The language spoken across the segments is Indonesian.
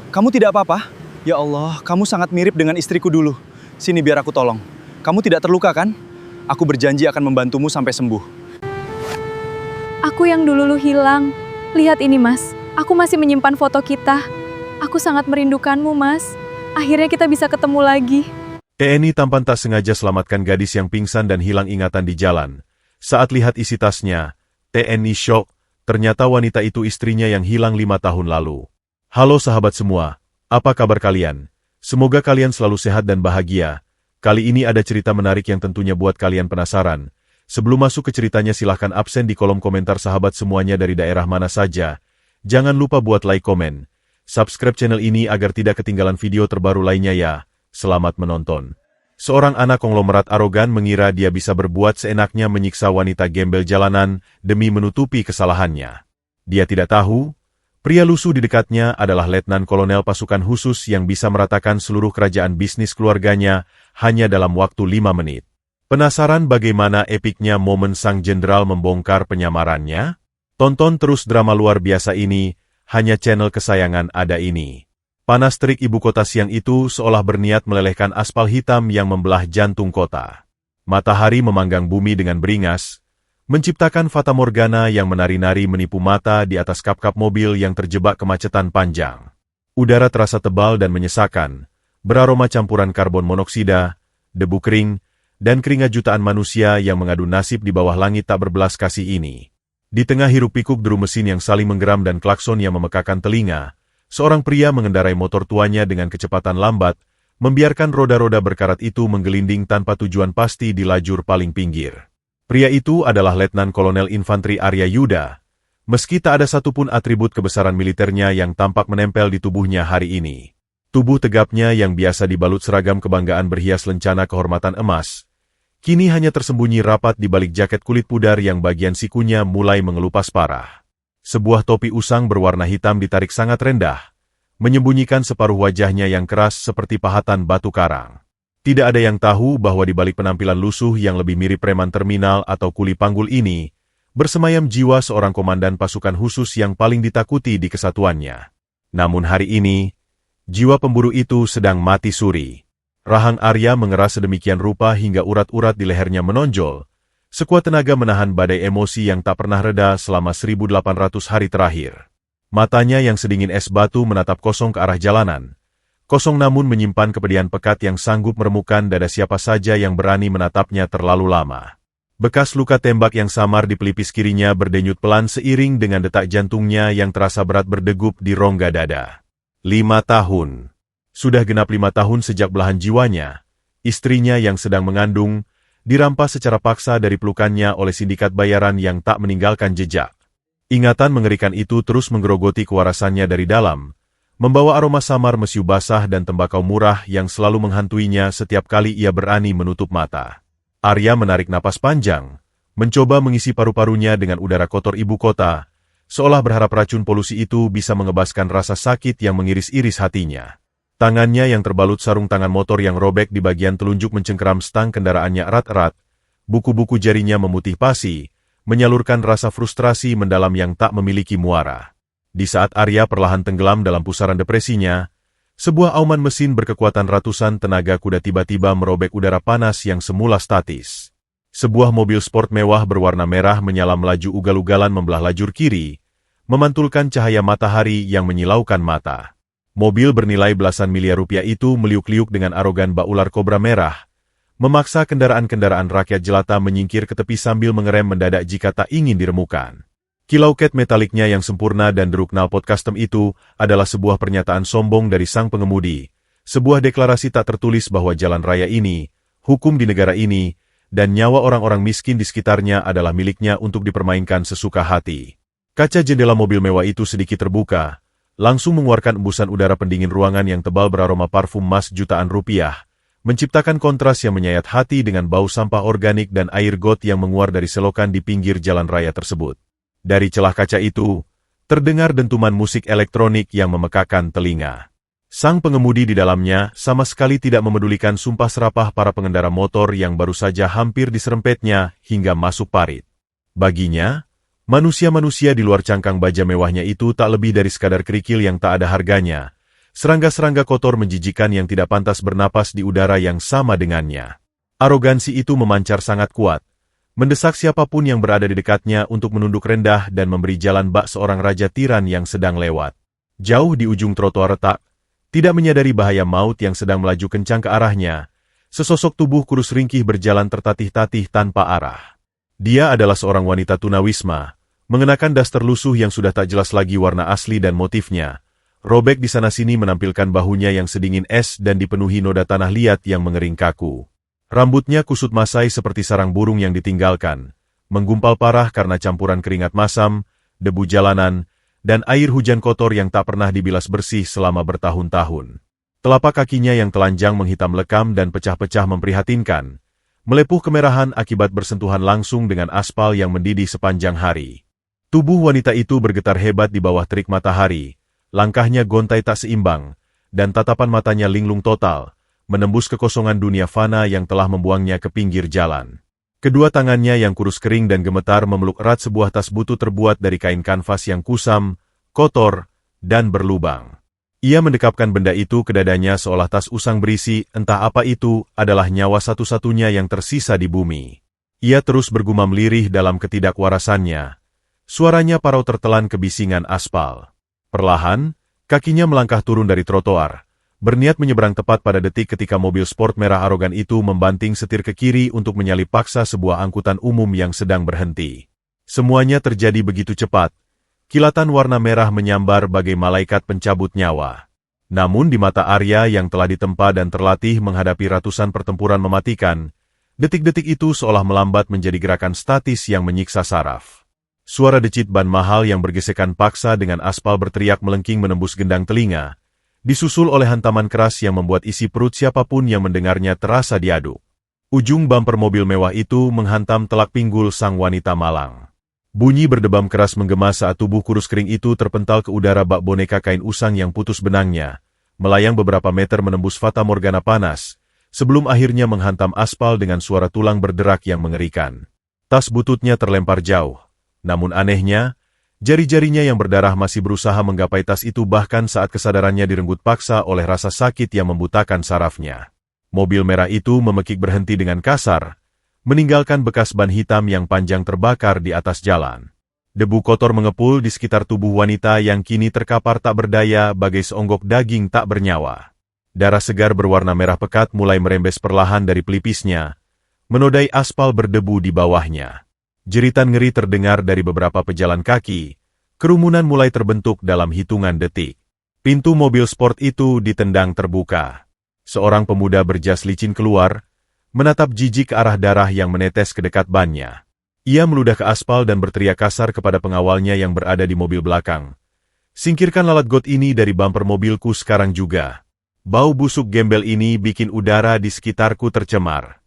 Kamu tidak apa-apa? Ya Allah, kamu sangat mirip dengan istriku dulu. Sini biar aku tolong. Kamu tidak terluka kan? Aku berjanji akan membantumu sampai sembuh. Aku yang dulu hilang. Lihat ini, Mas. Aku masih menyimpan foto kita. Aku sangat merindukanmu, Mas. Akhirnya kita bisa ketemu lagi. TNI tampan tak sengaja selamatkan gadis yang pingsan dan hilang ingatan di jalan. Saat lihat isi tasnya, TNI syok. Ternyata wanita itu istrinya yang hilang 5 tahun lalu. Halo sahabat semua, apa kabar kalian? Semoga kalian selalu sehat dan bahagia. Kali ini ada cerita menarik yang tentunya buat kalian penasaran. Sebelum masuk ke ceritanya silahkan absen di kolom komentar sahabat semuanya dari daerah mana saja. Jangan lupa buat like, komen, subscribe channel ini agar tidak ketinggalan video terbaru lainnya ya. Selamat menonton. Seorang anak konglomerat arogan mengira dia bisa berbuat seenaknya menyiksa wanita gembel jalanan demi menutupi kesalahannya. Dia tidak tahu, pria lusuh di dekatnya adalah letnan kolonel pasukan khusus yang bisa meratakan seluruh kerajaan bisnis keluarganya hanya dalam waktu 5 menit. Penasaran bagaimana epiknya momen sang jenderal membongkar penyamarannya? Tonton terus drama luar biasa ini, hanya channel kesayangan Ada ini. Panas terik ibu kota siang itu seolah berniat melelehkan aspal hitam yang membelah jantung kota. Matahari memanggang bumi dengan beringas, menciptakan fata morgana yang menari-nari menipu mata di atas kap-kap mobil yang terjebak kemacetan panjang. Udara terasa tebal dan menyesakan, beraroma campuran karbon monoksida, debu kering, dan keringat jutaan manusia yang mengadu nasib di bawah langit tak berbelas kasih ini. Di tengah hiruk-pikuk deru mesin yang saling menggeram dan klakson yang memekakan telinga, seorang pria mengendarai motor tuanya dengan kecepatan lambat, membiarkan roda-roda berkarat itu menggelinding tanpa tujuan pasti di lajur paling pinggir. Pria itu adalah Letnan Kolonel Infanteri Arya Yuda. Meski tak ada satupun atribut kebesaran militernya yang tampak menempel di tubuhnya hari ini. Tubuh tegapnya yang biasa dibalut seragam kebanggaan berhias lencana kehormatan emas, kini hanya tersembunyi rapat di balik jaket kulit pudar yang bagian sikunya mulai mengelupas parah. Sebuah topi usang berwarna hitam ditarik sangat rendah, menyembunyikan separuh wajahnya yang keras seperti pahatan batu karang. Tidak ada yang tahu bahwa di balik penampilan lusuh yang lebih mirip preman terminal atau kuli panggul ini, bersemayam jiwa seorang komandan pasukan khusus yang paling ditakuti di kesatuannya. Namun hari ini, jiwa pemburu itu sedang mati suri. Rahang Arya mengeras sedemikian rupa hingga urat-urat di lehernya menonjol, sekuat tenaga menahan badai emosi yang tak pernah reda selama 1800 hari terakhir. Matanya yang sedingin es batu menatap kosong ke arah jalanan. Kosong namun menyimpan kepedihan pekat yang sanggup meremukkan dada siapa saja yang berani menatapnya terlalu lama. Bekas luka tembak yang samar di pelipis kirinya berdenyut pelan seiring dengan detak jantungnya yang terasa berat berdegup di rongga dada. 5 tahun. Sudah genap 5 tahun sejak belahan jiwanya, istrinya yang sedang mengandung, dirampas secara paksa dari pelukannya oleh sindikat bayaran yang tak meninggalkan jejak. Ingatan mengerikan itu terus menggerogoti kewarasannya dari dalam, membawa aroma samar mesiu basah dan tembakau murah yang selalu menghantuinya setiap kali ia berani menutup mata. Arya menarik napas panjang, mencoba mengisi paru-parunya dengan udara kotor ibu kota, seolah berharap racun polusi itu bisa mengebaskan rasa sakit yang mengiris-iris hatinya. Tangannya yang terbalut sarung tangan motor yang robek di bagian telunjuk mencengkeram stang kendaraannya erat-erat, buku-buku jarinya memutih pasi, menyalurkan rasa frustrasi mendalam yang tak memiliki muara. Di saat Arya perlahan tenggelam dalam pusaran depresinya, sebuah auman mesin berkekuatan ratusan tenaga kuda tiba-tiba merobek udara panas yang semula statis. Sebuah mobil sport mewah berwarna merah menyala melaju ugal-ugalan membelah lajur kiri, memantulkan cahaya matahari yang menyilaukan mata. Mobil bernilai belasan miliar rupiah itu meliuk-liuk dengan arogan bak ular kobra merah, memaksa kendaraan-kendaraan rakyat jelata menyingkir ke tepi sambil mengerem mendadak jika tak ingin diremukan. Kilau ket metaliknya yang sempurna dan deruk knalpot custom itu adalah sebuah pernyataan sombong dari sang pengemudi, sebuah deklarasi tak tertulis bahwa jalan raya ini, hukum di negara ini, dan nyawa orang-orang miskin di sekitarnya adalah miliknya untuk dipermainkan sesuka hati. Kaca jendela mobil mewah itu sedikit terbuka, langsung mengeluarkan embusan udara pendingin ruangan yang tebal beraroma parfum emas jutaan rupiah, menciptakan kontras yang menyayat hati dengan bau sampah organik dan air got yang menguar dari selokan di pinggir jalan raya tersebut. Dari celah kaca itu, terdengar dentuman musik elektronik yang memekakan telinga. Sang pengemudi di dalamnya sama sekali tidak memedulikan sumpah serapah para pengendara motor yang baru saja hampir diserempetnya hingga masuk parit. Baginya, manusia-manusia di luar cangkang baja mewahnya itu tak lebih dari sekadar kerikil yang tak ada harganya, serangga-serangga kotor menjijikan yang tidak pantas bernapas di udara yang sama dengannya. Arogansi itu memancar sangat kuat, mendesak siapapun yang berada di dekatnya untuk menunduk rendah dan memberi jalan bak seorang raja tiran yang sedang lewat. Jauh di ujung trotoar retak, tidak menyadari bahaya maut yang sedang melaju kencang ke arahnya, sesosok tubuh kurus ringkih berjalan tertatih-tatih tanpa arah. Dia adalah seorang wanita tunawisma, mengenakan daster lusuh yang sudah tak jelas lagi warna asli dan motifnya, robek di sana-sini menampilkan bahunya yang sedingin es dan dipenuhi noda tanah liat yang mengering kaku. Rambutnya kusut masai seperti sarang burung yang ditinggalkan, menggumpal parah karena campuran keringat masam, debu jalanan, dan air hujan kotor yang tak pernah dibilas bersih selama bertahun-tahun. Telapak kakinya yang telanjang menghitam lekam dan pecah-pecah memprihatinkan, melepuh kemerahan akibat bersentuhan langsung dengan aspal yang mendidih sepanjang hari. Tubuh wanita itu bergetar hebat di bawah terik matahari, langkahnya gontai tak seimbang, dan tatapan matanya linglung total, menembus kekosongan dunia fana yang telah membuangnya ke pinggir jalan. Kedua tangannya yang kurus kering dan gemetar memeluk erat sebuah tas butu terbuat dari kain kanvas yang kusam, kotor, dan berlubang. Ia mendekapkan benda itu ke dadanya seolah tas usang berisi, entah apa itu, adalah nyawa satu-satunya yang tersisa di bumi. Ia terus bergumam lirih dalam ketidakwarasannya. Suaranya parau tertelan kebisingan aspal. Perlahan, kakinya melangkah turun dari trotoar, berniat menyeberang tepat pada detik ketika mobil sport merah arogan itu membanting setir ke kiri untuk menyalip paksa sebuah angkutan umum yang sedang berhenti. Semuanya terjadi begitu cepat. Kilatan warna merah menyambar bagai malaikat pencabut nyawa. Namun di mata Arya yang telah ditempa dan terlatih menghadapi ratusan pertempuran mematikan, detik-detik itu seolah melambat menjadi gerakan statis yang menyiksa saraf. Suara decit ban mahal yang bergesekan paksa dengan aspal berteriak melengking menembus gendang telinga, disusul oleh hantaman keras yang membuat isi perut siapapun yang mendengarnya terasa diaduk. Ujung bumper mobil mewah itu menghantam telak pinggul sang wanita malang. Bunyi berdebam keras menggema saat tubuh kurus kering itu terpental ke udara bak boneka kain usang yang putus benangnya, melayang beberapa meter menembus fata morgana panas, sebelum akhirnya menghantam aspal dengan suara tulang berderak yang mengerikan. Tas bututnya terlempar jauh, namun anehnya, jari-jarinya yang berdarah masih berusaha menggapai tas itu bahkan saat kesadarannya direnggut paksa oleh rasa sakit yang membutakan sarafnya. Mobil merah itu memekik berhenti dengan kasar, meninggalkan bekas ban hitam yang panjang terbakar di atas jalan. Debu kotor mengepul di sekitar tubuh wanita yang kini terkapar tak berdaya bagai seonggok daging tak bernyawa. Darah segar berwarna merah pekat mulai merembes perlahan dari pelipisnya, menodai aspal berdebu di bawahnya. Jeritan ngeri terdengar dari beberapa pejalan kaki, kerumunan mulai terbentuk dalam hitungan detik. Pintu mobil sport itu ditendang terbuka. Seorang pemuda berjas licin keluar, menatap jijik ke arah darah yang menetes ke dekat bannya. Ia meludah ke aspal dan berteriak kasar kepada pengawalnya yang berada di mobil belakang. Singkirkan lalat got ini dari bumper mobilku sekarang juga. Bau busuk gembel ini bikin udara di sekitarku tercemar.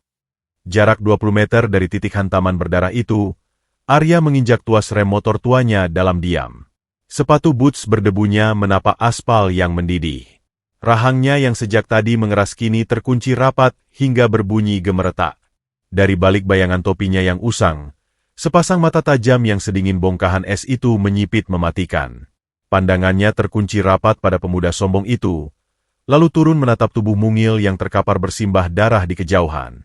Jarak 20 meter dari titik hantaman berdarah itu, Arya menginjak tuas rem motor tuanya dalam diam. Sepatu boots berdebunya menapak aspal yang mendidih. Rahangnya yang sejak tadi mengeras kini terkunci rapat hingga berbunyi gemeretak. Dari balik bayangan topinya yang usang, sepasang mata tajam yang sedingin bongkahan es itu menyipit mematikan. Pandangannya terkunci rapat pada pemuda sombong itu, lalu turun menatap tubuh mungil yang terkapar bersimbah darah di kejauhan.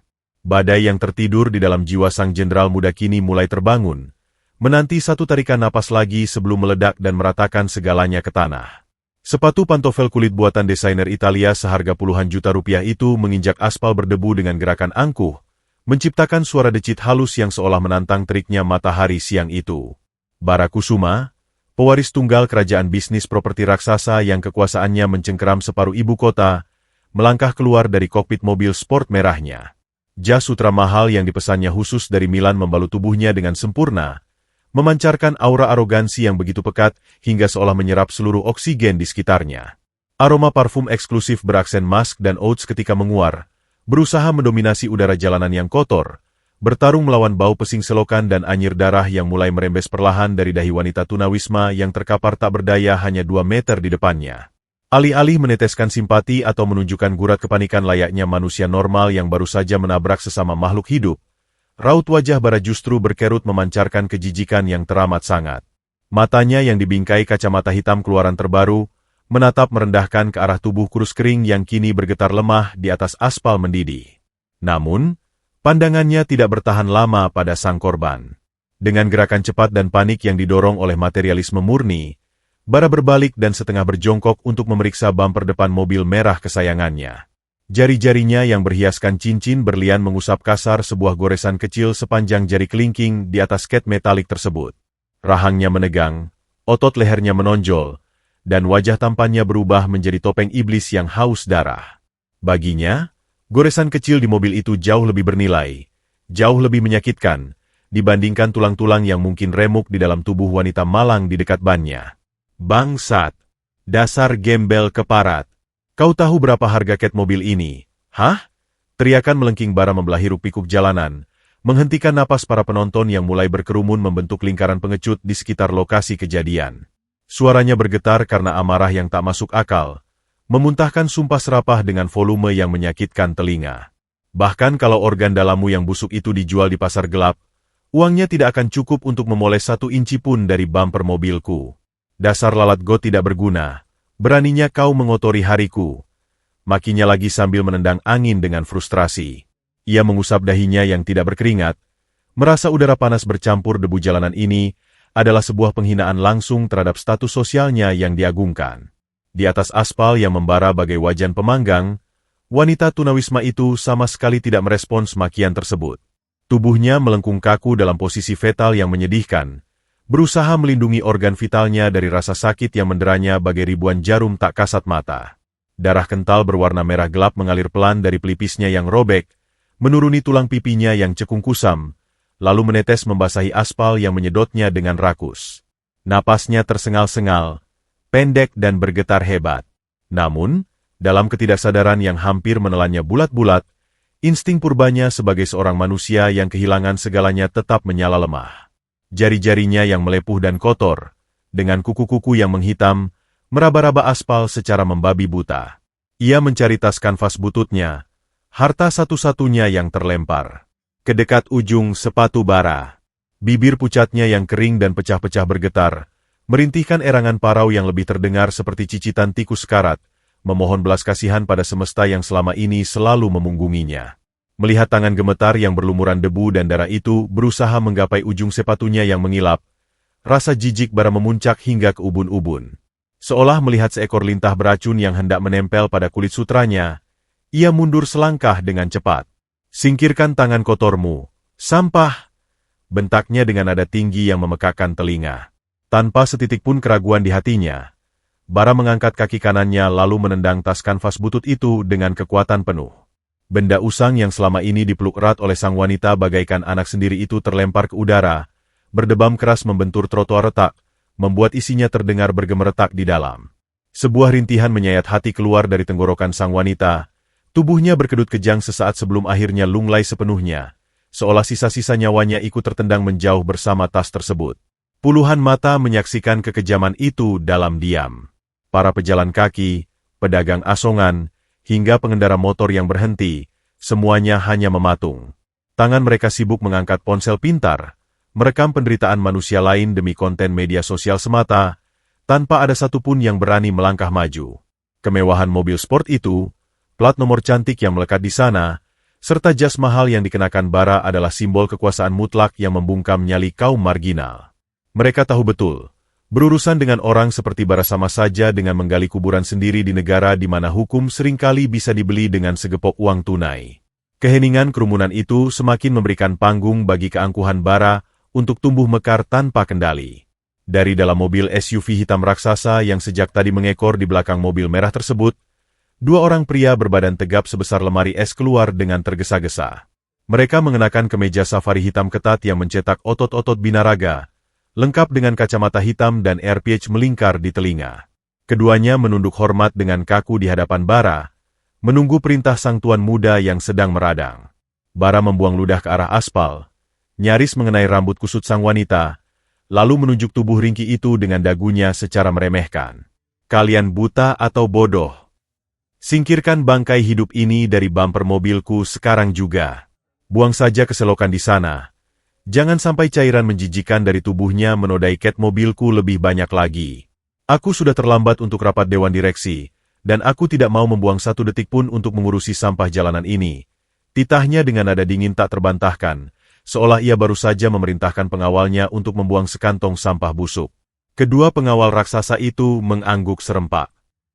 Badai yang tertidur di dalam jiwa sang jenderal muda kini mulai terbangun, menanti satu tarikan napas lagi sebelum meledak dan meratakan segalanya ke tanah. Sepatu pantofel kulit buatan desainer Italia seharga puluhan juta rupiah itu menginjak aspal berdebu dengan gerakan angkuh, menciptakan suara decit halus yang seolah menantang teriknya matahari siang itu. Barakusuma, pewaris tunggal kerajaan bisnis properti raksasa yang kekuasaannya mencengkeram separuh ibu kota, melangkah keluar dari kokpit mobil sport merahnya. Jas sutra mahal yang dipesannya khusus dari Milan membalut tubuhnya dengan sempurna, memancarkan aura arogansi yang begitu pekat hingga seolah menyerap seluruh oksigen di sekitarnya. Aroma parfum eksklusif beraksen musk dan oats ketika menguar, berusaha mendominasi udara jalanan yang kotor, bertarung melawan bau pesing selokan dan anyir darah yang mulai merembes perlahan dari dahi wanita tunawisma yang terkapar tak berdaya hanya 2 meter di depannya. Alih-alih meneteskan simpati atau menunjukkan gurat kepanikan layaknya manusia normal yang baru saja menabrak sesama makhluk hidup, raut wajah bara justru berkerut memancarkan kejijikan yang teramat sangat. Matanya yang dibingkai kacamata hitam keluaran terbaru, menatap merendahkan ke arah tubuh kurus kering yang kini bergetar lemah di atas aspal mendidih. Namun, pandangannya tidak bertahan lama pada sang korban. Dengan gerakan cepat dan panik yang didorong oleh materialisme murni, Bara berbalik dan setengah berjongkok untuk memeriksa bumper depan mobil merah kesayangannya. Jari-jarinya yang berhiaskan cincin berlian mengusap kasar sebuah goresan kecil sepanjang jari kelingking di atas ket metalik tersebut. Rahangnya menegang, otot lehernya menonjol, dan wajah tampannya berubah menjadi topeng iblis yang haus darah. Baginya, goresan kecil di mobil itu jauh lebih bernilai, jauh lebih menyakitkan, dibandingkan tulang-tulang yang mungkin remuk di dalam tubuh wanita malang di dekat bannya. Bangsat! Dasar gembel keparat! Kau tahu berapa harga ket mobil ini? Hah? Teriakan melengking Bara membelah hiruk-pikuk jalanan, menghentikan napas para penonton yang mulai berkerumun membentuk lingkaran pengecut di sekitar lokasi kejadian. Suaranya bergetar karena amarah yang tak masuk akal, memuntahkan sumpah serapah dengan volume yang menyakitkan telinga. Bahkan kalau organ dalammu yang busuk itu dijual di pasar gelap, uangnya tidak akan cukup untuk memoles 1 inci pun dari bumper mobilku. Dasar lalat got tidak berguna, beraninya kau mengotori hariku. Makinya lagi sambil menendang angin dengan frustrasi. Ia mengusap dahinya yang tidak berkeringat, merasa udara panas bercampur debu jalanan ini adalah sebuah penghinaan langsung terhadap status sosialnya yang diagungkan. Di atas aspal yang membara bagai wajan pemanggang, wanita tunawisma itu sama sekali tidak merespons makian tersebut. Tubuhnya melengkung kaku dalam posisi fetal yang menyedihkan, berusaha melindungi organ vitalnya dari rasa sakit yang menderanya bagai ribuan jarum tak kasat mata. Darah kental berwarna merah gelap mengalir pelan dari pelipisnya yang robek, menuruni tulang pipinya yang cekung kusam, lalu menetes membasahi aspal yang menyedotnya dengan rakus. Napasnya tersengal-sengal, pendek dan bergetar hebat. Namun, dalam ketidaksadaran yang hampir menelannya bulat-bulat, insting purbanya sebagai seorang manusia yang kehilangan segalanya tetap menyala lemah. Jari-jarinya yang melepuh dan kotor, dengan kuku-kuku yang menghitam, meraba-raba aspal secara membabi buta. Ia mencari tas kanvas bututnya, harta satu-satunya yang terlempar. Ke dekat ujung sepatu Bara. Bibir pucatnya yang kering dan pecah-pecah bergetar, merintihkan erangan parau yang lebih terdengar seperti cicitan tikus karat, memohon belas kasihan pada semesta yang selama ini selalu memunggunginya. Melihat tangan gemetar yang berlumuran debu dan darah itu berusaha menggapai ujung sepatunya yang mengilap, rasa jijik Bara memuncak hingga ke ubun-ubun. Seolah melihat seekor lintah beracun yang hendak menempel pada kulit sutranya, ia mundur selangkah dengan cepat. "Singkirkan tangan kotormu, sampah!" bentaknya dengan nada tinggi yang memekakkan telinga. Tanpa setitik pun keraguan di hatinya, Bara mengangkat kaki kanannya lalu menendang tas kanvas butut itu dengan kekuatan penuh. Benda usang yang selama ini dipeluk erat oleh sang wanita bagaikan anak sendiri itu terlempar ke udara, berdebam keras membentur trotoar retak, membuat isinya terdengar bergemeretak di dalam. Sebuah rintihan menyayat hati keluar dari tenggorokan sang wanita, tubuhnya berkedut kejang sesaat sebelum akhirnya lunglai sepenuhnya, seolah sisa-sisa nyawanya ikut tertendang menjauh bersama tas tersebut. Puluhan mata menyaksikan kekejaman itu dalam diam. Para pejalan kaki, pedagang asongan, hingga pengendara motor yang berhenti, semuanya hanya mematung. Tangan mereka sibuk mengangkat ponsel pintar, merekam penderitaan manusia lain demi konten media sosial semata, tanpa ada satupun yang berani melangkah maju. Kemewahan mobil sport itu, plat nomor cantik yang melekat di sana, serta jas mahal yang dikenakan Bara adalah simbol kekuasaan mutlak yang membungkam nyali kaum marginal. Mereka tahu betul, berurusan dengan orang seperti Bara sama saja dengan menggali kuburan sendiri di negara di mana hukum seringkali bisa dibeli dengan segepok uang tunai. Keheningan kerumunan itu semakin memberikan panggung bagi keangkuhan Bara untuk tumbuh mekar tanpa kendali. Dari dalam mobil SUV hitam raksasa yang sejak tadi mengekor di belakang mobil merah tersebut, 2 orang pria berbadan tegap sebesar lemari es keluar dengan tergesa-gesa. Mereka mengenakan kemeja safari hitam ketat yang mencetak otot-otot binaraga, lengkap dengan kacamata hitam dan earpiece melingkar di telinga. Keduanya menunduk hormat dengan kaku di hadapan Bara, menunggu perintah sang tuan muda yang sedang meradang. Bara membuang ludah ke arah aspal, nyaris mengenai rambut kusut sang wanita, lalu menunjuk tubuh ringkih itu dengan dagunya secara meremehkan. "Kalian buta atau bodoh? Singkirkan bangkai hidup ini dari bumper mobilku sekarang juga. Buang saja keselokan di sana. Jangan sampai cairan menjijikan dari tubuhnya menodai ket mobilku lebih banyak lagi." Aku sudah terlambat untuk rapat Dewan Direksi, dan aku tidak mau membuang satu detik pun untuk mengurusi sampah jalanan ini. Titahnya dengan nada dingin tak terbantahkan, seolah ia baru saja memerintahkan pengawalnya untuk membuang sekantong sampah busuk. Kedua pengawal raksasa itu mengangguk serempak.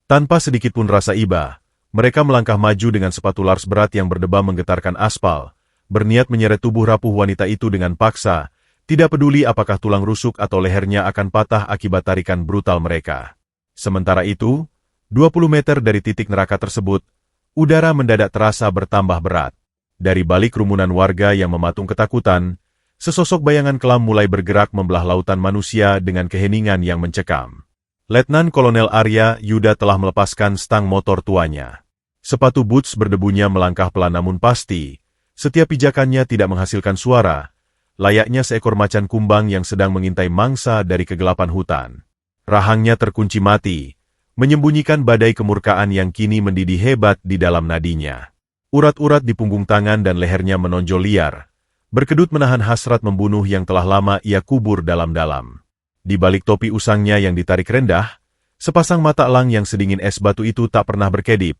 Tanpa sedikit pun rasa iba, mereka melangkah maju dengan sepatu Lars berat yang berdebam menggetarkan aspal, berniat menyeret tubuh rapuh wanita itu dengan paksa, tidak peduli apakah tulang rusuk atau lehernya akan patah akibat tarikan brutal mereka. Sementara itu, 20 meter dari titik neraka tersebut, udara mendadak terasa bertambah berat. Dari balik kerumunan warga yang mematung ketakutan, sesosok bayangan kelam mulai bergerak membelah lautan manusia dengan keheningan yang mencekam. Letnan Kolonel Arya Yuda telah melepaskan stang motor tuanya. Sepatu boots berdebunya melangkah pelan namun pasti, setiap pijakannya tidak menghasilkan suara, layaknya seekor macan kumbang yang sedang mengintai mangsa dari kegelapan hutan. Rahangnya terkunci mati, menyembunyikan badai kemurkaan yang kini mendidih hebat di dalam nadinya. Urat-urat di punggung tangan dan lehernya menonjol liar, berkedut menahan hasrat membunuh yang telah lama ia kubur dalam-dalam. Di balik topi usangnya yang ditarik rendah, sepasang mata elang yang sedingin es batu itu tak pernah berkedip,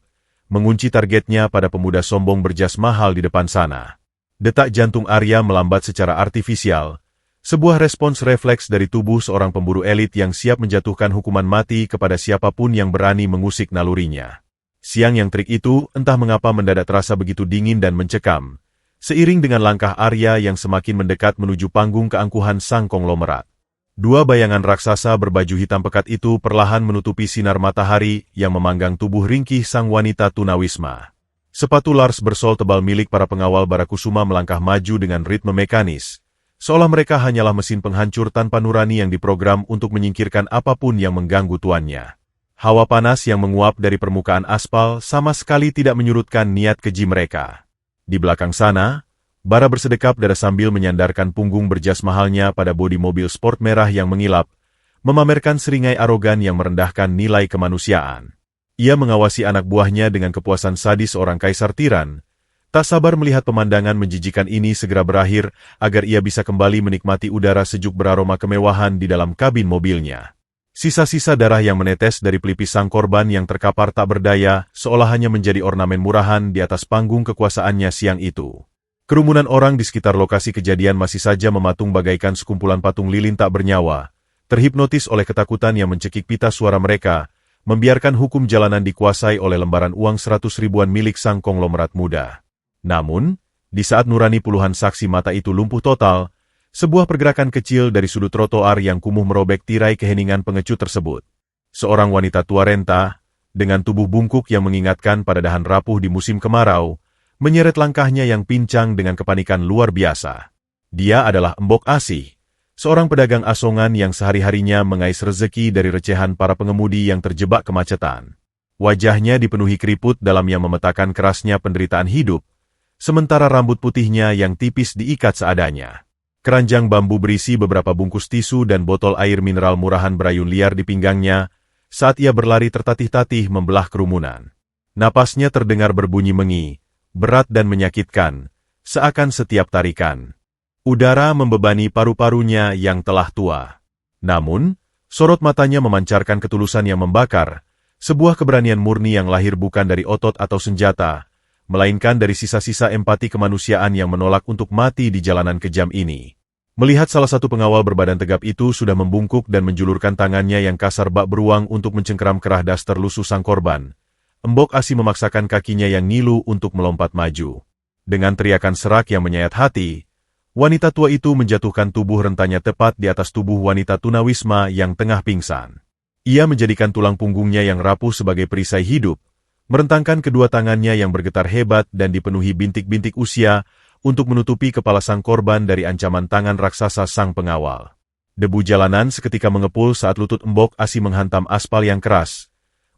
mengunci targetnya pada pemuda sombong berjas mahal di depan sana. Detak jantung Arya melambat secara artifisial, sebuah respons refleks dari tubuh seorang pemburu elit yang siap menjatuhkan hukuman mati kepada siapapun yang berani mengusik nalurinya. Siang yang terik itu entah mengapa mendadak terasa begitu dingin dan mencekam, seiring dengan langkah Arya yang semakin mendekat menuju panggung keangkuhan sang konglomerat. Dua bayangan raksasa berbaju hitam pekat itu perlahan menutupi sinar matahari yang memanggang tubuh ringkih sang wanita tunawisma. Sepatu Lars bersol tebal milik para pengawal Barakusuma melangkah maju dengan ritme mekanis, seolah mereka hanyalah mesin penghancur tanpa nurani yang diprogram untuk menyingkirkan apapun yang mengganggu tuannya. Hawa panas yang menguap dari permukaan aspal sama sekali tidak menyurutkan niat keji mereka. Di belakang sana, Bara bersedekap dada sambil menyandarkan punggung berjas mahalnya pada bodi mobil sport merah yang mengilap, memamerkan seringai arogan yang merendahkan nilai kemanusiaan. Ia mengawasi anak buahnya dengan kepuasan sadis seorang kaisar tiran, tak sabar melihat pemandangan menjijikan ini segera berakhir agar ia bisa kembali menikmati udara sejuk beraroma kemewahan di dalam kabin mobilnya. Sisa-sisa darah yang menetes dari pelipis sang korban yang terkapar tak berdaya seolah hanya menjadi ornamen murahan di atas panggung kekuasaannya siang itu. Kerumunan orang di sekitar lokasi kejadian masih saja mematung bagaikan sekumpulan patung lilin tak bernyawa, terhipnotis oleh ketakutan yang mencekik pita suara mereka, membiarkan hukum jalanan dikuasai oleh lembaran uang 100 ribuan milik sang konglomerat muda. Namun, di saat nurani puluhan saksi mata itu lumpuh total, sebuah pergerakan kecil dari sudut trotoar yang kumuh merobek tirai keheningan pengecut tersebut. Seorang wanita tua renta, dengan tubuh bungkuk yang mengingatkan pada dahan rapuh di musim kemarau, menyeret langkahnya yang pincang dengan kepanikan luar biasa. Dia adalah Mbok Asih, seorang pedagang asongan yang sehari-harinya mengais rezeki dari recehan para pengemudi yang terjebak kemacetan. Wajahnya dipenuhi keriput dalam yang memetakan kerasnya penderitaan hidup, sementara rambut putihnya yang tipis diikat seadanya. Keranjang bambu berisi beberapa bungkus tisu dan botol air mineral murahan berayun liar di pinggangnya saat ia berlari tertatih-tatih membelah kerumunan. Napasnya terdengar berbunyi mengi, berat dan menyakitkan, seakan setiap tarikan. Udara membebani paru-parunya yang telah tua. Namun, sorot matanya memancarkan ketulusan yang membakar, sebuah keberanian murni yang lahir bukan dari otot atau senjata, melainkan dari sisa-sisa empati kemanusiaan yang menolak untuk mati di jalanan kejam ini. Melihat salah satu pengawal berbadan tegap itu sudah membungkuk dan menjulurkan tangannya yang kasar bak beruang untuk mencengkeram kerah daster lusuh sang korban, Mbok Asih memaksakan kakinya yang ngilu untuk melompat maju. Dengan teriakan serak yang menyayat hati, wanita tua itu menjatuhkan tubuh rentanya tepat di atas tubuh wanita tunawisma yang tengah pingsan. Ia menjadikan tulang punggungnya yang rapuh sebagai perisai hidup, merentangkan kedua tangannya yang bergetar hebat dan dipenuhi bintik-bintik usia untuk menutupi kepala sang korban dari ancaman tangan raksasa sang pengawal. Debu jalanan seketika mengepul saat lutut Mbok Asih menghantam aspal yang keras,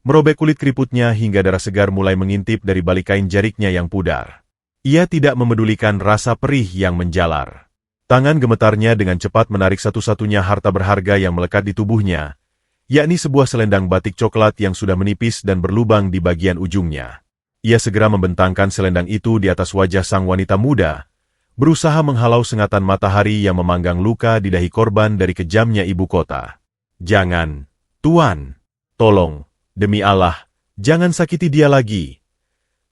merobek kulit keriputnya hingga darah segar mulai mengintip dari balik kain jariknya yang pudar. Ia tidak memedulikan rasa perih yang menjalar. Tangan gemetarnya dengan cepat menarik satu-satunya harta berharga yang melekat di tubuhnya, yakni sebuah selendang batik coklat yang sudah menipis dan berlubang di bagian ujungnya. Ia segera membentangkan selendang itu di atas wajah sang wanita muda, berusaha menghalau sengatan matahari yang memanggang luka di dahi korban dari kejamnya ibu kota. "Jangan, Tuan, tolong, demi Allah, jangan sakiti dia lagi.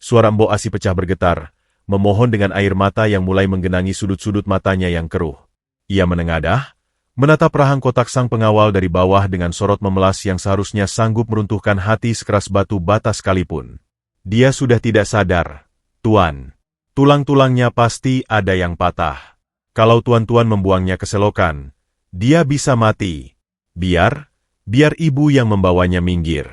Suara Mbok Asi pecah bergetar, memohon dengan air mata yang mulai menggenangi sudut-sudut matanya yang keruh. Ia menengadah, menatap rahang kotak sang pengawal dari bawah dengan sorot memelas yang seharusnya sanggup meruntuhkan hati sekeras batu bata sekalipun. Dia sudah tidak sadar, Tuan. Tulang-tulangnya pasti ada yang patah. Kalau tuan-tuan membuangnya ke selokan, dia bisa mati. Biar ibu yang membawanya minggir.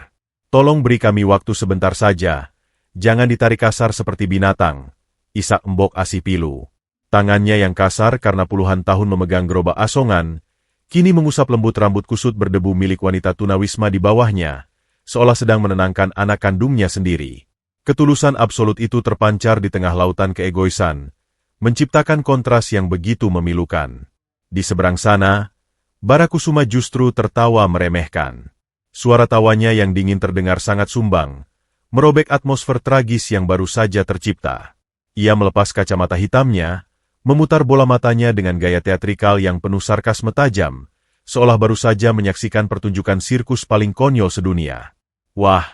Tolong beri kami waktu sebentar saja. Jangan ditarik kasar seperti binatang. Isak Mbok Asi pilu. Tangannya yang kasar karena puluhan tahun memegang gerobak asongan, kini mengusap lembut rambut kusut berdebu milik wanita tunawisma di bawahnya, seolah sedang menenangkan anak kandungnya sendiri. Ketulusan absolut itu terpancar di tengah lautan keegoisan, menciptakan kontras yang begitu memilukan. Di seberang sana, Barakusuma justru tertawa meremehkan. Suara tawanya yang dingin terdengar sangat sumbang, merobek atmosfer tragis yang baru saja tercipta. Ia melepas kacamata hitamnya, memutar bola matanya dengan gaya teatrikal yang penuh sarkasme tajam, seolah baru saja menyaksikan pertunjukan sirkus paling konyol sedunia. Wah,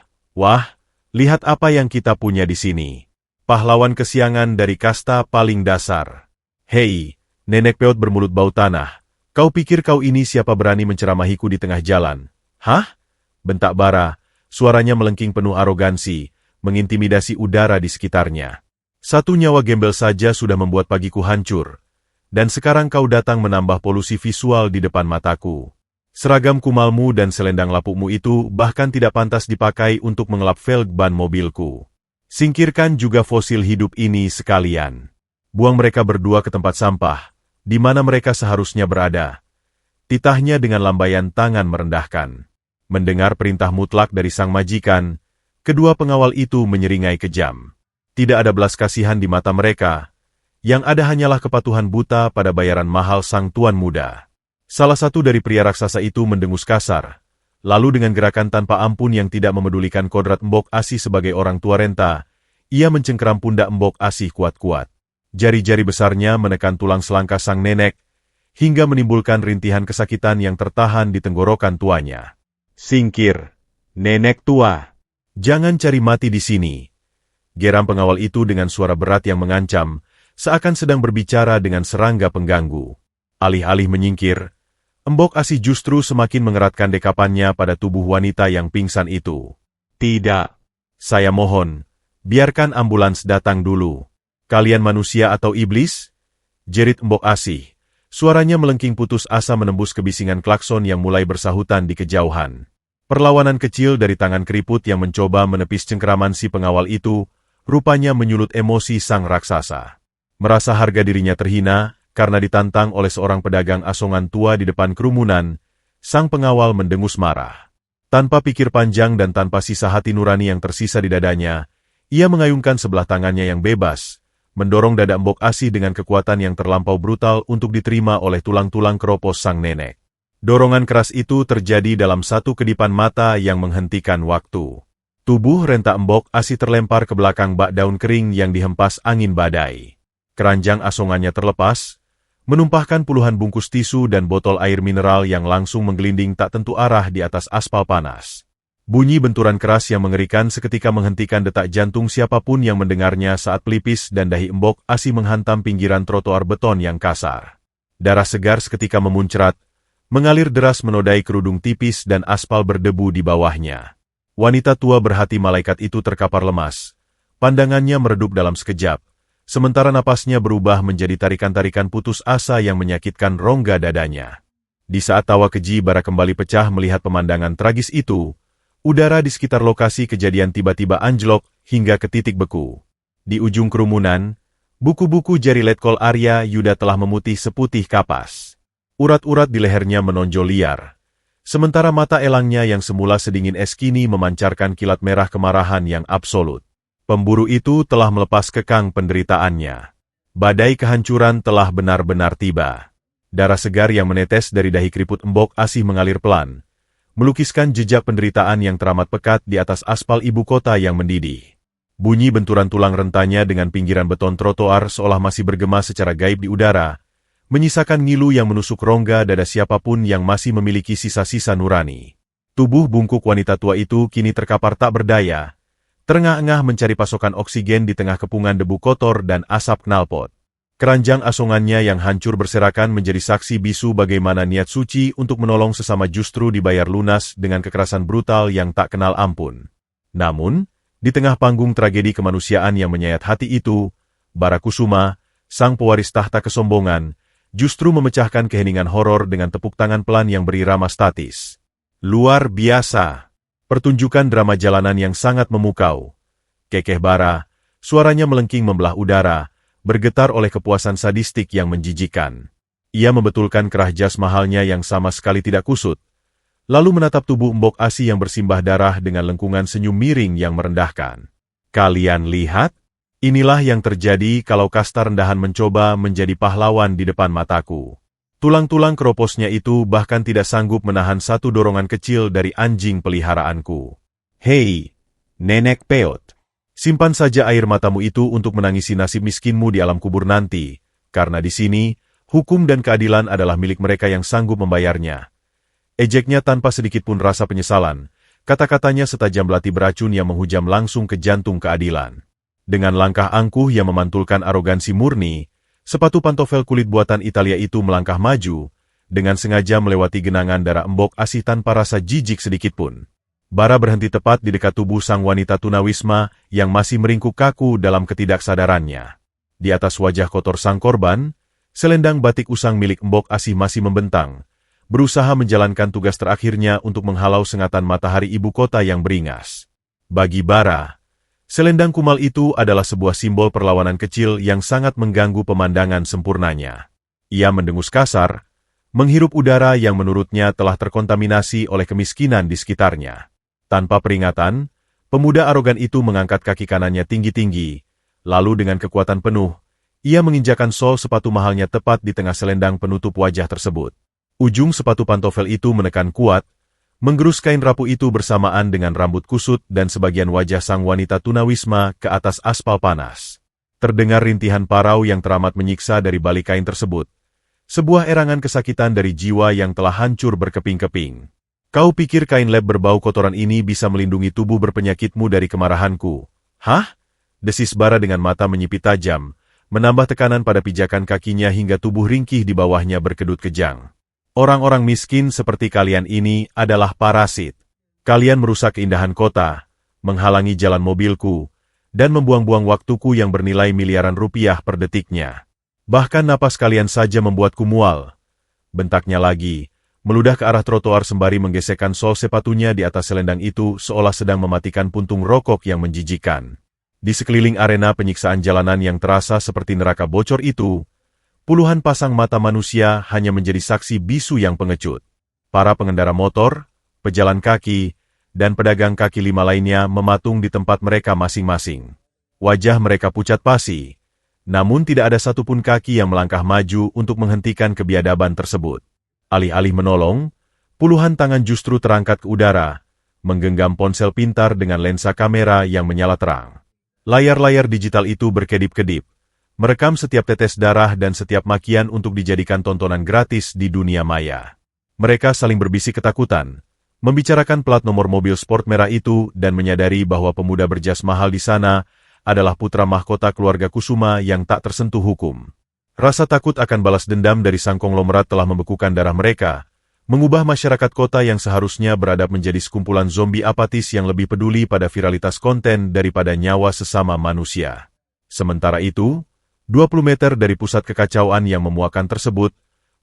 lihat apa yang kita punya di sini. Pahlawan kesiangan dari kasta paling dasar. Hei, nenek peot bermulut bau tanah. Kau pikir kau ini siapa berani menceramahiku di tengah jalan? Hah? Bentak bara, suaranya melengking penuh arogansi, mengintimidasi udara di sekitarnya. Satu nyawa gembel saja sudah membuat pagiku hancur, dan sekarang kau datang menambah polusi visual di depan mataku. Seragam kumalmu dan selendang lapukmu itu bahkan tidak pantas dipakai untuk mengelap velg ban mobilku. Singkirkan juga fosil hidup ini sekalian. Buang mereka berdua ke tempat sampah, di mana mereka seharusnya berada. Titahnya dengan lambaian tangan merendahkan. Mendengar perintah mutlak dari sang majikan, kedua pengawal itu menyeringai kejam. Tidak ada belas kasihan di mata mereka, yang ada hanyalah kepatuhan buta pada bayaran mahal sang tuan muda. Salah satu dari pria raksasa itu mendengus kasar, lalu dengan gerakan tanpa ampun yang tidak memedulikan kodrat Mbok Asi sebagai orang tua renta, ia mencengkeram pundak Mbok Asi kuat-kuat. Jari-jari besarnya menekan tulang selangkah sang nenek, hingga menimbulkan rintihan kesakitan yang tertahan di tenggorokan tuanya. Singkir, nenek tua. Jangan cari mati di sini. Geram pengawal itu dengan suara berat yang mengancam, seakan sedang berbicara dengan serangga pengganggu. Alih-alih menyingkir, Mbok Asi justru semakin mengeratkan dekapannya pada tubuh wanita yang pingsan itu. Tidak. Saya mohon, biarkan ambulans datang dulu. Kalian manusia atau iblis? Jerit Mbok Asi. Suaranya melengking putus asa menembus kebisingan klakson yang mulai bersahutan di kejauhan. Perlawanan kecil dari tangan keriput yang mencoba menepis cengkeraman si pengawal itu, rupanya menyulut emosi sang raksasa. Merasa harga dirinya terhina, karena ditantang oleh seorang pedagang asongan tua di depan kerumunan, sang pengawal mendengus marah. Tanpa pikir panjang dan tanpa sisa hati nurani yang tersisa di dadanya, ia mengayunkan sebelah tangannya yang bebas, mendorong dada Mbok Asi dengan kekuatan yang terlampau brutal untuk diterima oleh tulang-tulang keropos sang nenek. Dorongan keras itu terjadi dalam satu kedipan mata yang menghentikan waktu. Tubuh renta Mbok Asi terlempar ke belakang bak daun kering yang dihempas angin badai. Keranjang asongannya terlepas, menumpahkan puluhan bungkus tisu dan botol air mineral yang langsung menggelinding tak tentu arah di atas aspal panas. Bunyi benturan keras yang mengerikan seketika menghentikan detak jantung siapapun yang mendengarnya saat pelipis dan dahi Mbok Asi menghantam pinggiran trotoar beton yang kasar. Darah segar seketika memuncrat, mengalir deras menodai kerudung tipis dan aspal berdebu di bawahnya. Wanita tua berhati malaikat itu terkapar lemas. Pandangannya meredup dalam sekejap, sementara napasnya berubah menjadi tarikan-tarikan putus asa yang menyakitkan rongga dadanya. Di saat tawa keji bara kembali pecah melihat pemandangan tragis itu, udara di sekitar lokasi kejadian tiba-tiba anjlok hingga ke titik beku. Di ujung kerumunan, buku-buku jari letkol Arya Yuda telah memutih seputih kapas. Urat-urat di lehernya menonjol liar. Sementara mata elangnya yang semula sedingin es kini memancarkan kilat merah kemarahan yang absolut. Pemburu itu telah melepas kekang penderitaannya. Badai kehancuran telah benar-benar tiba. Darah segar yang menetes dari dahi keriput Mbok Asi mengalir pelan, melukiskan jejak penderitaan yang teramat pekat di atas aspal ibu kota yang mendidih. Bunyi benturan tulang rentanya dengan pinggiran beton trotoar seolah masih bergema secara gaib di udara, menyisakan ngilu yang menusuk rongga dada siapapun yang masih memiliki sisa-sisa nurani. Tubuh bungkuk wanita tua itu kini terkapar tak berdaya, terengah-engah mencari pasokan oksigen di tengah kepungan debu kotor dan asap knalpot. Keranjang asongannya yang hancur berserakan menjadi saksi bisu bagaimana niat suci untuk menolong sesama justru dibayar lunas dengan kekerasan brutal yang tak kenal ampun. Namun, di tengah panggung tragedi kemanusiaan yang menyayat hati itu, Bara Kusuma, sang pewaris tahta kesombongan, justru memecahkan keheningan horor dengan tepuk tangan pelan yang berirama statis. Luar biasa. Pertunjukan drama jalanan yang sangat memukau. Kekeh Bara, suaranya melengking membelah udara, bergetar oleh kepuasan sadistik yang menjijikan. Ia membetulkan kerah jas mahalnya yang sama sekali tidak kusut, lalu menatap tubuh Mbok Asi yang bersimbah darah dengan lengkungan senyum miring yang merendahkan. Kalian lihat? Inilah yang terjadi kalau kasta rendahan mencoba menjadi pahlawan di depan mataku. Tulang-tulang keroposnya itu bahkan tidak sanggup menahan satu dorongan kecil dari anjing peliharaanku. Hei, Nenek Peot, simpan saja air matamu itu untuk menangisi nasib miskinmu di alam kubur nanti, karena di sini, hukum dan keadilan adalah milik mereka yang sanggup membayarnya. Ejeknya tanpa sedikit pun rasa penyesalan, kata-katanya setajam belati beracun yang menghujam langsung ke jantung keadilan. Dengan langkah angkuh yang memantulkan arogansi murni, sepatu pantofel kulit buatan Italia itu melangkah maju, dengan sengaja melewati genangan darah Mbok Asi tanpa rasa jijik sedikitpun. Bara berhenti tepat di dekat tubuh sang wanita tunawisma yang masih meringkuk kaku dalam ketidaksadarannya. Di atas wajah kotor sang korban, selendang batik usang milik Mbok Asi masih membentang, berusaha menjalankan tugas terakhirnya untuk menghalau sengatan matahari ibu kota yang beringas. Bagi Bara, selendang kumal itu adalah sebuah simbol perlawanan kecil yang sangat mengganggu pemandangan sempurnanya. Ia mendengus kasar, menghirup udara yang menurutnya telah terkontaminasi oleh kemiskinan di sekitarnya. Tanpa peringatan, pemuda arogan itu mengangkat kaki kanannya tinggi-tinggi, lalu dengan kekuatan penuh, ia menginjakan sol sepatu mahalnya tepat di tengah selendang penutup wajah tersebut. Ujung sepatu pantofel itu menekan kuat, menggerus kain rapuh itu bersamaan dengan rambut kusut dan sebagian wajah sang wanita tunawisma ke atas aspal panas. Terdengar rintihan parau yang teramat menyiksa dari balik kain tersebut. Sebuah erangan kesakitan dari jiwa yang telah hancur berkeping-keping. Kau pikir kain lep berbau kotoran ini bisa melindungi tubuh berpenyakitmu dari kemarahanku? Hah? Desis Bara dengan mata menyipit tajam, menambah tekanan pada pijakan kakinya hingga tubuh ringkih di bawahnya berkedut kejang. Orang-orang miskin seperti kalian ini adalah parasit. Kalian merusak keindahan kota, menghalangi jalan mobilku, dan membuang-buang waktuku yang bernilai miliaran rupiah per detiknya. Bahkan napas kalian saja membuatku mual. Bentaknya lagi, meludah ke arah trotoar sembari menggesekkan sol sepatunya di atas selendang itu seolah sedang mematikan puntung rokok yang menjijikan. Di sekeliling arena penyiksaan jalanan yang terasa seperti neraka bocor itu, puluhan pasang mata manusia hanya menjadi saksi bisu yang pengecut. Para pengendara motor, pejalan kaki, dan pedagang kaki lima lainnya mematung di tempat mereka masing-masing. Wajah mereka pucat pasi, namun tidak ada satupun kaki yang melangkah maju untuk menghentikan kebiadaban tersebut. Alih-alih menolong, puluhan tangan justru terangkat ke udara, menggenggam ponsel pintar dengan lensa kamera yang menyala terang. Layar-layar digital itu berkedip-kedip, merekam setiap tetes darah dan setiap makian untuk dijadikan tontonan gratis di dunia maya. Mereka saling berbisik ketakutan, membicarakan plat nomor mobil sport merah itu dan menyadari bahwa pemuda berjas mahal di sana adalah putra mahkota keluarga Kusuma yang tak tersentuh hukum. Rasa takut akan balas dendam dari sang konglomerat telah membekukan darah mereka, mengubah masyarakat kota yang seharusnya beradab menjadi sekumpulan zombie apatis yang lebih peduli pada viralitas konten daripada nyawa sesama manusia. Sementara itu, 20 meter dari pusat kekacauan yang memuakan tersebut,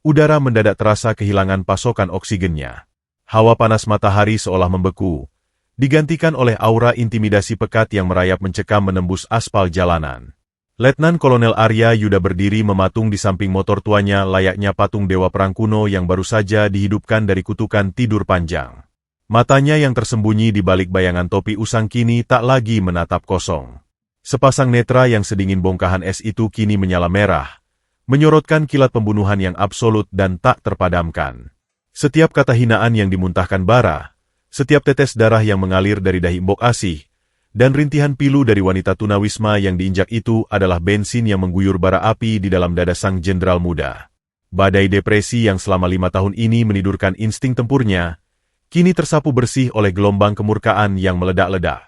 udara mendadak terasa kehilangan pasokan oksigennya. Hawa panas matahari seolah membeku, digantikan oleh aura intimidasi pekat yang merayap mencekam menembus aspal jalanan. Letnan Kolonel Arya Yuda berdiri mematung di samping motor tuanya layaknya patung dewa perang kuno yang baru saja dihidupkan dari kutukan tidur panjang. Matanya yang tersembunyi di balik bayangan topi usang kini tak lagi menatap kosong. Sepasang netra yang sedingin bongkahan es itu kini menyala merah, menyorotkan kilat pembunuhan yang absolut dan tak terpadamkan. Setiap kata hinaan yang dimuntahkan Bara, setiap tetes darah yang mengalir dari dahi Mbok Asi, dan rintihan pilu dari wanita tunawisma yang diinjak itu adalah bensin yang mengguyur bara api di dalam dada sang jenderal muda. Badai depresi yang selama 5 tahun ini menidurkan insting tempurnya, kini tersapu bersih oleh gelombang kemurkaan yang meledak-ledak.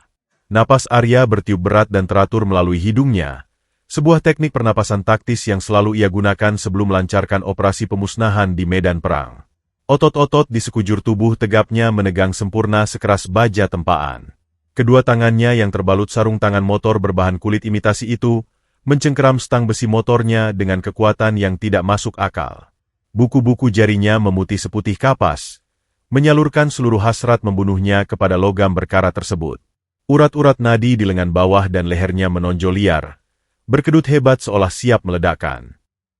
Napas Arya bertiup berat dan teratur melalui hidungnya, sebuah teknik pernapasan taktis yang selalu ia gunakan sebelum melancarkan operasi pemusnahan di medan perang. Otot-otot di sekujur tubuh tegapnya menegang sempurna sekeras baja tempaan. Kedua tangannya yang terbalut sarung tangan motor berbahan kulit imitasi itu, mencengkeram stang besi motornya dengan kekuatan yang tidak masuk akal. Buku-buku jarinya memutih seputih kapas, menyalurkan seluruh hasrat membunuhnya kepada logam berkarat tersebut. Urat-urat nadi di lengan bawah dan lehernya menonjol liar, berkedut hebat seolah siap meledakkan.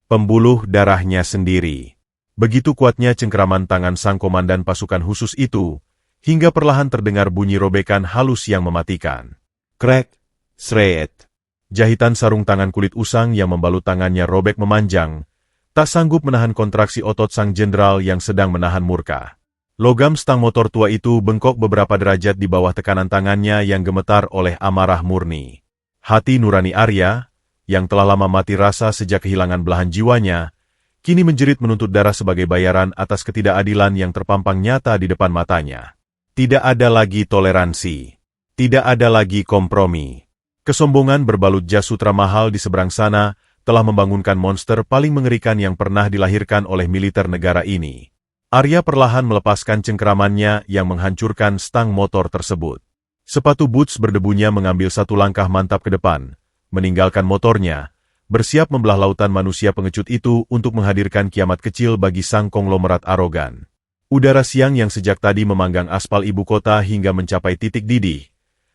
Pembuluh darahnya sendiri. Begitu kuatnya cengkeraman tangan sang komandan pasukan khusus itu, hingga perlahan terdengar bunyi robekan halus yang mematikan. Krek, sret. Jahitan sarung tangan kulit usang yang membalut tangannya robek memanjang, tak sanggup menahan kontraksi otot sang jenderal yang sedang menahan murka. Logam stang motor tua itu bengkok beberapa derajat di bawah tekanan tangannya yang gemetar oleh amarah murni. Hati nurani Arya, yang telah lama mati rasa sejak kehilangan belahan jiwanya, kini menjerit menuntut darah sebagai bayaran atas ketidakadilan yang terpampang nyata di depan matanya. Tidak ada lagi toleransi. Tidak ada lagi kompromi. Kesombongan berbalut jas sutra mahal di seberang sana telah membangunkan monster paling mengerikan yang pernah dilahirkan oleh militer negara ini. Arya perlahan melepaskan cengkeramannya yang menghancurkan stang motor tersebut. Sepatu boots berdebunya mengambil satu langkah mantap ke depan, meninggalkan motornya, bersiap membelah lautan manusia pengecut itu untuk menghadirkan kiamat kecil bagi sang konglomerat arogan. Udara siang yang sejak tadi memanggang aspal ibu kota hingga mencapai titik didih,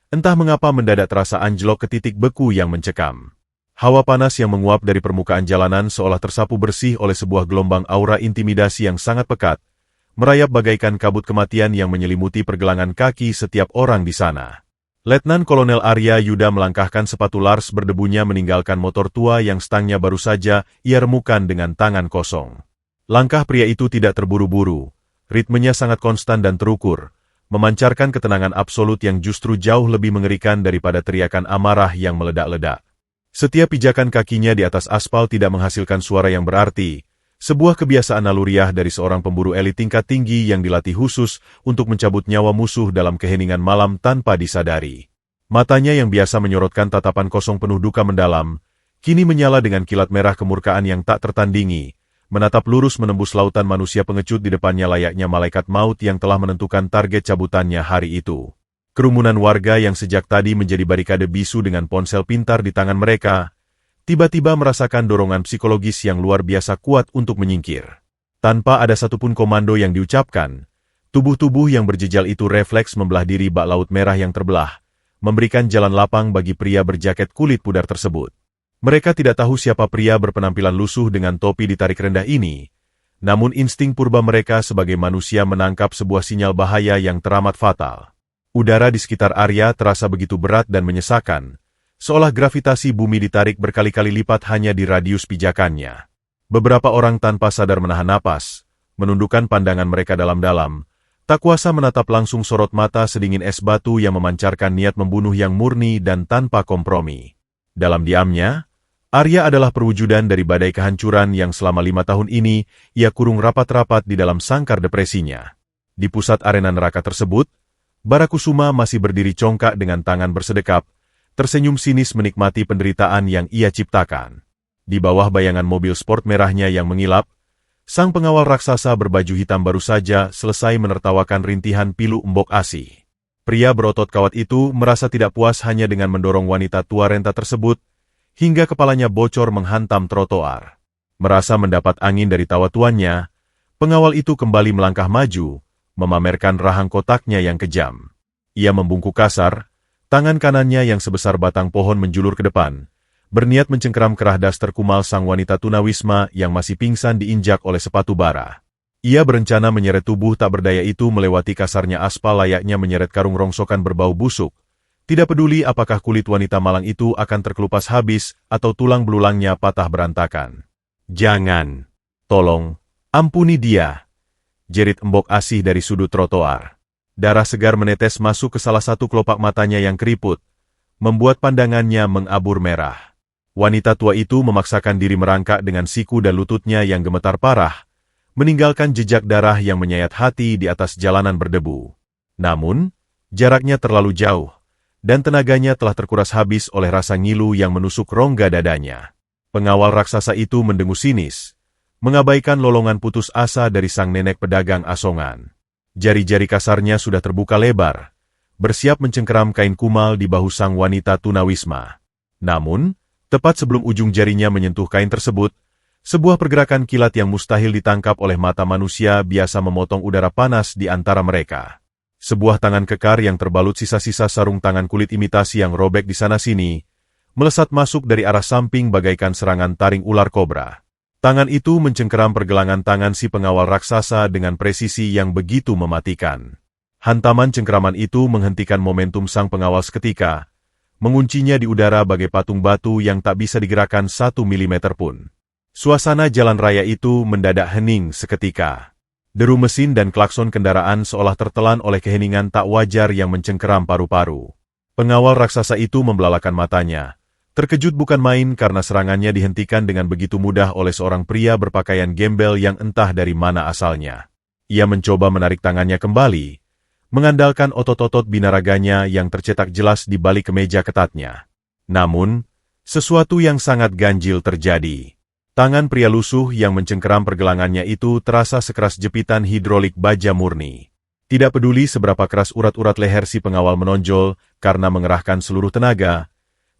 entah mengapa mendadak terasa anjlok ke titik beku yang mencekam. Hawa panas yang menguap dari permukaan jalanan seolah tersapu bersih oleh sebuah gelombang aura intimidasi yang sangat pekat, merayap bagaikan kabut kematian yang menyelimuti pergelangan kaki setiap orang di sana. Letnan Kolonel Arya Yuda melangkahkan sepatu Lars berdebunya meninggalkan motor tua yang stangnya baru saja ia remukan dengan tangan kosong. Langkah pria itu tidak terburu-buru, ritmenya sangat konstan dan terukur, memancarkan ketenangan absolut yang justru jauh lebih mengerikan daripada teriakan amarah yang meledak-ledak. Setiap pijakan kakinya di atas aspal tidak menghasilkan suara yang berarti, sebuah kebiasaan naluriah dari seorang pemburu elit tingkat tinggi yang dilatih khusus untuk mencabut nyawa musuh dalam keheningan malam tanpa disadari. Matanya yang biasa menyorotkan tatapan kosong penuh duka mendalam, kini menyala dengan kilat merah kemurkaan yang tak tertandingi, menatap lurus menembus lautan manusia pengecut di depannya layaknya malaikat maut yang telah menentukan target cabutannya hari itu. Kerumunan warga yang sejak tadi menjadi barikade bisu dengan ponsel pintar di tangan mereka, tiba-tiba merasakan dorongan psikologis yang luar biasa kuat untuk menyingkir. Tanpa ada satupun komando yang diucapkan, tubuh-tubuh yang berjejal itu refleks membelah diri bak laut merah yang terbelah, memberikan jalan lapang bagi pria berjaket kulit pudar tersebut. Mereka tidak tahu siapa pria berpenampilan lusuh dengan topi ditarik rendah ini, namun insting purba mereka sebagai manusia menangkap sebuah sinyal bahaya yang teramat fatal. Udara di sekitar Arya terasa begitu berat dan menyesakan, seolah gravitasi bumi ditarik berkali-kali lipat hanya di radius pijakannya. Beberapa orang tanpa sadar menahan napas, menundukkan pandangan mereka dalam-dalam, tak kuasa menatap langsung sorot mata sedingin es batu yang memancarkan niat membunuh yang murni dan tanpa kompromi. Dalam diamnya, Arya adalah perwujudan dari badai kehancuran yang selama 5 tahun ini ia kurung rapat-rapat di dalam sangkar depresinya. Di pusat arena neraka tersebut, Barakusuma masih berdiri congkak dengan tangan bersedekap, tersenyum sinis menikmati penderitaan yang ia ciptakan. Di bawah bayangan mobil sport merahnya yang mengilap, sang pengawal raksasa berbaju hitam baru saja selesai menertawakan rintihan pilu Mbok Asih. Pria berotot kawat itu merasa tidak puas hanya dengan mendorong wanita tua renta tersebut, hingga kepalanya bocor menghantam trotoar. Merasa mendapat angin dari tawa tuannya, pengawal itu kembali melangkah maju, memamerkan rahang kotaknya yang kejam. Ia membungkuk kasar, tangan kanannya yang sebesar batang pohon menjulur ke depan, berniat mencengkeram kerah daster kumal sang wanita tunawisma yang masih pingsan diinjak oleh sepatu bara. Ia berencana menyeret tubuh tak berdaya itu melewati kasarnya aspal layaknya menyeret karung rongsokan berbau busuk, tidak peduli apakah kulit wanita malang itu akan terkelupas habis atau tulang belulangnya patah berantakan. Jangan, tolong, ampuni dia, jerit Mbok Asih dari sudut trotoar. Darah segar menetes masuk ke salah satu kelopak matanya yang keriput, membuat pandangannya mengabur merah. Wanita tua itu memaksakan diri merangkak dengan siku dan lututnya yang gemetar parah, meninggalkan jejak darah yang menyayat hati di atas jalanan berdebu. Namun, jaraknya terlalu jauh, dan tenaganya telah terkuras habis oleh rasa ngilu yang menusuk rongga dadanya. Pengawal raksasa itu mendengus sinis, mengabaikan lolongan putus asa dari sang nenek pedagang asongan. Jari-jari kasarnya sudah terbuka lebar, bersiap mencengkeram kain kumal di bahu sang wanita tunawisma. Namun, tepat sebelum ujung jarinya menyentuh kain tersebut, sebuah pergerakan kilat yang mustahil ditangkap oleh mata manusia biasa memotong udara panas di antara mereka. Sebuah tangan kekar yang terbalut sisa-sisa sarung tangan kulit imitasi yang robek di sana-sini, melesat masuk dari arah samping bagaikan serangan taring ular kobra. Tangan itu mencengkeram pergelangan tangan si pengawal raksasa dengan presisi yang begitu mematikan. Hantaman cengkeraman itu menghentikan momentum sang pengawal seketika, menguncinya di udara bagai patung batu yang tak bisa digerakkan 1 milimeter pun. Suasana jalan raya itu mendadak hening seketika. Deru mesin dan klakson kendaraan seolah tertelan oleh keheningan tak wajar yang mencengkeram paru-paru. Pengawal raksasa itu membelalakan matanya. Terkejut bukan main karena serangannya dihentikan dengan begitu mudah oleh seorang pria berpakaian gembel yang entah dari mana asalnya. Ia mencoba menarik tangannya kembali, mengandalkan otot-otot binaraganya yang tercetak jelas di balik kemeja ketatnya. Namun, sesuatu yang sangat ganjil terjadi. Tangan pria lusuh yang mencengkeram pergelangannya itu terasa sekeras jepitan hidrolik baja murni. Tidak peduli seberapa keras urat-urat leher si pengawal menonjol karena mengerahkan seluruh tenaga,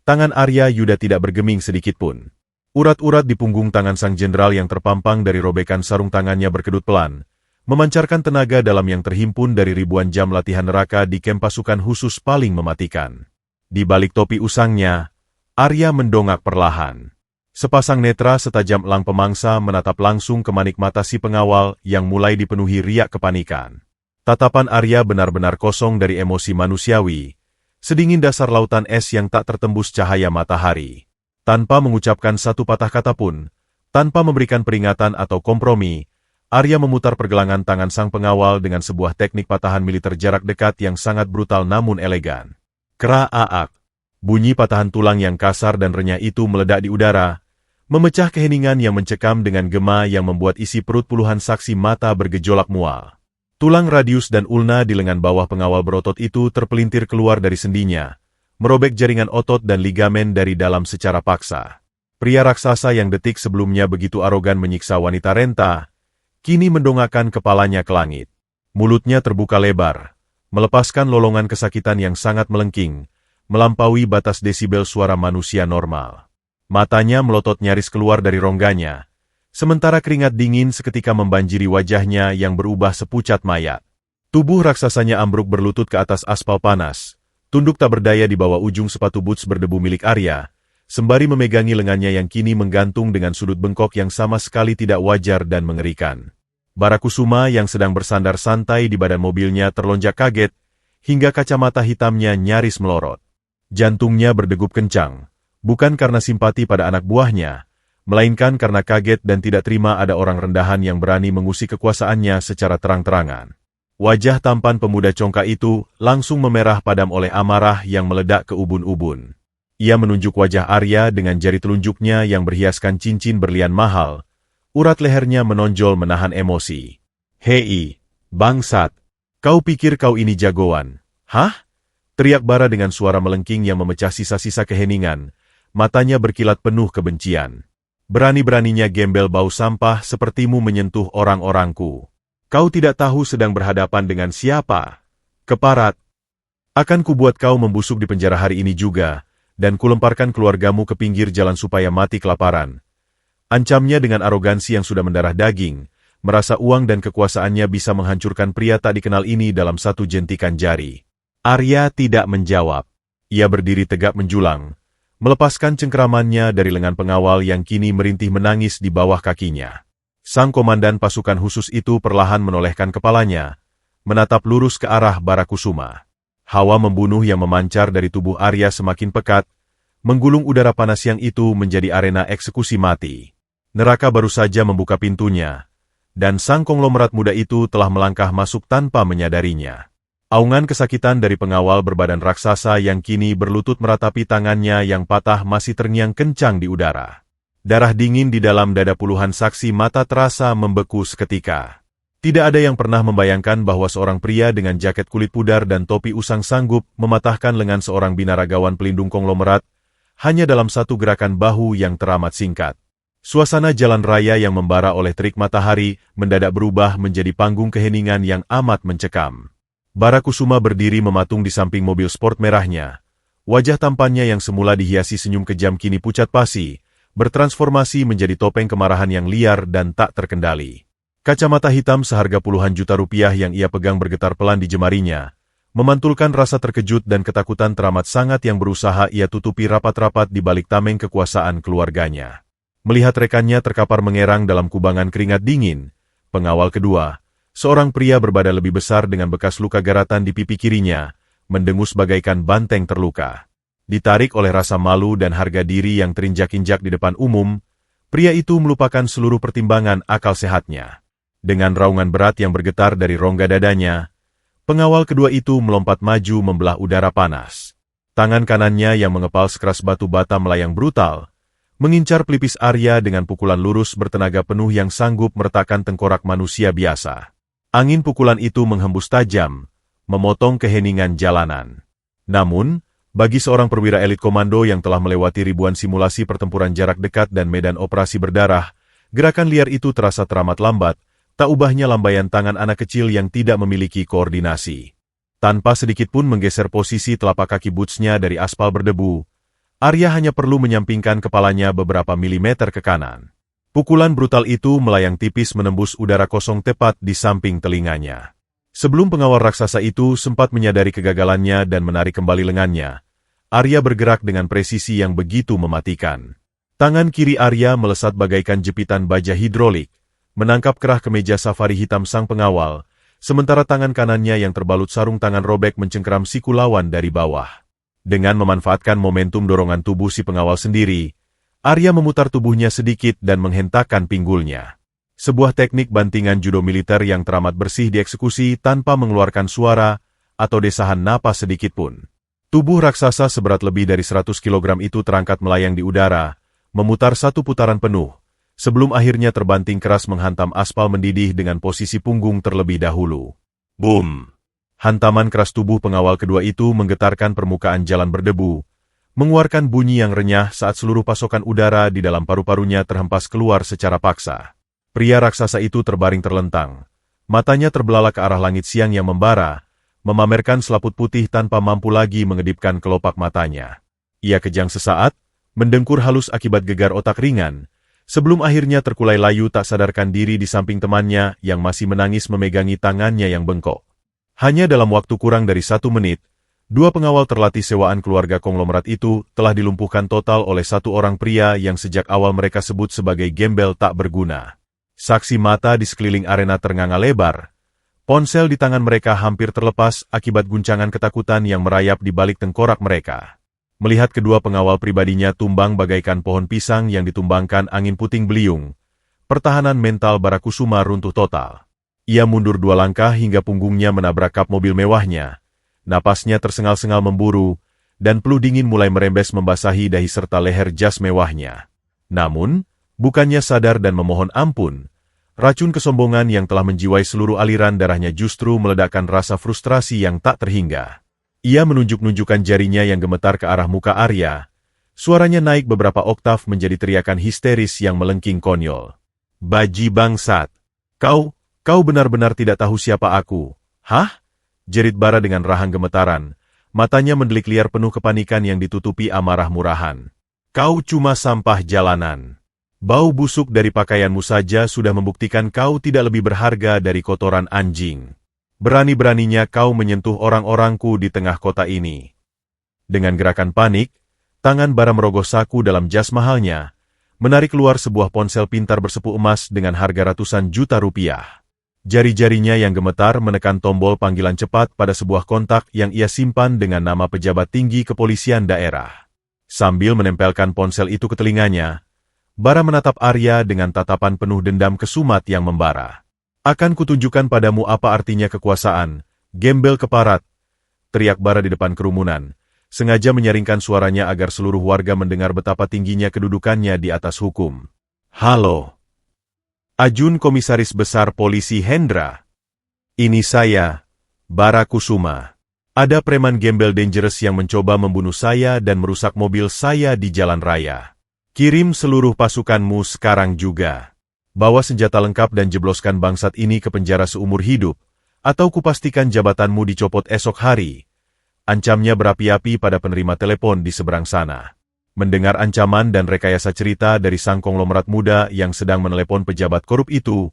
tangan Arya Yuda tidak bergeming sedikitpun. Urat-urat di punggung tangan sang jenderal yang terpampang dari robekan sarung tangannya berkedut pelan, memancarkan tenaga dalam yang terhimpun dari ribuan jam latihan neraka di kamp pasukan khusus paling mematikan. Di balik topi usangnya, Arya mendongak perlahan. Sepasang netra setajam elang pemangsa menatap langsung ke manik mata si pengawal yang mulai dipenuhi riak kepanikan. Tatapan Arya benar-benar kosong dari emosi manusiawi, sedingin dasar lautan es yang tak tertembus cahaya matahari. Tanpa mengucapkan satu patah kata pun, tanpa memberikan peringatan atau kompromi, Arya memutar pergelangan tangan sang pengawal dengan sebuah teknik patahan militer jarak dekat yang sangat brutal namun elegan. Kera-aak. Bunyi patahan tulang yang kasar dan renyah itu meledak di udara, memecah keheningan yang mencekam dengan gema yang membuat isi perut puluhan saksi mata bergejolak mual. Tulang radius dan ulna di lengan bawah pengawal berotot itu terpelintir keluar dari sendinya, merobek jaringan otot dan ligamen dari dalam secara paksa. Pria raksasa yang detik sebelumnya begitu arogan menyiksa wanita renta, kini mendongakkan kepalanya ke langit. Mulutnya terbuka lebar, melepaskan lolongan kesakitan yang sangat melengking, melampaui batas desibel suara manusia normal. Matanya melotot nyaris keluar dari rongganya, sementara keringat dingin seketika membanjiri wajahnya yang berubah sepucat mayat. Tubuh raksasanya ambruk berlutut ke atas aspal panas, tunduk tak berdaya di bawah ujung sepatu boots berdebu milik Arya, sembari memegangi lengannya yang kini menggantung dengan sudut bengkok yang sama sekali tidak wajar dan mengerikan. Barakusuma yang sedang bersandar santai di badan mobilnya terlonjak kaget, hingga kacamata hitamnya nyaris melorot. Jantungnya berdegup kencang. Bukan karena simpati pada anak buahnya, melainkan karena kaget dan tidak terima ada orang rendahan yang berani mengusik kekuasaannya secara terang-terangan. Wajah tampan pemuda congkak itu langsung memerah padam oleh amarah yang meledak ke ubun-ubun. Ia menunjuk wajah Arya dengan jari telunjuknya yang berhiaskan cincin berlian mahal. Urat lehernya menonjol menahan emosi. "Hei, bangsat, kau pikir kau ini jagoan, hah?" Teriak bara dengan suara melengking yang memecah sisa-sisa keheningan. Matanya berkilat penuh kebencian. "Berani-beraninya gembel bau sampah sepertimu menyentuh orang-orangku. Kau tidak tahu sedang berhadapan dengan siapa? Keparat. Akan kubuat kau membusuk di penjara hari ini juga, dan kulemparkan keluargamu ke pinggir jalan supaya mati kelaparan." Ancamnya dengan arogansi yang sudah mendarah daging, merasa uang dan kekuasaannya bisa menghancurkan pria tak dikenal ini dalam satu jentikan jari. Arya tidak menjawab. Ia berdiri tegak menjulang, melepaskan cengkeramannya dari lengan pengawal yang kini merintih menangis di bawah kakinya. Sang komandan pasukan khusus itu perlahan menolehkan kepalanya, menatap lurus ke arah Barakusuma. Hawa membunuh yang memancar dari tubuh Arya semakin pekat, menggulung udara panas yang itu menjadi arena eksekusi mati. Neraka baru saja membuka pintunya, dan sang konglomerat muda itu telah melangkah masuk tanpa menyadarinya. Aungan kesakitan dari pengawal berbadan raksasa yang kini berlutut meratapi tangannya yang patah masih terngiang kencang di udara. Darah dingin di dalam dada puluhan saksi mata terasa membeku seketika. Tidak ada yang pernah membayangkan bahwa seorang pria dengan jaket kulit pudar dan topi usang sanggup mematahkan lengan seorang binaragawan pelindung konglomerat hanya dalam satu gerakan bahu yang teramat singkat. Suasana jalan raya yang membara oleh terik matahari mendadak berubah menjadi panggung keheningan yang amat mencekam. Barakusuma berdiri mematung di samping mobil sport merahnya. Wajah tampannya yang semula dihiasi senyum kejam kini pucat pasi, bertransformasi menjadi topeng kemarahan yang liar dan tak terkendali. Kacamata hitam seharga puluhan juta rupiah yang ia pegang bergetar pelan di jemarinya, memantulkan rasa terkejut dan ketakutan teramat sangat yang berusaha ia tutupi rapat-rapat di balik tameng kekuasaan keluarganya. Melihat rekannya terkapar mengerang dalam kubangan keringat dingin, pengawal kedua, seorang pria berbadan lebih besar dengan bekas luka garatan di pipi kirinya, mendengus bagaikan banteng terluka. Ditarik oleh rasa malu dan harga diri yang terinjak-injak di depan umum, pria itu melupakan seluruh pertimbangan akal sehatnya. Dengan raungan berat yang bergetar dari rongga dadanya, pengawal kedua itu melompat maju membelah udara panas. Tangan kanannya yang mengepal sekeras batu bata melayang brutal, mengincar pelipis Arya dengan pukulan lurus bertenaga penuh yang sanggup meretakkan tengkorak manusia biasa. Angin pukulan itu menghembus tajam, memotong keheningan jalanan. Namun, bagi seorang perwira elit komando yang telah melewati ribuan simulasi pertempuran jarak dekat dan medan operasi berdarah, gerakan liar itu terasa teramat lambat, tak ubahnya lambaian tangan anak kecil yang tidak memiliki koordinasi. Tanpa sedikit pun menggeser posisi telapak kaki bootsnya dari aspal berdebu, Arya hanya perlu menyampingkan kepalanya beberapa milimeter ke kanan. Pukulan brutal itu melayang tipis menembus udara kosong tepat di samping telinganya. Sebelum pengawal raksasa itu sempat menyadari kegagalannya dan menarik kembali lengannya, Arya bergerak dengan presisi yang begitu mematikan. Tangan kiri Arya melesat bagaikan jepitan baja hidrolik, menangkap kerah kemeja safari hitam sang pengawal, sementara tangan kanannya yang terbalut sarung tangan robek mencengkeram siku lawan dari bawah. Dengan memanfaatkan momentum dorongan tubuh si pengawal sendiri, Arya memutar tubuhnya sedikit dan menghentakkan pinggulnya. Sebuah teknik bantingan judo militer yang teramat bersih dieksekusi tanpa mengeluarkan suara atau desahan napas sedikit pun. Tubuh raksasa seberat lebih dari 100 kg itu terangkat melayang di udara, memutar satu putaran penuh, sebelum akhirnya terbanting keras menghantam aspal mendidih dengan posisi punggung terlebih dahulu. Boom! Hantaman keras tubuh pengawal kedua itu menggetarkan permukaan jalan berdebu, mengeluarkan bunyi yang renyah saat seluruh pasokan udara di dalam paru-parunya terhempas keluar secara paksa. Pria raksasa itu terbaring terlentang, matanya terbelalak ke arah langit siang yang membara, memamerkan selaput putih tanpa mampu lagi mengedipkan kelopak matanya. Ia kejang sesaat, mendengkur halus akibat gegar otak ringan, sebelum akhirnya terkulai layu tak sadarkan diri di samping temannya yang masih menangis memegangi tangannya yang bengkok. Hanya dalam waktu kurang dari 1 menit, 2 pengawal terlatih sewaan keluarga konglomerat itu telah dilumpuhkan total oleh satu orang pria yang sejak awal mereka sebut sebagai gembel tak berguna. Saksi mata di sekeliling arena ternganga lebar. Ponsel di tangan mereka hampir terlepas akibat guncangan ketakutan yang merayap di balik tengkorak mereka. Melihat kedua pengawal pribadinya tumbang bagaikan pohon pisang yang ditumbangkan angin puting beliung, pertahanan mental Barakusuma runtuh total. Ia mundur 2 langkah hingga punggungnya menabrak kap mobil mewahnya. Napasnya tersengal-sengal memburu, dan peluh dingin mulai merembes membasahi dahi serta leher jas mewahnya. Namun, bukannya sadar dan memohon ampun, racun kesombongan yang telah menjiwai seluruh aliran darahnya justru meledakkan rasa frustrasi yang tak terhingga. Ia menunjuk-nunjukkan jarinya yang gemetar ke arah muka Arya. Suaranya naik beberapa oktav menjadi teriakan histeris yang melengking konyol. Baji bangsat! Kau benar-benar tidak tahu siapa aku. Hah? Jerit Bara dengan rahang gemetaran. Matanya mendelik liar penuh kepanikan yang ditutupi amarah murahan. Kau cuma sampah jalanan. Bau busuk dari pakaianmu saja sudah membuktikan kau tidak lebih berharga dari kotoran anjing. Berani-beraninya kau menyentuh orang-orangku di tengah kota ini. Dengan gerakan panik, tangan Bara merogoh saku dalam jas mahalnya, menarik keluar sebuah ponsel pintar bersepu emas dengan harga ratusan juta rupiah. Jari-jarinya yang gemetar menekan tombol panggilan cepat pada sebuah kontak yang ia simpan dengan nama pejabat tinggi kepolisian daerah. Sambil menempelkan ponsel itu ke telinganya, Bara menatap Arya dengan tatapan penuh dendam kesumat yang membara. Akan kutunjukkan padamu apa artinya kekuasaan, gembel keparat, teriak Bara di depan kerumunan, sengaja menyaringkan suaranya agar seluruh warga mendengar betapa tingginya kedudukannya di atas hukum. Halo. Ajun Komisaris Besar Polisi Hendra. Ini saya, Bara Kusuma. Ada preman gembel dangerous yang mencoba membunuh saya dan merusak mobil saya di jalan raya. Kirim seluruh pasukanmu sekarang juga. Bawa senjata lengkap dan jebloskan bangsat ini ke penjara seumur hidup, atau kupastikan jabatanmu dicopot esok hari. Ancamnya berapi-api pada penerima telepon di seberang sana. Mendengar ancaman dan rekayasa cerita dari sang konglomerat muda yang sedang menelepon pejabat korup itu,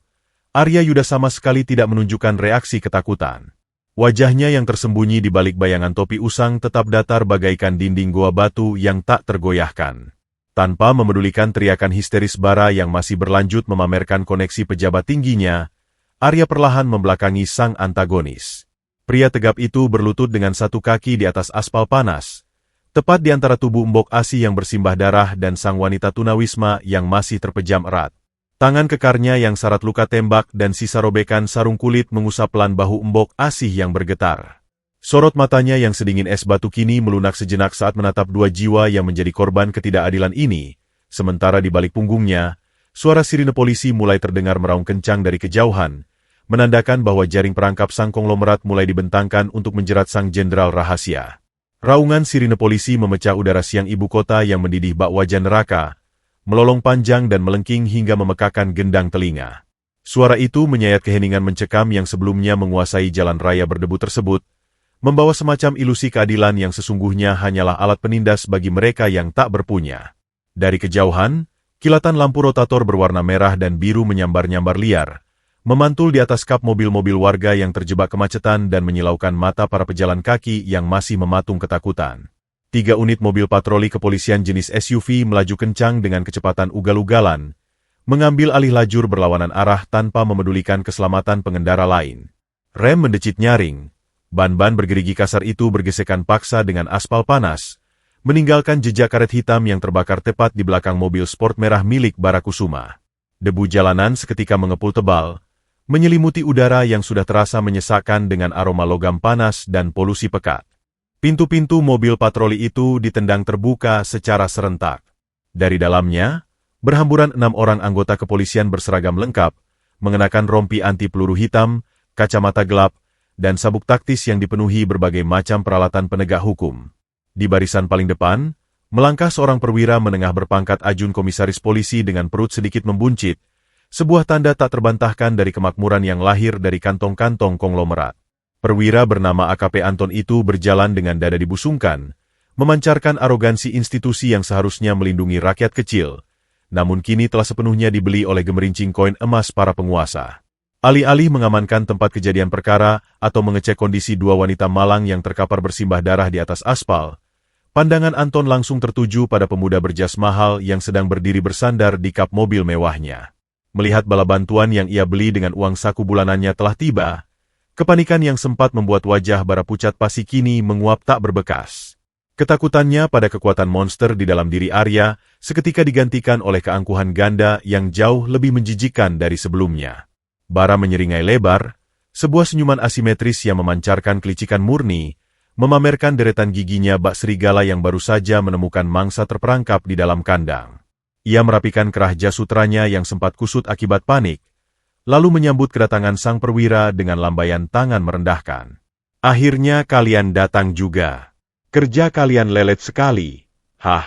Arya Yuda sama sekali tidak menunjukkan reaksi ketakutan. Wajahnya yang tersembunyi di balik bayangan topi usang tetap datar bagaikan dinding goa batu yang tak tergoyahkan. Tanpa memedulikan teriakan histeris Bara yang masih berlanjut memamerkan koneksi pejabat tingginya, Arya perlahan membelakangi sang antagonis. Pria tegap itu berlutut dengan satu kaki di atas aspal panas, tepat di antara tubuh Mbok Asi yang bersimbah darah dan sang wanita tunawisma yang masih terpejam erat. Tangan kekarnya yang syarat luka tembak dan sisa robekan sarung kulit mengusap pelan bahu Mbok Asih yang bergetar. Sorot matanya yang sedingin es batu kini melunak sejenak saat menatap dua jiwa yang menjadi korban ketidakadilan ini, sementara di balik punggungnya, suara sirine polisi mulai terdengar meraung kencang dari kejauhan, menandakan bahwa jaring perangkap sang konglomerat mulai dibentangkan untuk menjerat sang jenderal rahasia. Raungan sirine polisi memecah udara siang ibu kota yang mendidih bak wajah neraka, melolong panjang dan melengking hingga memekakan gendang telinga. Suara itu menyayat keheningan mencekam yang sebelumnya menguasai jalan raya berdebu tersebut, membawa semacam ilusi keadilan yang sesungguhnya hanyalah alat penindas bagi mereka yang tak berpunya. Dari kejauhan, kilatan lampu rotator berwarna merah dan biru menyambar-nyambar liar, memantul di atas kap mobil-mobil warga yang terjebak kemacetan dan menyilaukan mata para pejalan kaki yang masih mematung ketakutan. 3 unit mobil patroli kepolisian jenis SUV melaju kencang dengan kecepatan ugal-ugalan, mengambil alih lajur berlawanan arah tanpa memedulikan keselamatan pengendara lain. Rem mendecit nyaring, ban-ban bergerigi kasar itu bergesekan paksa dengan aspal panas, meninggalkan jejak karet hitam yang terbakar tepat di belakang mobil sport merah milik Bara Kusuma. Debu jalanan seketika mengepul tebal, menyelimuti udara yang sudah terasa menyesakkan dengan aroma logam panas dan polusi pekat. Pintu-pintu mobil patroli itu ditendang terbuka secara serentak. Dari dalamnya, berhamburan 6 orang anggota kepolisian berseragam lengkap, mengenakan rompi anti peluru hitam, kacamata gelap, dan sabuk taktis yang dipenuhi berbagai macam peralatan penegak hukum. Di barisan paling depan, melangkah seorang perwira menengah berpangkat ajun komisaris polisi dengan perut sedikit membuncit, sebuah tanda tak terbantahkan dari kemakmuran yang lahir dari kantong-kantong konglomerat. Perwira bernama AKP Anton itu berjalan dengan dada dibusungkan, memancarkan arogansi institusi yang seharusnya melindungi rakyat kecil, namun kini telah sepenuhnya dibeli oleh gemerincing koin emas para penguasa. Alih-alih mengamankan tempat kejadian perkara atau mengecek kondisi 2 wanita malang yang terkapar bersimbah darah di atas aspal, pandangan Anton langsung tertuju pada pemuda berjas mahal yang sedang berdiri bersandar di kap mobil mewahnya. Melihat bala bantuan yang ia beli dengan uang saku bulanannya telah tiba, kepanikan yang sempat membuat wajah Bara pucat pasi kini menguap tak berbekas. Ketakutannya pada kekuatan monster di dalam diri Arya seketika digantikan oleh keangkuhan ganda yang jauh lebih menjijikkan dari sebelumnya. Bara menyeringai lebar, sebuah senyuman asimetris yang memancarkan kelicikan murni, memamerkan deretan giginya bak serigala yang baru saja menemukan mangsa terperangkap di dalam kandang. Ia merapikan kerah jas sutranya yang sempat kusut akibat panik, lalu menyambut kedatangan sang perwira dengan lambaian tangan merendahkan. Akhirnya kalian datang juga. Kerja kalian lelet sekali. Hah?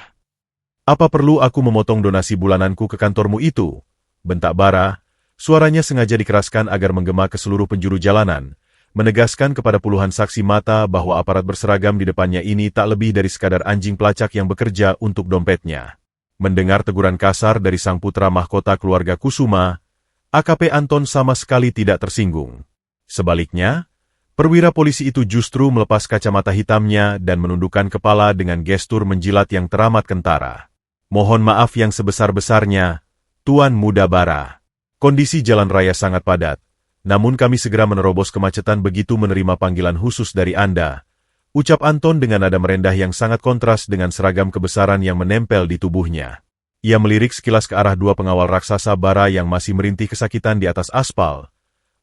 Apa perlu aku memotong donasi bulananku ke kantormu itu? Bentak Bara, suaranya sengaja dikeraskan agar menggema ke seluruh penjuru jalanan, menegaskan kepada puluhan saksi mata bahwa aparat berseragam di depannya ini tak lebih dari sekadar anjing pelacak yang bekerja untuk dompetnya. Mendengar teguran kasar dari sang putra mahkota keluarga Kusuma, AKP Anton sama sekali tidak tersinggung. Sebaliknya, perwira polisi itu justru melepas kacamata hitamnya dan menundukkan kepala dengan gestur menjilat yang teramat kentara. Mohon maaf yang sebesar-besarnya, Tuan Muda Bara. Kondisi jalan raya sangat padat, namun kami segera menerobos kemacetan begitu menerima panggilan khusus dari Anda, ucap Anton dengan nada merendah yang sangat kontras dengan seragam kebesaran yang menempel di tubuhnya. Ia melirik sekilas ke arah 2 pengawal raksasa Bara yang masih merintih kesakitan di atas aspal,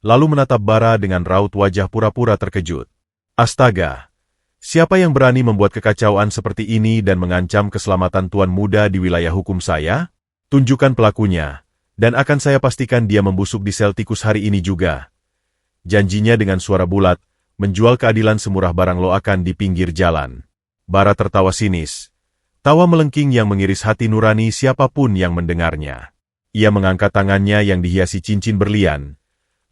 lalu menatap Bara dengan raut wajah pura-pura terkejut. Astaga! Siapa yang berani membuat kekacauan seperti ini dan mengancam keselamatan tuan muda di wilayah hukum saya? Tunjukkan pelakunya, dan akan saya pastikan dia membusuk di sel tikus hari ini juga. Janjinya dengan suara bulat, menjual keadilan semurah barang loakan di pinggir jalan. Bara tertawa sinis. Tawa melengking yang mengiris hati nurani siapapun yang mendengarnya. Ia mengangkat tangannya yang dihiasi cincin berlian,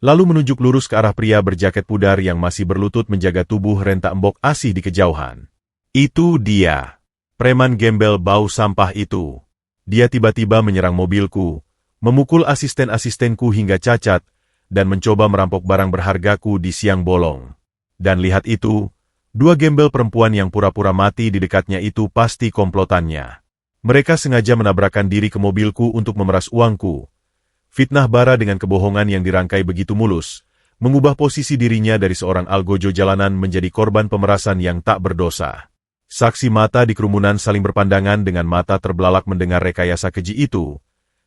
lalu menunjuk lurus ke arah pria berjaket pudar yang masih berlutut menjaga tubuh renta embok asih di kejauhan. Itu dia. Preman gembel bau sampah itu. Dia tiba-tiba menyerang mobilku, memukul asisten-asistenku hingga cacat, dan mencoba merampok barang berhargaku di siang bolong. Dan lihat itu, 2 gembel perempuan yang pura-pura mati di dekatnya itu pasti komplotannya. Mereka sengaja menabrakkan diri ke mobilku untuk memeras uangku. Fitnah bara dengan kebohongan yang dirangkai begitu mulus, mengubah posisi dirinya dari seorang algojo jalanan menjadi korban pemerasan yang tak berdosa. Saksi mata di kerumunan saling berpandangan dengan mata terbelalak mendengar rekayasa keji itu,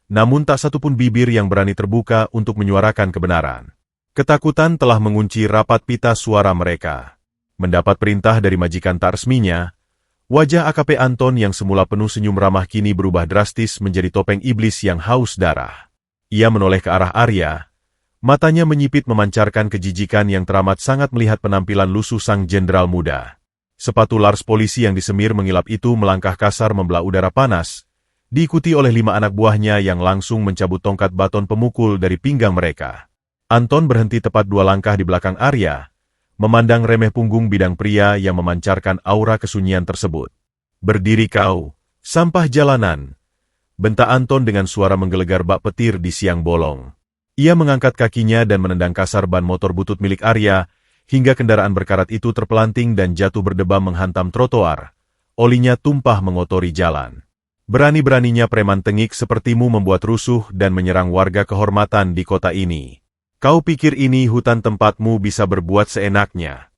namun tak satupun bibir yang berani terbuka untuk menyuarakan kebenaran. Ketakutan telah mengunci rapat pita suara mereka. Mendapat perintah dari majikan tak resminya, wajah AKP Anton yang semula penuh senyum ramah kini berubah drastis menjadi topeng iblis yang haus darah. Ia menoleh ke arah Arya, matanya menyipit memancarkan kejijikan yang teramat sangat melihat penampilan lusuh sang jenderal muda. Sepatu lars polisi yang disemir mengilap itu melangkah kasar membelah udara panas, diikuti oleh 5 anak buahnya yang langsung mencabut tongkat baton pemukul dari pinggang mereka. Anton berhenti tepat 2 langkah di belakang Arya, memandang remeh punggung bidang pria yang memancarkan aura kesunyian tersebut. "Berdiri kau, sampah jalanan!" bentak Anton dengan suara menggelegar bak petir di siang bolong. Ia mengangkat kakinya dan menendang kasar ban motor butut milik Arya, hingga kendaraan berkarat itu terpelanting dan jatuh berdebam menghantam trotoar. Olinya tumpah mengotori jalan. Berani-beraninya preman tengik sepertimu membuat rusuh dan menyerang warga kehormatan di kota ini. Kau pikir ini hutan tempatmu bisa berbuat seenaknya?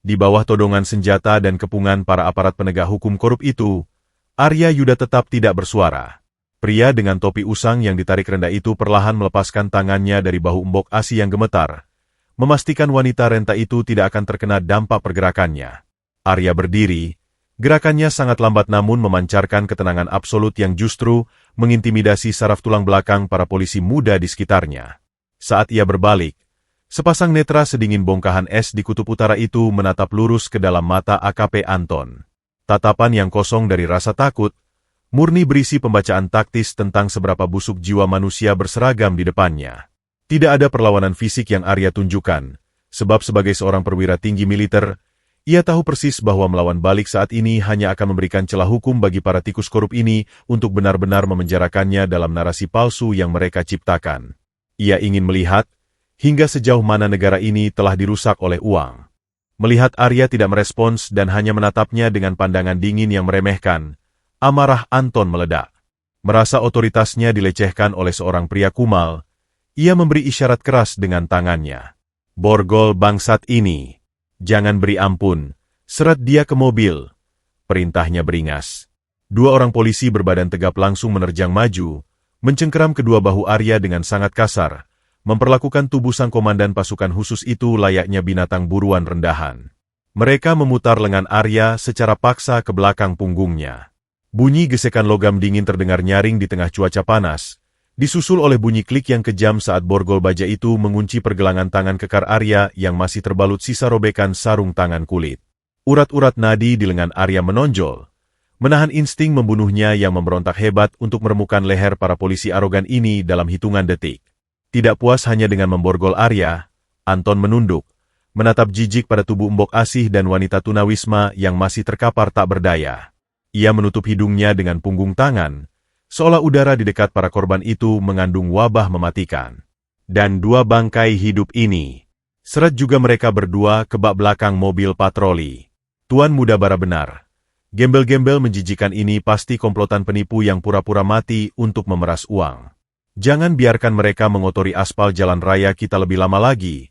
Di bawah todongan senjata dan kepungan para aparat penegak hukum korup itu, Arya Yuda tetap tidak bersuara. Pria dengan topi usang yang ditarik rendah itu perlahan melepaskan tangannya dari bahu embok ASI yang gemetar, memastikan wanita renta itu tidak akan terkena dampak pergerakannya. Arya berdiri, gerakannya sangat lambat namun memancarkan ketenangan absolut yang justru mengintimidasi saraf tulang belakang para polisi muda di sekitarnya. Saat ia berbalik, sepasang netra sedingin bongkahan es di kutub utara itu menatap lurus ke dalam mata AKP Anton. Tatapan yang kosong dari rasa takut, murni berisi pembacaan taktis tentang seberapa busuk jiwa manusia berseragam di depannya. Tidak ada perlawanan fisik yang Arya tunjukkan, sebab sebagai seorang perwira tinggi militer, ia tahu persis bahwa melawan balik saat ini hanya akan memberikan celah hukum bagi para tikus korup ini untuk benar-benar memenjarakannya dalam narasi palsu yang mereka ciptakan. Ia ingin melihat, hingga sejauh mana negara ini telah dirusak oleh uang. Melihat Arya tidak merespons dan hanya menatapnya dengan pandangan dingin yang meremehkan, amarah Anton meledak. Merasa otoritasnya dilecehkan oleh seorang pria kumal, ia memberi isyarat keras dengan tangannya. "Borgol bangsat ini, jangan beri ampun, seret dia ke mobil," perintahnya beringas. 2 orang polisi berbadan tegap langsung menerjang maju, mencengkeram kedua bahu Arya dengan sangat kasar, memperlakukan tubuh sang komandan pasukan khusus itu layaknya binatang buruan rendahan. Mereka memutar lengan Arya secara paksa ke belakang punggungnya. Bunyi gesekan logam dingin terdengar nyaring di tengah cuaca panas, disusul oleh bunyi klik yang kejam saat borgol baja itu mengunci pergelangan tangan kekar Arya yang masih terbalut sisa robekan sarung tangan kulit. Urat-urat nadi di lengan Arya menonjol, menahan insting membunuhnya yang memberontak hebat untuk meremukan leher para polisi arogan ini dalam hitungan detik. Tidak puas hanya dengan memborgol Arya, Anton menunduk, menatap jijik pada tubuh embok asih dan wanita tunawisma yang masih terkapar tak berdaya. Ia menutup hidungnya dengan punggung tangan, seolah udara di dekat para korban itu mengandung wabah mematikan. Dan 2 bangkai hidup ini. Seret juga mereka berdua ke bak belakang mobil patroli. Tuan muda bara benar. Gembel-gembel menjijikan ini pasti komplotan penipu yang pura-pura mati untuk memeras uang. Jangan biarkan mereka mengotori aspal jalan raya kita lebih lama lagi.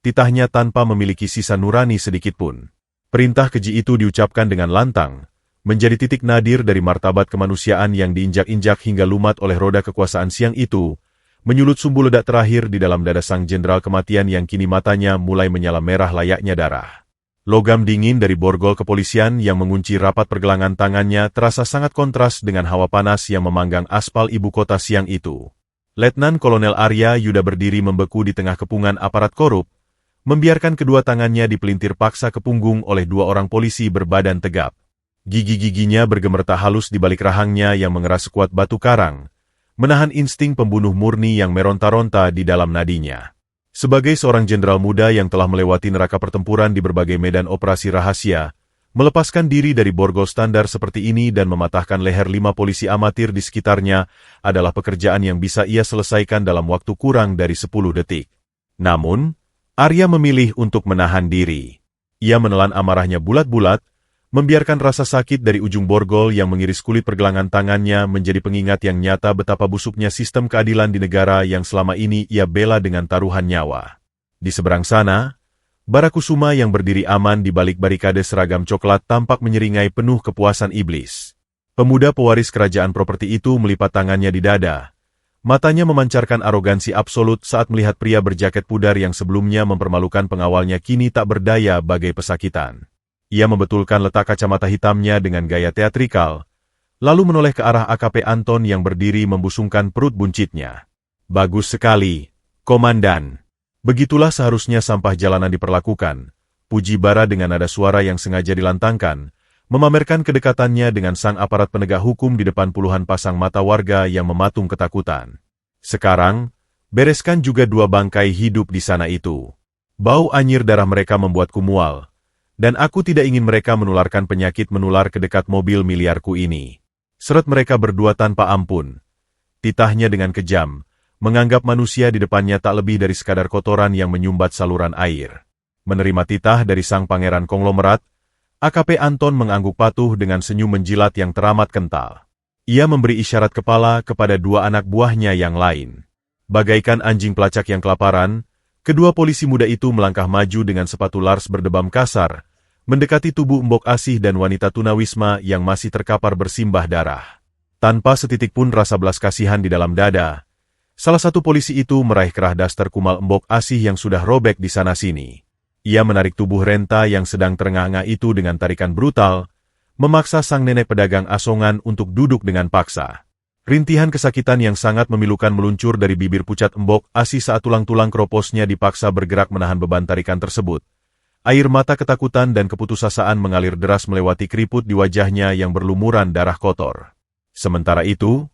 Titahnya tanpa memiliki sisa nurani sedikitpun. Perintah keji itu diucapkan dengan lantang, menjadi titik nadir dari martabat kemanusiaan yang diinjak-injak hingga lumat oleh roda kekuasaan siang itu, menyulut sumbu ledak terakhir di dalam dada sang jenderal kematian yang kini matanya mulai menyala merah layaknya darah. Logam dingin dari borgol kepolisian yang mengunci rapat pergelangan tangannya terasa sangat kontras dengan hawa panas yang memanggang aspal ibu kota siang itu. Letnan Kolonel Arya Yuda berdiri membeku di tengah kepungan aparat korup, membiarkan kedua tangannya dipelintir paksa ke punggung oleh dua orang polisi berbadan tegap. Gigi-giginya bergemerta halus di balik rahangnya yang mengeras sekuat batu karang, menahan insting pembunuh murni yang meronta-ronta di dalam nadinya. Sebagai seorang jenderal muda yang telah melewati neraka pertempuran di berbagai medan operasi rahasia, melepaskan diri dari borgol standar seperti ini dan mematahkan leher 5 polisi amatir di sekitarnya adalah pekerjaan yang bisa ia selesaikan dalam waktu kurang dari 10 detik. Namun, Arya memilih untuk menahan diri. Ia menelan amarahnya bulat-bulat, membiarkan rasa sakit dari ujung borgol yang mengiris kulit pergelangan tangannya menjadi pengingat yang nyata betapa busuknya sistem keadilan di negara yang selama ini ia bela dengan taruhan nyawa. Di seberang sana, Barakusuma yang berdiri aman di balik barikade seragam coklat tampak menyeringai penuh kepuasan iblis. Pemuda pewaris kerajaan properti itu melipat tangannya di dada. Matanya memancarkan arogansi absolut saat melihat pria berjaket pudar yang sebelumnya mempermalukan pengawalnya kini tak berdaya bagai pesakitan. Ia membetulkan letak kacamata hitamnya dengan gaya teatrikal, lalu menoleh ke arah AKP Anton yang berdiri membusungkan perut buncitnya. Bagus sekali, Komandan. Begitulah seharusnya sampah jalanan diperlakukan, puji Bara dengan nada suara yang sengaja dilantangkan, memamerkan kedekatannya dengan sang aparat penegak hukum di depan puluhan pasang mata warga yang mematung ketakutan. Sekarang, bereskan juga 2 bangkai hidup di sana itu. Bau anyir darah mereka membuatku mual. Dan aku tidak ingin mereka menularkan penyakit menular ke dekat mobil miliarku ini. Seret mereka berdua tanpa ampun. Titahnya dengan kejam, menganggap manusia di depannya tak lebih dari sekadar kotoran yang menyumbat saluran air. Menerima titah dari sang pangeran konglomerat, AKP Anton mengangguk patuh dengan senyum menjilat yang teramat kental. Ia memberi isyarat kepala kepada 2 anak buahnya yang lain. Bagaikan anjing pelacak yang kelaparan, kedua polisi muda itu melangkah maju dengan sepatu Lars berdebam kasar, mendekati tubuh Mbok Asih dan wanita tunawisma yang masih terkapar bersimbah darah. Tanpa setitik pun rasa belas kasihan di dalam dada, salah satu polisi itu meraih kerah daster kumal Mbok Asih yang sudah robek di sana-sini. Ia menarik tubuh renta yang sedang terengah-engah itu dengan tarikan brutal, memaksa sang nenek pedagang asongan untuk duduk dengan paksa. Rintihan kesakitan yang sangat memilukan meluncur dari bibir pucat Mbok Asih saat tulang-tulang kroposnya dipaksa bergerak menahan beban tarikan tersebut. Air mata ketakutan dan keputusasaan mengalir deras melewati keriput di wajahnya yang berlumuran darah kotor. Sementara itu,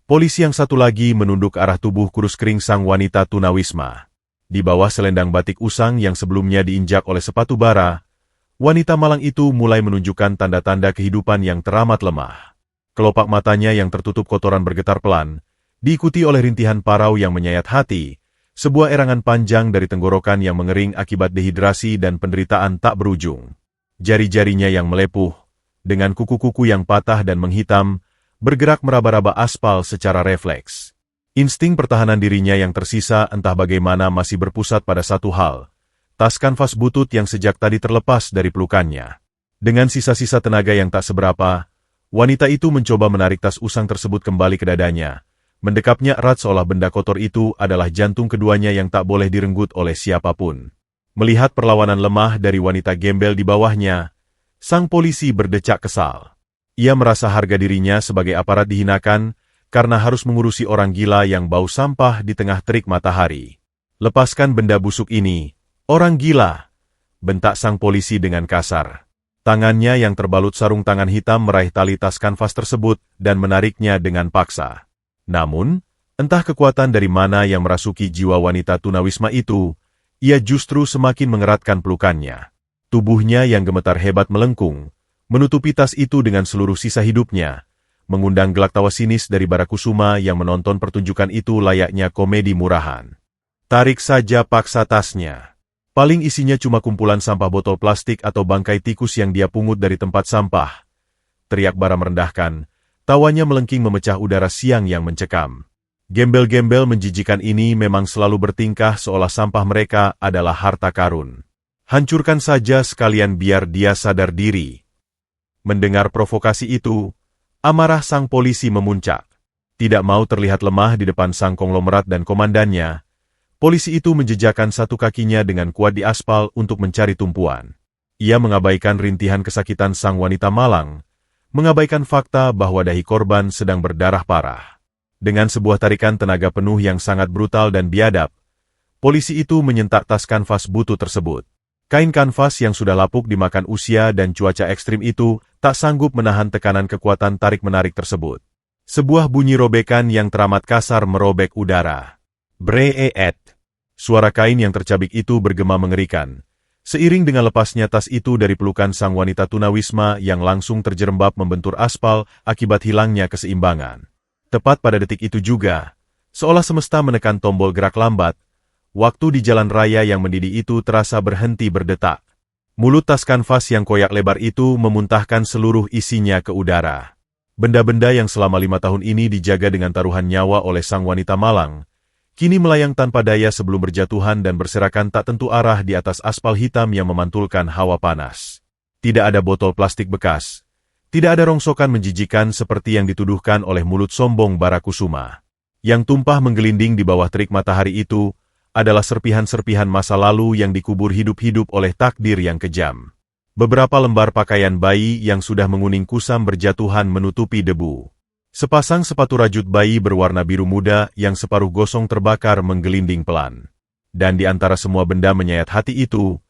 polisi yang satu lagi menunduk ke arah tubuh kurus kering sang wanita tunawisma. Di bawah selendang batik usang yang sebelumnya diinjak oleh sepatu bara, wanita malang itu mulai menunjukkan tanda-tanda kehidupan yang teramat lemah. Kelopak matanya yang tertutup kotoran bergetar pelan, diikuti oleh rintihan parau yang menyayat hati, sebuah erangan panjang dari tenggorokan yang mengering akibat dehidrasi dan penderitaan tak berujung. Jari-jarinya yang melepuh, dengan kuku-kuku yang patah dan menghitam, bergerak meraba-raba aspal secara refleks. Insting pertahanan dirinya yang tersisa entah bagaimana masih berpusat pada satu hal, tas kanvas butut yang sejak tadi terlepas dari pelukannya. Dengan sisa-sisa tenaga yang tak seberapa, wanita itu mencoba menarik tas usang tersebut kembali ke dadanya. Mendekapnya erat seolah benda kotor itu adalah jantung keduanya yang tak boleh direnggut oleh siapapun. Melihat perlawanan lemah dari wanita gembel di bawahnya, sang polisi berdecak kesal. Ia merasa harga dirinya sebagai aparat dihinakan karena harus mengurusi orang gila yang bau sampah di tengah terik matahari. Lepaskan benda busuk ini, orang gila, bentak sang polisi dengan kasar. Tangannya yang terbalut sarung tangan hitam meraih tali tas kanvas tersebut dan menariknya dengan paksa. Namun, entah kekuatan dari mana yang merasuki jiwa wanita tunawisma itu, ia justru semakin mengeratkan pelukannya. Tubuhnya yang gemetar hebat melengkung, menutupi tas itu dengan seluruh sisa hidupnya, mengundang gelak tawa sinis dari Barakusuma yang menonton pertunjukan itu layaknya komedi murahan. Tarik saja paksa tasnya. Paling isinya cuma kumpulan sampah botol plastik atau bangkai tikus yang dia pungut dari tempat sampah. Teriak Bara merendahkan, tawanya melengking memecah udara siang yang mencekam. Gembel-gembel menjijikan ini memang selalu bertingkah seolah sampah mereka adalah harta karun. Hancurkan saja sekalian biar dia sadar diri. Mendengar provokasi itu, amarah sang polisi memuncak. Tidak mau terlihat lemah di depan sang konglomerat dan komandannya, polisi itu menjejakkan satu kakinya dengan kuat di aspal untuk mencari tumpuan. Ia mengabaikan rintihan kesakitan sang wanita malang, mengabaikan fakta bahwa dahi korban sedang berdarah parah. Dengan sebuah tarikan tenaga penuh yang sangat brutal dan biadab, polisi itu menyentak tas kanvas butut tersebut. Kain kanvas yang sudah lapuk dimakan usia dan cuaca ekstrim itu tak sanggup menahan tekanan kekuatan tarik-menarik tersebut. Sebuah bunyi robekan yang teramat kasar merobek udara. Breet. Suara kain yang tercabik itu bergema mengerikan. Seiring dengan lepasnya tas itu dari pelukan sang wanita tunawisma yang langsung terjerembab membentur aspal akibat hilangnya keseimbangan. Tepat pada detik itu juga, seolah semesta menekan tombol gerak lambat, waktu di jalan raya yang mendidih itu terasa berhenti berdetak. Mulut tas kanvas yang koyak lebar itu memuntahkan seluruh isinya ke udara. Benda-benda yang selama 5 tahun ini dijaga dengan taruhan nyawa oleh sang wanita malang, kini melayang tanpa daya sebelum berjatuhan dan berserakan tak tentu arah di atas aspal hitam yang memantulkan hawa panas. Tidak ada botol plastik bekas. Tidak ada rongsokan menjijikan seperti yang dituduhkan oleh mulut sombong Barakusuma. Yang tumpah menggelinding di bawah terik matahari itu adalah serpihan-serpihan masa lalu yang dikubur hidup-hidup oleh takdir yang kejam. Beberapa lembar pakaian bayi yang sudah menguning kusam berjatuhan menutupi debu. Sepasang sepatu rajut bayi berwarna biru muda yang separuh gosong terbakar menggelinding pelan. Dan di antara semua benda menyayat hati itu,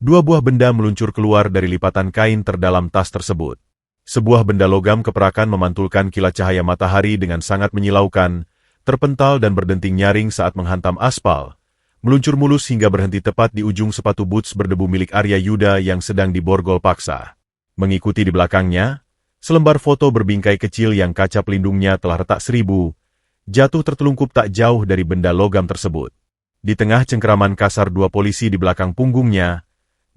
2 buah benda meluncur keluar dari lipatan kain terdalam tas tersebut. Sebuah benda logam keperakan memantulkan kilat cahaya matahari dengan sangat menyilaukan, terpental dan berdenting nyaring saat menghantam aspal, meluncur mulus hingga berhenti tepat di ujung sepatu boots berdebu milik Arya Yuda yang sedang diborgol paksa. Mengikuti di belakangnya, selembar foto berbingkai kecil yang kaca pelindungnya telah retak 1000, jatuh tertelungkup tak jauh dari benda logam tersebut. Di tengah cengkeraman kasar 2 polisi di belakang punggungnya,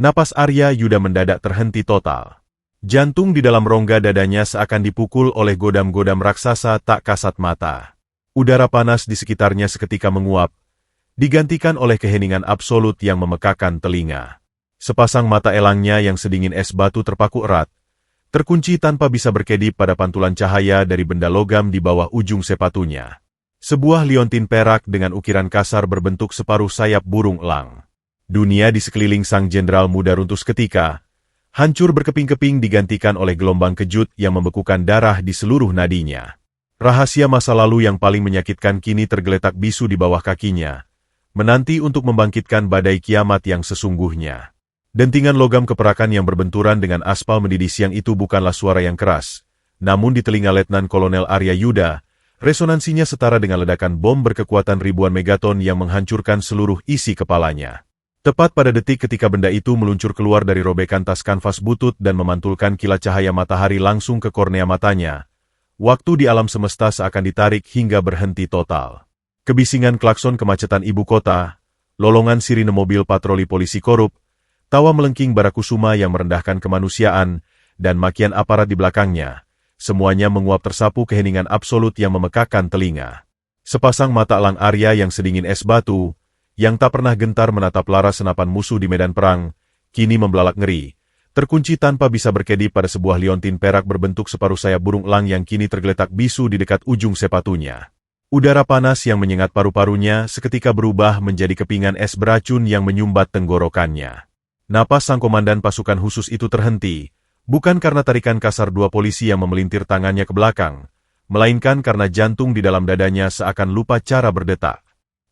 napas Arya Yuda mendadak terhenti total. Jantung di dalam rongga dadanya seakan dipukul oleh godam-godam raksasa tak kasat mata. Udara panas di sekitarnya seketika menguap, digantikan oleh keheningan absolut yang memekakan telinga. Sepasang mata elangnya yang sedingin es batu terpaku erat, terkunci tanpa bisa berkedip pada pantulan cahaya dari benda logam di bawah ujung sepatunya. Sebuah liontin perak dengan ukiran kasar berbentuk separuh sayap burung elang. Dunia di sekeliling sang jenderal muda runtuh seketika, hancur berkeping-keping digantikan oleh gelombang kejut yang membekukan darah di seluruh nadinya. Rahasia masa lalu yang paling menyakitkan kini tergeletak bisu di bawah kakinya, menanti untuk membangkitkan badai kiamat yang sesungguhnya. Dentingan logam keperakan yang berbenturan dengan aspal mendidih siang itu bukanlah suara yang keras, namun di telinga Letnan Kolonel Arya Yuda, resonansinya setara dengan ledakan bom berkekuatan ribuan megaton yang menghancurkan seluruh isi kepalanya. Tepat pada detik ketika benda itu meluncur keluar dari robekan tas kanvas butut dan memantulkan kilat cahaya matahari langsung ke kornea matanya, waktu di alam semesta seakan ditarik hingga berhenti total. Kebisingan klakson kemacetan ibu kota, lolongan sirine mobil patroli polisi korup, tawa melengking Barakusuma yang merendahkan kemanusiaan, dan makian aparat di belakangnya, semuanya menguap tersapu keheningan absolut yang memekakan telinga. Sepasang mata elang Arya yang sedingin es batu, yang tak pernah gentar menatap lara senapan musuh di medan perang, kini membelalak ngeri, terkunci tanpa bisa berkedip pada sebuah liontin perak berbentuk separuh sayap burung elang yang kini tergeletak bisu di dekat ujung sepatunya. Udara panas yang menyengat paru-parunya seketika berubah menjadi kepingan es beracun yang menyumbat tenggorokannya. Napas sang komandan pasukan khusus itu terhenti, bukan karena tarikan kasar 2 polisi yang memelintir tangannya ke belakang, melainkan karena jantung di dalam dadanya seakan lupa cara berdetak.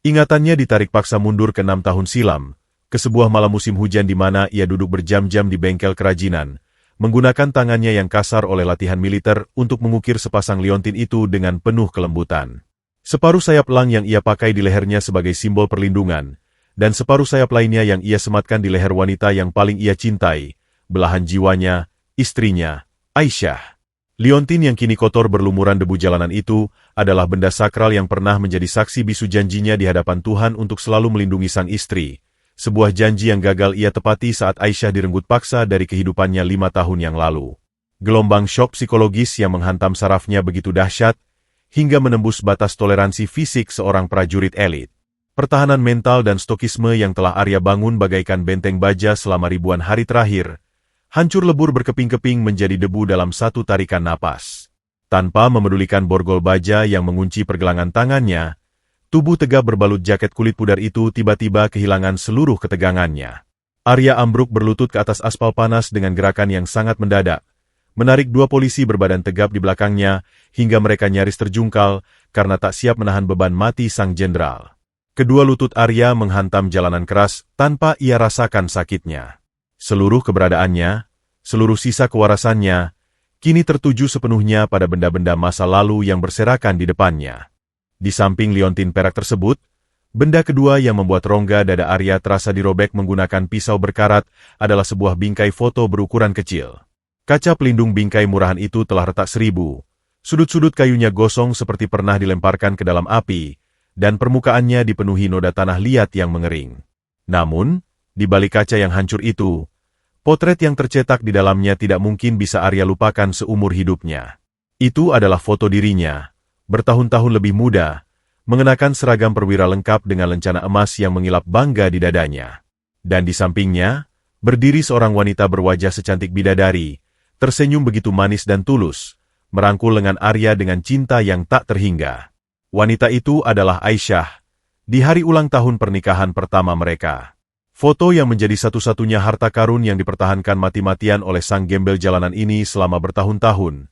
Ingatannya ditarik paksa mundur ke 6 tahun silam, ke sebuah malam musim hujan di mana ia duduk berjam-jam di bengkel kerajinan, menggunakan tangannya yang kasar oleh latihan militer untuk mengukir sepasang liontin itu dengan penuh kelembutan. Separuh sayap elang yang ia pakai di lehernya sebagai simbol perlindungan, dan separuh sayap lainnya yang ia sematkan di leher wanita yang paling ia cintai, belahan jiwanya, istrinya, Aisyah. Liontin yang kini kotor berlumuran debu jalanan itu adalah benda sakral yang pernah menjadi saksi bisu janjinya di hadapan Tuhan untuk selalu melindungi sang istri, sebuah janji yang gagal ia tepati saat Aisyah direnggut paksa dari kehidupannya 5 tahun yang lalu. Gelombang syok psikologis yang menghantam sarafnya begitu dahsyat, hingga menembus batas toleransi fisik seorang prajurit elit. Pertahanan mental dan stokisme yang telah Arya bangun bagaikan benteng baja selama ribuan hari terakhir, hancur lebur berkeping-keping menjadi debu dalam satu tarikan napas. Tanpa memedulikan borgol baja yang mengunci pergelangan tangannya, tubuh tegap berbalut jaket kulit pudar itu tiba-tiba kehilangan seluruh ketegangannya. Arya ambruk berlutut ke atas aspal panas dengan gerakan yang sangat mendadak, menarik dua polisi berbadan tegap di belakangnya hingga mereka nyaris terjungkal karena tak siap menahan beban mati sang jenderal. Kedua lutut Arya menghantam jalanan keras tanpa ia rasakan sakitnya. Seluruh keberadaannya, seluruh sisa kewarasannya, kini tertuju sepenuhnya pada benda-benda masa lalu yang berserakan di depannya. Di samping liontin perak tersebut, benda kedua yang membuat rongga dada Arya terasa dirobek menggunakan pisau berkarat adalah sebuah bingkai foto berukuran kecil. Kaca pelindung bingkai murahan itu telah retak 1000. Sudut-sudut kayunya gosong seperti pernah dilemparkan ke dalam api, dan permukaannya dipenuhi noda tanah liat yang mengering. Namun, di balik kaca yang hancur itu, potret yang tercetak di dalamnya tidak mungkin bisa Arya lupakan seumur hidupnya. Itu adalah foto dirinya, bertahun-tahun lebih muda, mengenakan seragam perwira lengkap dengan lencana emas yang mengilap bangga di dadanya. Dan di sampingnya, berdiri seorang wanita berwajah secantik bidadari, tersenyum begitu manis dan tulus, merangkul lengan Arya dengan cinta yang tak terhingga. Wanita itu adalah Aisyah, di hari ulang tahun pernikahan pertama mereka. Foto yang menjadi satu-satunya harta karun yang dipertahankan mati-matian oleh sang gembel jalanan ini selama bertahun-tahun,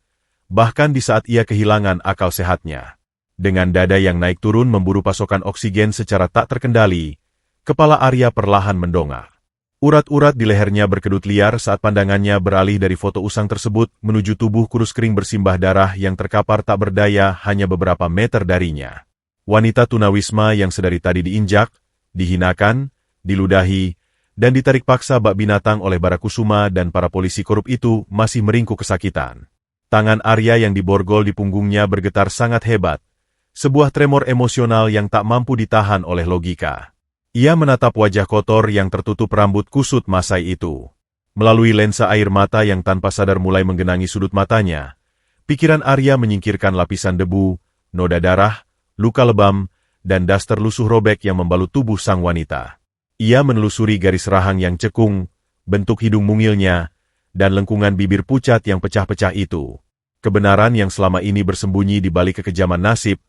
bahkan di saat ia kehilangan akal sehatnya. Dengan dada yang naik turun memburu pasokan oksigen secara tak terkendali, kepala Arya perlahan mendongak. Urat-urat di lehernya berkedut liar saat pandangannya beralih dari foto usang tersebut menuju tubuh kurus kering bersimbah darah yang terkapar tak berdaya hanya beberapa meter darinya. Wanita tunawisma yang sedari tadi diinjak, dihinakan, diludahi, dan ditarik paksa bak binatang oleh Barakusuma dan para polisi korup itu masih meringkuk kesakitan. Tangan Arya yang diborgol di punggungnya bergetar sangat hebat, sebuah tremor emosional yang tak mampu ditahan oleh logika. Ia menatap wajah kotor yang tertutup rambut kusut Masai itu. Melalui lensa air mata yang tanpa sadar mulai menggenangi sudut matanya, pikiran Arya menyingkirkan lapisan debu, noda darah, luka lebam, dan daster lusuh robek yang membalut tubuh sang wanita. Ia menelusuri garis rahang yang cekung, bentuk hidung mungilnya, dan lengkungan bibir pucat yang pecah-pecah itu. Kebenaran yang selama ini bersembunyi di balik kekejaman nasib,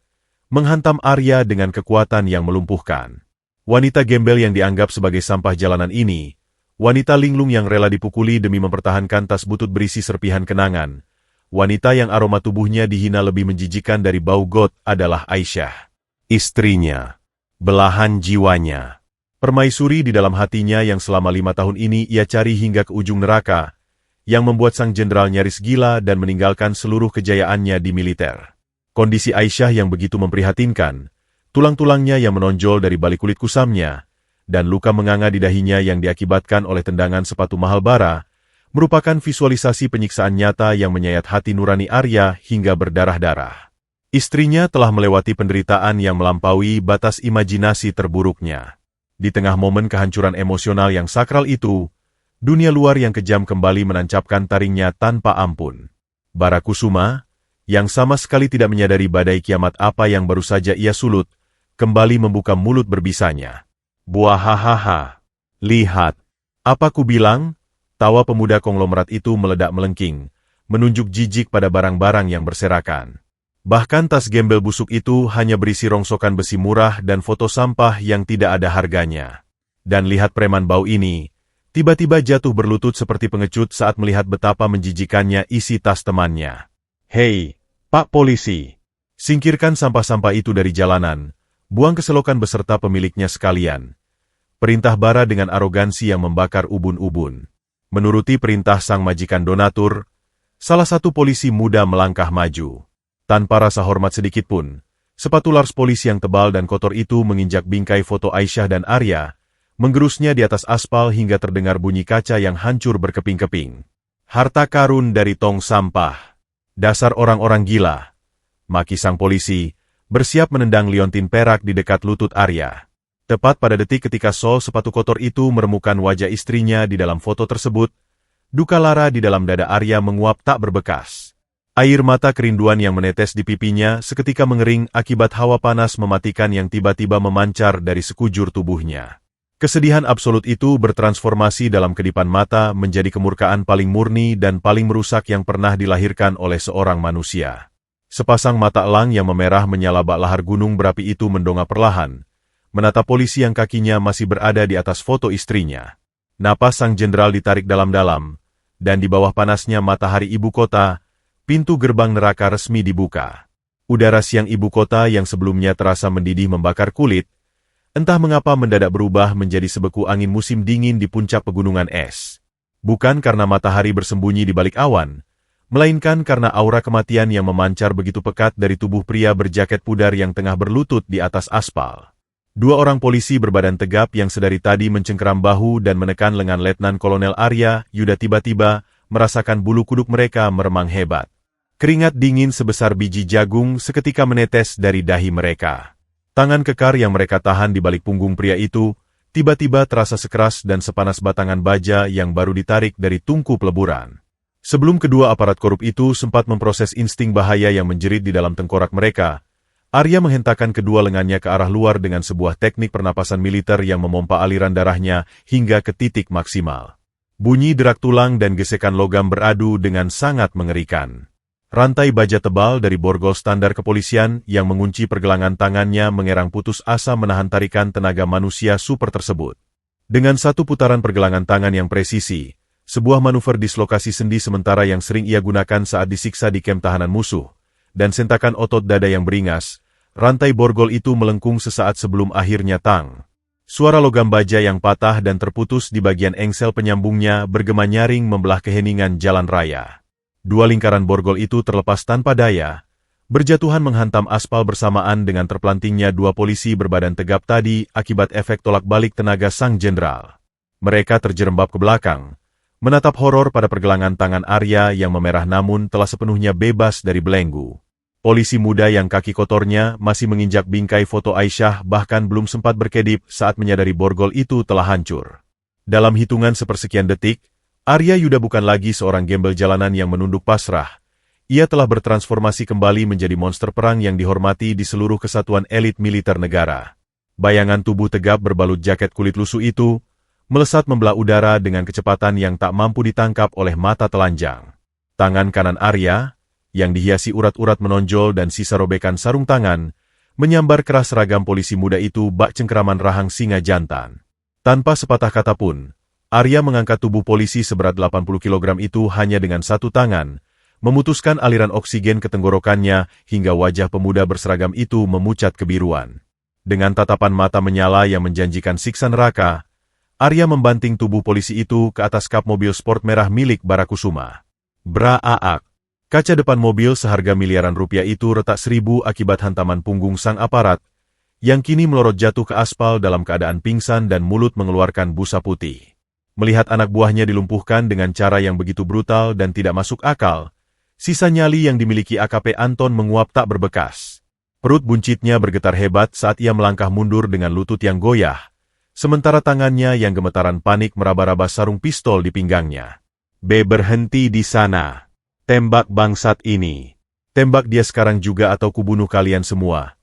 menghantam Arya dengan kekuatan yang melumpuhkan. Wanita gembel yang dianggap sebagai sampah jalanan ini, wanita linglung yang rela dipukuli demi mempertahankan tas butut berisi serpihan kenangan, wanita yang aroma tubuhnya dihina lebih menjijikan dari bau got adalah Aisyah. Istrinya, belahan jiwanya. Permaisuri di dalam hatinya yang selama 5 tahun ini ia cari hingga ke ujung neraka, yang membuat sang jenderal nyaris gila dan meninggalkan seluruh kejayaannya di militer. Kondisi Aisyah yang begitu memprihatinkan, tulang-tulangnya yang menonjol dari balik kulit kusamnya, dan luka menganga di dahinya yang diakibatkan oleh tendangan sepatu mahal bara, merupakan visualisasi penyiksaan nyata yang menyayat hati nurani Arya hingga berdarah-darah. Istrinya telah melewati penderitaan yang melampaui batas imajinasi terburuknya. Di tengah momen kehancuran emosional yang sakral itu, dunia luar yang kejam kembali menancapkan taringnya tanpa ampun. Barakusuma, yang sama sekali tidak menyadari badai kiamat apa yang baru saja ia sulut, kembali membuka mulut berbisanya. Buah hahaha. Lihat. Apa ku bilang? Tawa pemuda konglomerat itu meledak melengking, menunjuk jijik pada barang-barang yang berserakan. Bahkan tas gembel busuk itu hanya berisi rongsokan besi murah dan foto sampah yang tidak ada harganya. Dan lihat preman bau ini, tiba-tiba jatuh berlutut seperti pengecut saat melihat betapa menjijikannya isi tas temannya. Hei, Pak Polisi, singkirkan sampah-sampah itu dari jalanan, buang ke selokan beserta pemiliknya sekalian. Perintah bara dengan arogansi yang membakar ubun-ubun. Menuruti perintah sang majikan donatur, salah satu polisi muda melangkah maju. Tanpa rasa hormat sedikitpun, sepatu lars polisi yang tebal dan kotor itu menginjak bingkai foto Aisyah dan Arya, menggerusnya di atas aspal hingga terdengar bunyi kaca yang hancur berkeping-keping. Harta karun dari tong sampah. Dasar orang-orang gila. Maki sang polisi, bersiap menendang liontin perak di dekat lutut Arya. Tepat pada detik ketika sol sepatu kotor itu meremukan wajah istrinya di dalam foto tersebut, duka lara di dalam dada Arya menguap tak berbekas. Air mata kerinduan yang menetes di pipinya seketika mengering akibat hawa panas mematikan yang tiba-tiba memancar dari sekujur tubuhnya. Kesedihan absolut itu bertransformasi dalam kedipan mata menjadi kemurkaan paling murni dan paling merusak yang pernah dilahirkan oleh seorang manusia. Sepasang mata elang yang memerah menyala bak lahar gunung berapi itu mendongak perlahan, menatap polisi yang kakinya masih berada di atas foto istrinya. Napas sang jenderal ditarik dalam-dalam, dan di bawah panasnya matahari ibu kota, pintu gerbang neraka resmi dibuka. Udara siang ibu kota yang sebelumnya terasa mendidih membakar kulit, entah mengapa mendadak berubah menjadi sebeku angin musim dingin di puncak pegunungan es. Bukan karena matahari bersembunyi di balik awan, melainkan karena aura kematian yang memancar begitu pekat dari tubuh pria berjaket pudar yang tengah berlutut di atas aspal. Dua orang polisi berbadan tegap yang sedari tadi mencengkeram bahu dan menekan lengan Letnan Kolonel Arya Yuda tiba-tiba merasakan bulu kuduk mereka meremang hebat. Keringat dingin sebesar biji jagung seketika menetes dari dahi mereka. Tangan kekar yang mereka tahan di balik punggung pria itu tiba-tiba terasa sekeras dan sepanas batangan baja yang baru ditarik dari tungku peleburan. Sebelum kedua aparat korup itu sempat memproses insting bahaya yang menjerit di dalam tengkorak mereka, Arya menghentakkan kedua lengannya ke arah luar dengan sebuah teknik pernapasan militer yang memompa aliran darahnya hingga ke titik maksimal. Bunyi derak tulang dan gesekan logam beradu dengan sangat mengerikan. Rantai baja tebal dari borgol standar kepolisian yang mengunci pergelangan tangannya mengerang putus asa menahan tarikan tenaga manusia super tersebut. Dengan satu putaran pergelangan tangan yang presisi, sebuah manuver dislokasi sendi sementara yang sering ia gunakan saat disiksa di kem tahanan musuh, dan sentakan otot dada yang beringas, rantai borgol itu melengkung sesaat sebelum akhirnya tang. Suara logam baja yang patah dan terputus di bagian engsel penyambungnya bergema nyaring membelah keheningan jalan raya. Dua lingkaran borgol itu terlepas tanpa daya, berjatuhan menghantam aspal bersamaan dengan terpelantingnya dua polisi berbadan tegap tadi akibat efek tolak balik tenaga sang jenderal. Mereka terjerembab ke belakang, menatap horor pada pergelangan tangan Arya yang memerah namun telah sepenuhnya bebas dari belenggu. Polisi muda yang kaki kotornya masih menginjak bingkai foto Aisyah bahkan belum sempat berkedip saat menyadari borgol itu telah hancur. Dalam hitungan sepersekian detik, Arya Yuda bukan lagi seorang gembel jalanan yang menunduk pasrah. Ia telah bertransformasi kembali menjadi monster perang yang dihormati di seluruh kesatuan elit militer negara. Bayangan tubuh tegap berbalut jaket kulit lusuh itu melesat membelah udara dengan kecepatan yang tak mampu ditangkap oleh mata telanjang. Tangan kanan Arya, yang dihiasi urat-urat menonjol dan sisa robekan sarung tangan, menyambar keras seragam polisi muda itu bak cengkeraman rahang singa jantan. Tanpa sepatah kata pun, Arya mengangkat tubuh polisi seberat 80 kg itu hanya dengan satu tangan, memutuskan aliran oksigen ke tenggorokannya hingga wajah pemuda berseragam itu memucat kebiruan. Dengan tatapan mata menyala yang menjanjikan siksa neraka, Arya membanting tubuh polisi itu ke atas kap mobil sport merah milik Barakusuma. Bra-aak. Kaca depan mobil seharga miliaran rupiah itu retak seribu akibat hantaman punggung sang aparat, yang kini melorot jatuh ke aspal dalam keadaan pingsan dan mulut mengeluarkan busa putih. Melihat anak buahnya dilumpuhkan dengan cara yang begitu brutal dan tidak masuk akal, sisa nyali yang dimiliki AKP Anton menguap tak berbekas. Perut buncitnya bergetar hebat saat ia melangkah mundur dengan lutut yang goyah, sementara tangannya yang gemetaran panik meraba-raba sarung pistol di pinggangnya. Berhenti di sana. Tembak bangsat ini. Tembak dia sekarang juga atau kubunuh kalian semua.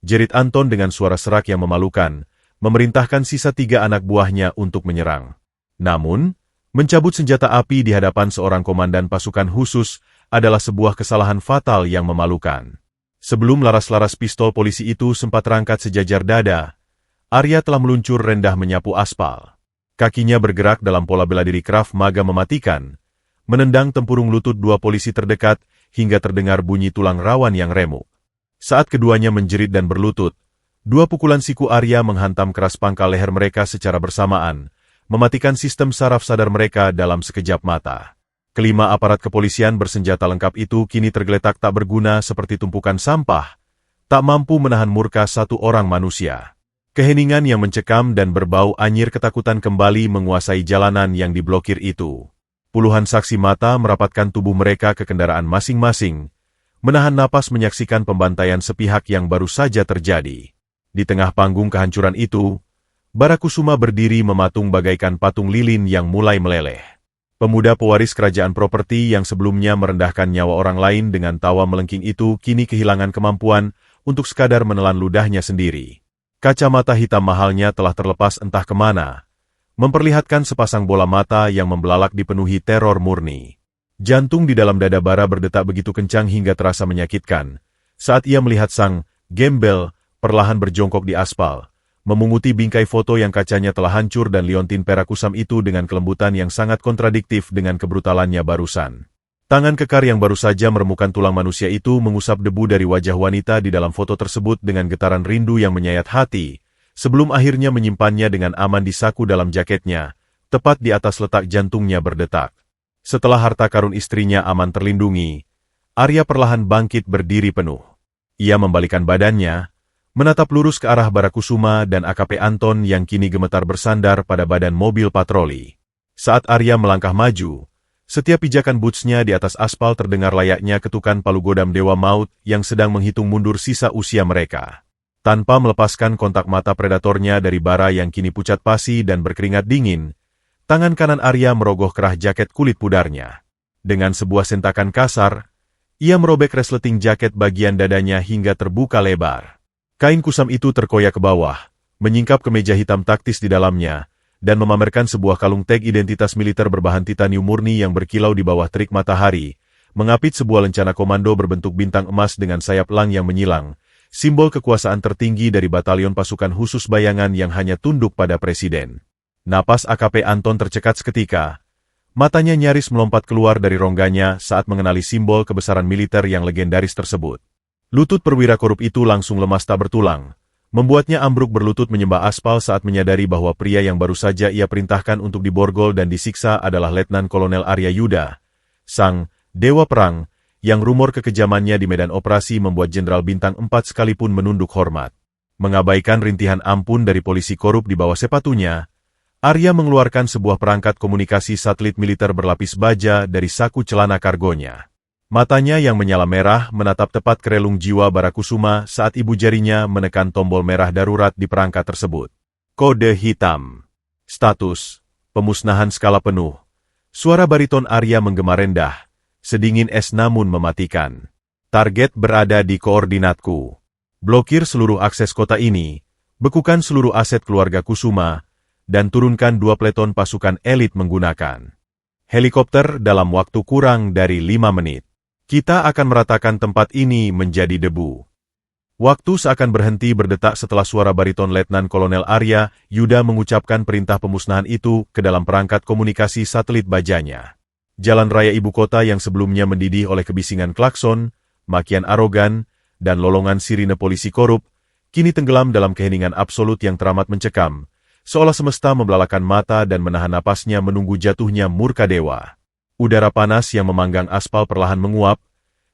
Jerit Anton dengan suara serak yang memalukan, memerintahkan sisa 3 anak buahnya untuk menyerang. Namun, mencabut senjata api di hadapan seorang komandan pasukan khusus adalah sebuah kesalahan fatal yang memalukan. Sebelum laras-laras pistol polisi itu sempat terangkat sejajar dada, Arya telah meluncur rendah menyapu aspal. Kakinya bergerak dalam pola bela diri Krav Maga mematikan, menendang tempurung lutut dua polisi terdekat hingga terdengar bunyi tulang rawan yang remuk. Saat keduanya menjerit dan berlutut, dua pukulan siku Arya menghantam keras pangkal leher mereka secara bersamaan, mematikan sistem saraf sadar mereka dalam sekejap mata. Kelima aparat kepolisian bersenjata lengkap itu kini tergeletak tak berguna seperti tumpukan sampah, tak mampu menahan murka satu orang manusia. Keheningan yang mencekam dan berbau anyir ketakutan kembali menguasai jalanan yang diblokir itu. Puluhan saksi mata merapatkan tubuh mereka ke kendaraan masing-masing, menahan napas menyaksikan pembantaian sepihak yang baru saja terjadi. Di tengah panggung kehancuran itu, Barakusuma berdiri mematung bagaikan patung lilin yang mulai meleleh. Pemuda pewaris kerajaan properti yang sebelumnya merendahkan nyawa orang lain dengan tawa melengking itu kini kehilangan kemampuan untuk sekadar menelan ludahnya sendiri. Kacamata hitam mahalnya telah terlepas entah kemana, memperlihatkan sepasang bola mata yang membelalak dipenuhi teror murni. Jantung di dalam dada Bara berdetak begitu kencang hingga terasa menyakitkan, saat ia melihat sang gembel perlahan berjongkok di aspal, memunguti bingkai foto yang kacanya telah hancur dan liontin perak kusam itu dengan kelembutan yang sangat kontradiktif dengan kebrutalannya barusan. Tangan kekar yang baru saja meremukan tulang manusia itu mengusap debu dari wajah wanita di dalam foto tersebut dengan getaran rindu yang menyayat hati, sebelum akhirnya menyimpannya dengan aman di saku dalam jaketnya, tepat di atas letak jantungnya berdetak. Setelah harta karun istrinya aman terlindungi, Arya perlahan bangkit berdiri penuh. Ia membalikan badannya, menatap lurus ke arah Barakusuma dan AKP Anton yang kini gemetar bersandar pada badan mobil patroli. Saat Arya melangkah maju, setiap pijakan bootsnya di atas aspal terdengar layaknya ketukan palu godam Dewa Maut yang sedang menghitung mundur sisa usia mereka. Tanpa melepaskan kontak mata predatornya dari bara yang kini pucat pasi dan berkeringat dingin, tangan kanan Arya merogoh kerah jaket kulit pudarnya. Dengan sebuah sentakan kasar, ia merobek resleting jaket bagian dadanya hingga terbuka lebar. Kain kusam itu terkoyak ke bawah, menyingkap kemeja hitam taktis di dalamnya, dan memamerkan sebuah kalung tag identitas militer berbahan titanium murni yang berkilau di bawah terik matahari, mengapit sebuah lencana komando berbentuk bintang emas dengan sayap elang yang menyilang, simbol kekuasaan tertinggi dari batalion pasukan khusus bayangan yang hanya tunduk pada presiden. Napas AKP Anton tercekat seketika. Matanya nyaris melompat keluar dari rongganya saat mengenali simbol kebesaran militer yang legendaris tersebut. Lutut perwira korup itu langsung lemas tak bertulang, membuatnya ambruk berlutut menyembah aspal saat menyadari bahwa pria yang baru saja ia perintahkan untuk diborgol dan disiksa adalah Letnan Kolonel Arya Yuda, sang dewa perang, yang rumor kekejamannya di medan operasi membuat Jenderal Bintang 4 sekalipun menunduk hormat. Mengabaikan rintihan ampun dari polisi korup di bawah sepatunya, Arya mengeluarkan sebuah perangkat komunikasi satelit militer berlapis baja dari saku celana kargonya. Matanya yang menyala merah menatap tepat ke relung jiwa Barakusuma saat ibu jarinya menekan tombol merah darurat di perangkat tersebut. Kode hitam. Status: pemusnahan skala penuh. Suara bariton Arya menggema rendah, sedingin es namun mematikan. Target berada di koordinatku. Blokir seluruh akses kota ini, bekukan seluruh aset keluarga Kusuma, dan turunkan 2 peleton pasukan elit menggunakan helikopter dalam waktu kurang dari 5 menit. Kita akan meratakan tempat ini menjadi debu. Waktu seakan berhenti berdetak setelah suara bariton Letnan Kolonel Arya Yuda mengucapkan perintah pemusnahan itu ke dalam perangkat komunikasi satelit bajanya. Jalan raya ibu kota yang sebelumnya mendidih oleh kebisingan klakson, makian arogan, dan lolongan sirine polisi korup, kini tenggelam dalam keheningan absolut yang teramat mencekam, seolah semesta membelalakan mata dan menahan napasnya menunggu jatuhnya murka dewa. Udara panas yang memanggang aspal perlahan menguap,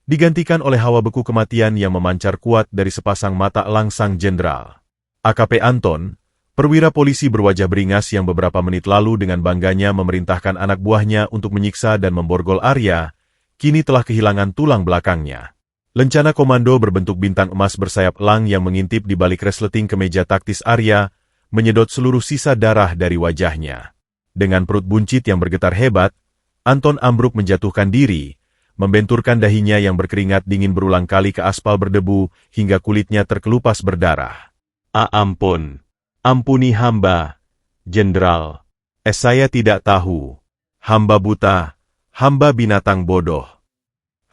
digantikan oleh hawa beku kematian yang memancar kuat dari sepasang mata elang sang jenderal. AKP Anton, perwira polisi berwajah beringas yang beberapa menit lalu dengan bangganya memerintahkan anak buahnya untuk menyiksa dan memborgol Arya, kini telah kehilangan tulang belakangnya. Lencana komando berbentuk bintang emas bersayap elang yang mengintip di balik resleting kemeja taktis Arya, menyedot seluruh sisa darah dari wajahnya. Dengan perut buncit yang bergetar hebat, Anton ambruk menjatuhkan diri, membenturkan dahinya yang berkeringat dingin berulang kali ke aspal berdebu hingga kulitnya terkelupas berdarah. Ampun. Ampuni hamba, Jenderal. Saya tidak tahu. Hamba buta, hamba binatang bodoh.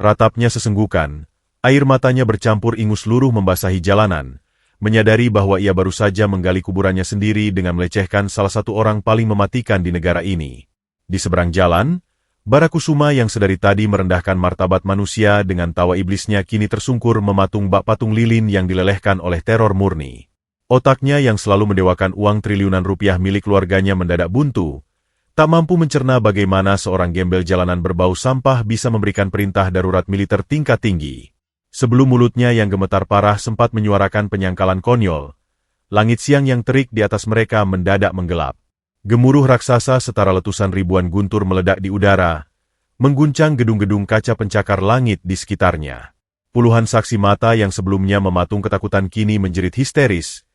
Ratapnya sesenggukan, air matanya bercampur ingus luruh membasahi jalanan, menyadari bahwa ia baru saja menggali kuburannya sendiri dengan melecehkan salah satu orang paling mematikan di negara ini. Di seberang jalan, Barakusuma yang sedari tadi merendahkan martabat manusia dengan tawa iblisnya kini tersungkur mematung bak patung lilin yang dilelehkan oleh teror murni. Otaknya yang selalu mendewakan uang triliunan rupiah milik keluarganya mendadak buntu, tak mampu mencerna bagaimana seorang gembel jalanan berbau sampah bisa memberikan perintah darurat militer tingkat tinggi. Sebelum mulutnya yang gemetar parah sempat menyuarakan penyangkalan konyol, langit siang yang terik di atas mereka mendadak menggelap. Gemuruh raksasa setara letusan ribuan guntur meledak di udara, mengguncang gedung-gedung kaca pencakar langit di sekitarnya. Puluhan saksi mata yang sebelumnya mematung ketakutan kini menjerit histeris,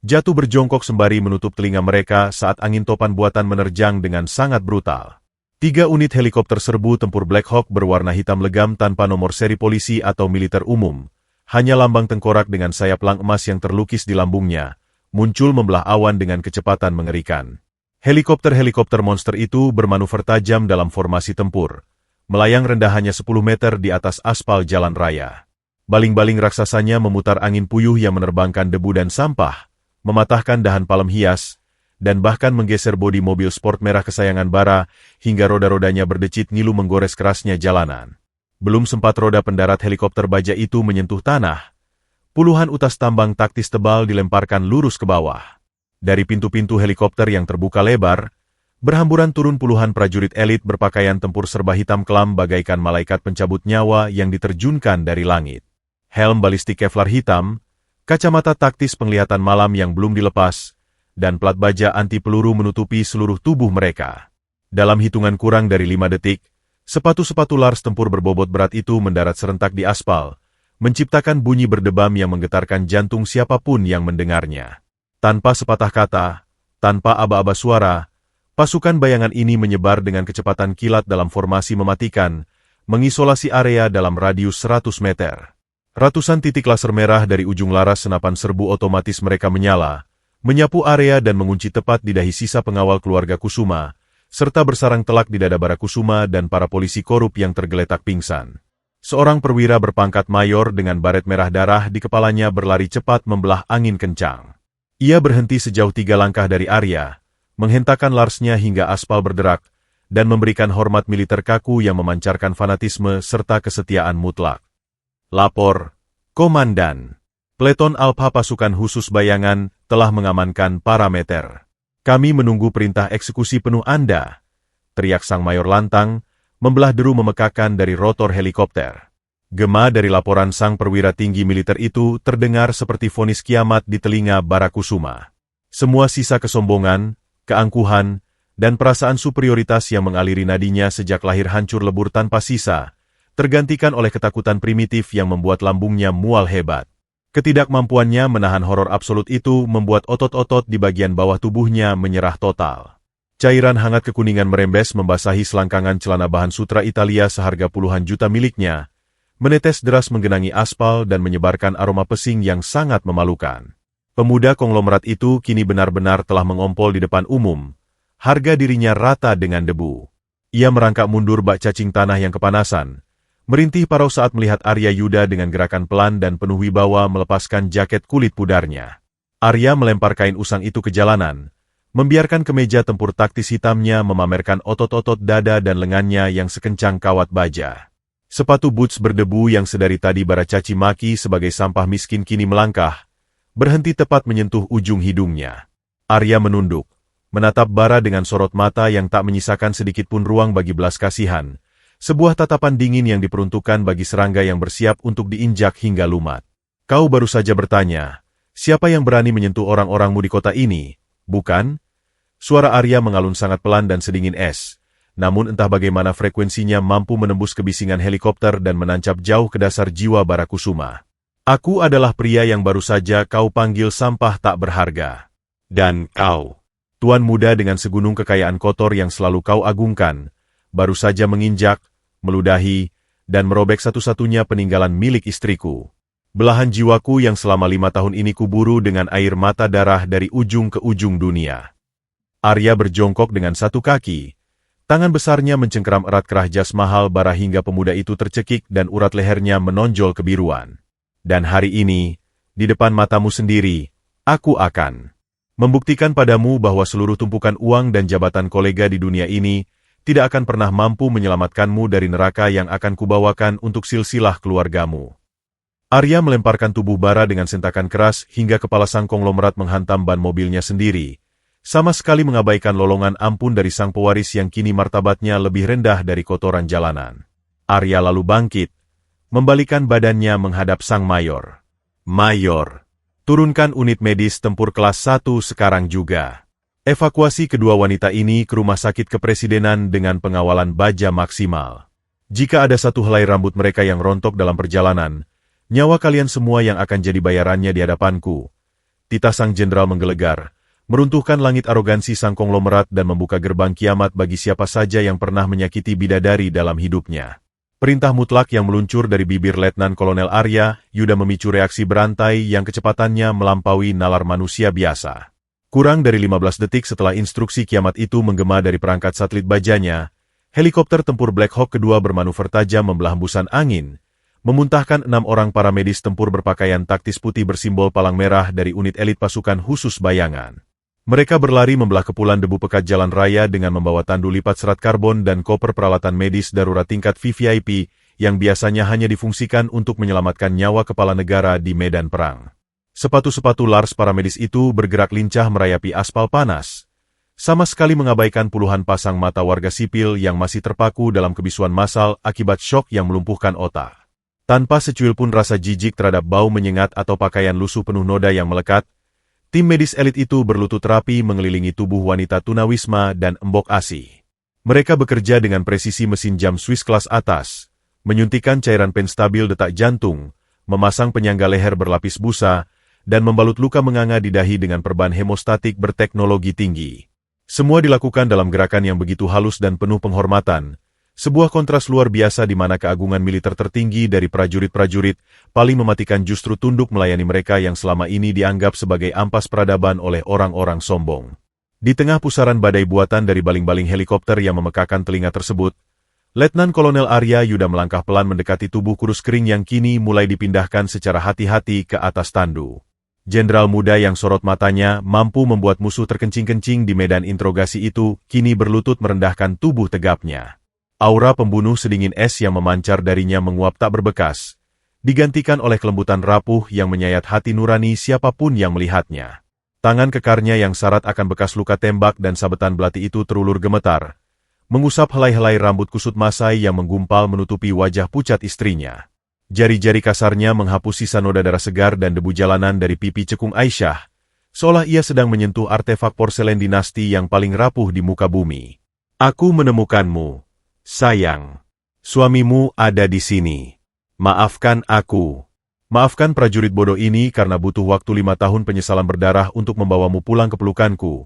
jatuh berjongkok sembari menutup telinga mereka saat angin topan buatan menerjang dengan sangat brutal. 3 unit helikopter serbu tempur Black Hawk berwarna hitam legam tanpa nomor seri polisi atau militer umum, hanya lambang tengkorak dengan sayap elang emas yang terlukis di lambungnya, muncul membelah awan dengan kecepatan mengerikan. Helikopter-helikopter monster itu bermanuver tajam dalam formasi tempur, melayang rendah hanya 10 meter di atas aspal jalan raya. Baling-baling raksasanya memutar angin puyuh yang menerbangkan debu dan sampah, mematahkan dahan palem hias, dan bahkan menggeser bodi mobil sport merah kesayangan Bara hingga roda-rodanya berdecit ngilu menggores kerasnya jalanan. Belum sempat roda pendarat helikopter baja itu menyentuh tanah, puluhan utas tambang taktis tebal dilemparkan lurus ke bawah. Dari pintu-pintu helikopter yang terbuka lebar, berhamburan turun puluhan prajurit elit berpakaian tempur serba hitam kelam bagaikan malaikat pencabut nyawa yang diterjunkan dari langit. Helm balistik Kevlar hitam, kacamata taktis penglihatan malam yang belum dilepas, dan plat baja anti peluru menutupi seluruh tubuh mereka. Dalam hitungan kurang dari 5 detik, sepatu-sepatu Lars tempur berbobot berat itu mendarat serentak di aspal, menciptakan bunyi berdebam yang menggetarkan jantung siapapun yang mendengarnya. Tanpa sepatah kata, tanpa aba-aba suara, pasukan bayangan ini menyebar dengan kecepatan kilat dalam formasi mematikan, mengisolasi area dalam radius 100 meter. Ratusan titik laser merah dari ujung laras senapan serbu otomatis mereka menyala, menyapu area dan mengunci tepat di dahi sisa pengawal keluarga Kusuma, serta bersarang telak di dada Barakusuma dan para polisi korup yang tergeletak pingsan. Seorang perwira berpangkat mayor dengan baret merah darah di kepalanya berlari cepat membelah angin kencang. Ia berhenti sejauh 3 langkah dari area, menghentakkan Larsnya hingga aspal berderak, dan memberikan hormat militer kaku yang memancarkan fanatisme serta kesetiaan mutlak. Lapor, Komandan. Peleton Alpha pasukan khusus bayangan telah mengamankan parameter. Kami menunggu perintah eksekusi penuh Anda, teriak sang mayor lantang, membelah deru memekakan dari rotor helikopter. Gema dari laporan sang perwira tinggi militer itu terdengar seperti vonis kiamat di telinga Barakusuma. Semua sisa kesombongan, keangkuhan, dan perasaan superioritas yang mengaliri nadinya sejak lahir hancur lebur tanpa sisa, tergantikan oleh ketakutan primitif yang membuat lambungnya mual hebat. Ketidakmampuannya menahan horor absolut itu membuat otot-otot di bagian bawah tubuhnya menyerah total. Cairan hangat kekuningan merembes membasahi selangkangan celana bahan sutra Italia seharga puluhan juta miliknya, menetes deras menggenangi aspal dan menyebarkan aroma pesing yang sangat memalukan. Pemuda konglomerat itu kini benar-benar telah mengompol di depan umum, harga dirinya rata dengan debu. Ia merangkak mundur bak cacing tanah yang kepanasan, merintih parau saat melihat Arya Yuda dengan gerakan pelan dan penuh wibawa melepaskan jaket kulit pudarnya. Arya melempar kain usang itu ke jalanan, membiarkan kemeja tempur taktis hitamnya memamerkan otot-otot dada dan lengannya yang sekencang kawat baja. Sepatu boots berdebu yang sedari tadi Bara caci maki sebagai sampah miskin kini melangkah, berhenti tepat menyentuh ujung hidungnya. Arya menunduk, menatap Bara dengan sorot mata yang tak menyisakan sedikit pun ruang bagi belas kasihan, sebuah tatapan dingin yang diperuntukkan bagi serangga yang bersiap untuk diinjak hingga lumat. Kau baru saja bertanya, siapa yang berani menyentuh orang-orangmu di kota ini, bukan? Suara Arya mengalun sangat pelan dan sedingin es. Namun entah bagaimana frekuensinya mampu menembus kebisingan helikopter dan menancap jauh ke dasar jiwa Barakusuma. Aku adalah pria yang baru saja kau panggil sampah tak berharga. Dan kau, tuan muda dengan segunung kekayaan kotor yang selalu kau agungkan, baru saja menginjak, meludahi, dan merobek satu-satunya peninggalan milik istriku. Belahan jiwaku yang selama 5 tahun ini kuburu dengan air mata darah dari ujung ke ujung dunia. Arya berjongkok dengan satu kaki. Tangan besarnya mencengkeram erat kerah jas mahal Bara hingga pemuda itu tercekik dan urat lehernya menonjol kebiruan. Dan hari ini, di depan matamu sendiri, aku akan membuktikan padamu bahwa seluruh tumpukan uang dan jabatan kolega di dunia ini tidak akan pernah mampu menyelamatkanmu dari neraka yang akan kubawakan untuk silsilah keluargamu. Arya melemparkan tubuh Bara dengan sentakan keras hingga kepala sang konglomerat menghantam ban mobilnya sendiri, sama sekali mengabaikan lolongan ampun dari sang pewaris yang kini martabatnya lebih rendah dari kotoran jalanan. Arya lalu bangkit, membalikan badannya menghadap sang mayor. Mayor, turunkan unit medis tempur kelas 1 sekarang juga. Evakuasi kedua wanita ini ke rumah sakit kepresidenan dengan pengawalan baja maksimal. Jika ada satu helai rambut mereka yang rontok dalam perjalanan, nyawa kalian semua yang akan jadi bayarannya di hadapanku. Titah sang jenderal menggelegar, meruntuhkan langit arogansi sang konglomerat dan membuka gerbang kiamat bagi siapa saja yang pernah menyakiti bidadari dalam hidupnya. Perintah mutlak yang meluncur dari bibir Letnan Kolonel Arya Yuda memicu reaksi berantai yang kecepatannya melampaui nalar manusia biasa. Kurang dari 15 detik setelah instruksi kiamat itu menggema dari perangkat satelit bajanya, helikopter tempur Black Hawk kedua bermanuver tajam membelah hembusan angin, memuntahkan 6 orang paramedis tempur berpakaian taktis putih bersimbol palang merah dari unit elit pasukan khusus bayangan. Mereka berlari membelah kepulan debu pekat jalan raya dengan membawa tandu lipat serat karbon dan koper peralatan medis darurat tingkat VVIP yang biasanya hanya difungsikan untuk menyelamatkan nyawa kepala negara di medan perang. Sepatu-sepatu Lars paramedis itu bergerak lincah merayapi aspal panas, sama sekali mengabaikan puluhan pasang mata warga sipil yang masih terpaku dalam kebisuan massal akibat syok yang melumpuhkan otak. Tanpa secuil pun rasa jijik terhadap bau menyengat atau pakaian lusuh penuh noda yang melekat, tim medis elit itu berlutut rapi mengelilingi tubuh wanita tunawisma dan embok ASI. Mereka bekerja dengan presisi mesin jam Swiss kelas atas, menyuntikkan cairan penstabil detak jantung, memasang penyangga leher berlapis busa, dan membalut luka menganga di dahi dengan perban hemostatik berteknologi tinggi. Semua dilakukan dalam gerakan yang begitu halus dan penuh penghormatan, sebuah kontras luar biasa di mana keagungan militer tertinggi dari prajurit-prajurit paling mematikan justru tunduk melayani mereka yang selama ini dianggap sebagai ampas peradaban oleh orang-orang sombong. Di tengah pusaran badai buatan dari baling-baling helikopter yang memekakan telinga tersebut, Letnan Kolonel Arya Yuda melangkah pelan mendekati tubuh kurus kering yang kini mulai dipindahkan secara hati-hati ke atas tandu. Jenderal muda yang sorot matanya mampu membuat musuh terkencing-kencing di medan interogasi itu kini berlutut merendahkan tubuh tegapnya. Aura pembunuh sedingin es yang memancar darinya menguap tak berbekas, digantikan oleh kelembutan rapuh yang menyayat hati nurani siapapun yang melihatnya. Tangan kekarnya yang syarat akan bekas luka tembak dan sabetan belati itu terulur gemetar, mengusap helai-helai rambut kusut Masai yang menggumpal menutupi wajah pucat istrinya. Jari-jari kasarnya menghapus sisa noda darah segar dan debu jalanan dari pipi cekung Aisyah, seolah ia sedang menyentuh artefak porselen dinasti yang paling rapuh di muka bumi. Aku menemukanmu. Sayang, suamimu ada di sini. Maafkan aku. Maafkan prajurit bodoh ini karena butuh waktu 5 tahun penyesalan berdarah untuk membawamu pulang ke pelukanku.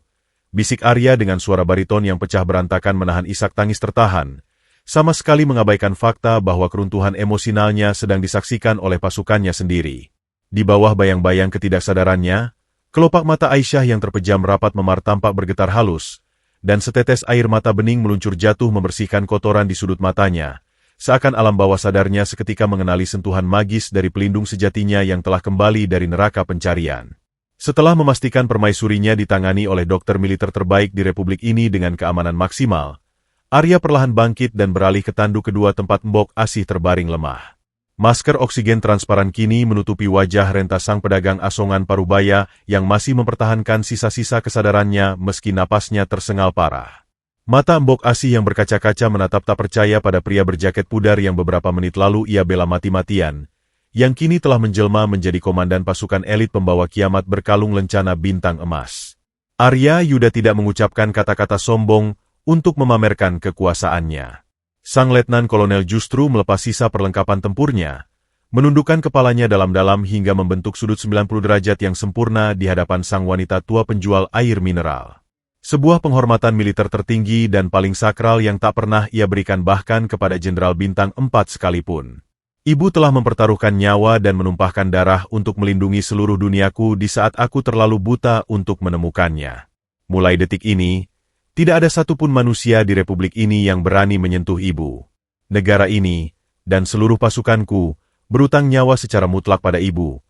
Bisik Arya dengan suara bariton yang pecah berantakan menahan isak tangis tertahan, sama sekali mengabaikan fakta bahwa keruntuhan emosionalnya sedang disaksikan oleh pasukannya sendiri. Di bawah bayang-bayang ketidaksadarannya, kelopak mata Aisyah yang terpejam rapat memar tampak bergetar halus, dan setetes air mata bening meluncur jatuh membersihkan kotoran di sudut matanya, seakan alam bawah sadarnya seketika mengenali sentuhan magis dari pelindung sejatinya yang telah kembali dari neraka pencarian. Setelah memastikan permaisurinya ditangani oleh dokter militer terbaik di republik ini dengan keamanan maksimal, Arya perlahan bangkit dan beralih ke tandu kedua tempat Mbok Asih terbaring lemah. Masker oksigen transparan kini menutupi wajah rentas sang pedagang asongan Parubaya yang masih mempertahankan sisa-sisa kesadarannya meski napasnya tersengal parah. Mata Mbok Asih yang berkaca-kaca menatap tak percaya pada pria berjaket pudar yang beberapa menit lalu ia bela mati-matian, yang kini telah menjelma menjadi komandan pasukan elit pembawa kiamat berkalung lencana bintang emas. Arya Yuda tidak mengucapkan kata-kata sombong untuk memamerkan kekuasaannya. Sang Letnan Kolonel justru melepas sisa perlengkapan tempurnya, menundukkan kepalanya dalam-dalam hingga membentuk sudut 90 derajat yang sempurna di hadapan sang wanita tua penjual air mineral. Sebuah penghormatan militer tertinggi dan paling sakral yang tak pernah ia berikan bahkan kepada Jenderal Bintang 4 sekalipun. Ibu telah mempertaruhkan nyawa dan menumpahkan darah untuk melindungi seluruh duniaku di saat aku terlalu buta untuk menemukannya. Mulai detik ini, tidak ada satupun manusia di republik ini yang berani menyentuh ibu. Negara ini, dan seluruh pasukanku, berutang nyawa secara mutlak pada ibu.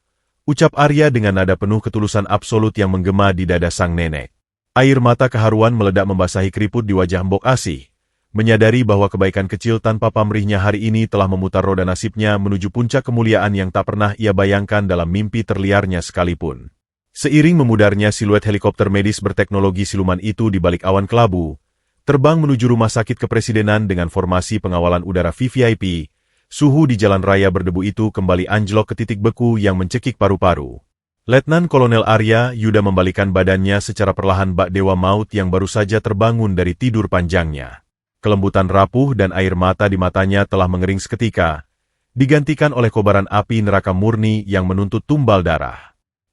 Ucap Arya dengan nada penuh ketulusan absolut yang menggema di dada sang nenek. Air mata keharuan meledak membasahi keriput di wajah Mbok Asih, menyadari bahwa kebaikan kecil tanpa pamrihnya hari ini telah memutar roda nasibnya menuju puncak kemuliaan yang tak pernah ia bayangkan dalam mimpi terliarnya sekalipun. Seiring memudarnya siluet helikopter medis berteknologi siluman itu di balik awan kelabu, terbang menuju rumah sakit kepresidenan dengan formasi pengawalan udara VVIP, suhu di jalan raya berdebu itu kembali anjlok ke titik beku yang mencekik paru-paru. Letnan Kolonel Arya Yuda membalikan badannya secara perlahan bak dewa maut yang baru saja terbangun dari tidur panjangnya. Kelembutan rapuh dan air mata di matanya telah mengering seketika, digantikan oleh kobaran api neraka murni yang menuntut tumbal darah.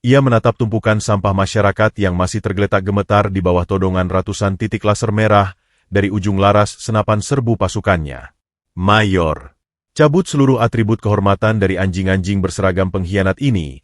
Ia menatap tumpukan sampah masyarakat yang masih tergeletak gemetar di bawah todongan ratusan titik laser merah dari ujung laras senapan serbu pasukannya. Mayor, cabut seluruh atribut kehormatan dari anjing-anjing berseragam pengkhianat ini.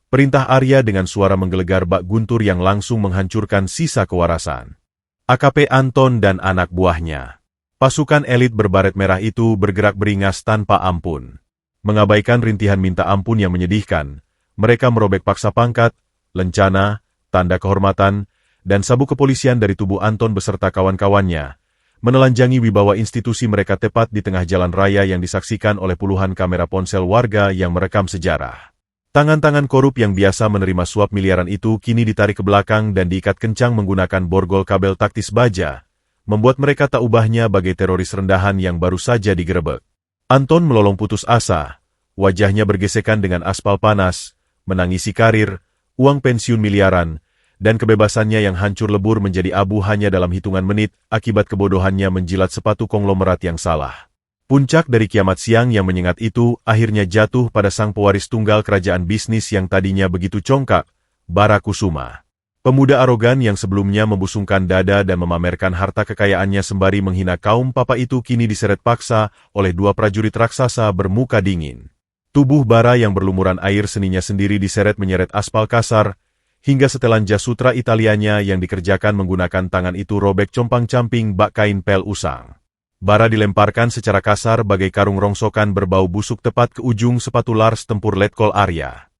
Perintah Arya dengan suara menggelegar bak guntur yang langsung menghancurkan sisa kewarasan. AKP Anton dan anak buahnya. Pasukan elit berbaret merah itu bergerak beringas tanpa ampun. Mengabaikan rintihan minta ampun yang menyedihkan, mereka merobek paksa pangkat, lencana, tanda kehormatan, dan sabuk kepolisian dari tubuh Anton beserta kawan-kawannya, menelanjangi wibawa institusi mereka tepat di tengah jalan raya yang disaksikan oleh puluhan kamera ponsel warga yang merekam sejarah. Tangan-tangan korup yang biasa menerima suap miliaran itu kini ditarik ke belakang dan diikat kencang menggunakan borgol kabel taktis baja, membuat mereka tak ubahnya bagai teroris rendahan yang baru saja digerebek. Anton melolong putus asa, wajahnya bergesekan dengan aspal panas, menangisi karir, uang pensiun miliaran, dan kebebasannya yang hancur lebur menjadi abu hanya dalam hitungan menit akibat kebodohannya menjilat sepatu konglomerat yang salah. Puncak dari kiamat siang yang menyengat itu akhirnya jatuh pada sang pewaris tunggal kerajaan bisnis yang tadinya begitu congkak, Bara Kusuma. Pemuda arogan yang sebelumnya membusungkan dada dan memamerkan harta kekayaannya sembari menghina kaum papa itu kini diseret paksa oleh dua prajurit raksasa bermuka dingin. Tubuh Bara yang berlumuran air seninya sendiri diseret menyeret aspal kasar, hingga setelan jas sutra Italianya yang dikerjakan menggunakan tangan itu robek compang-camping bak kain pel usang. Bara dilemparkan secara kasar bagai karung rongsokan berbau busuk tepat ke ujung sepatu Lars tempur Letkol Arya.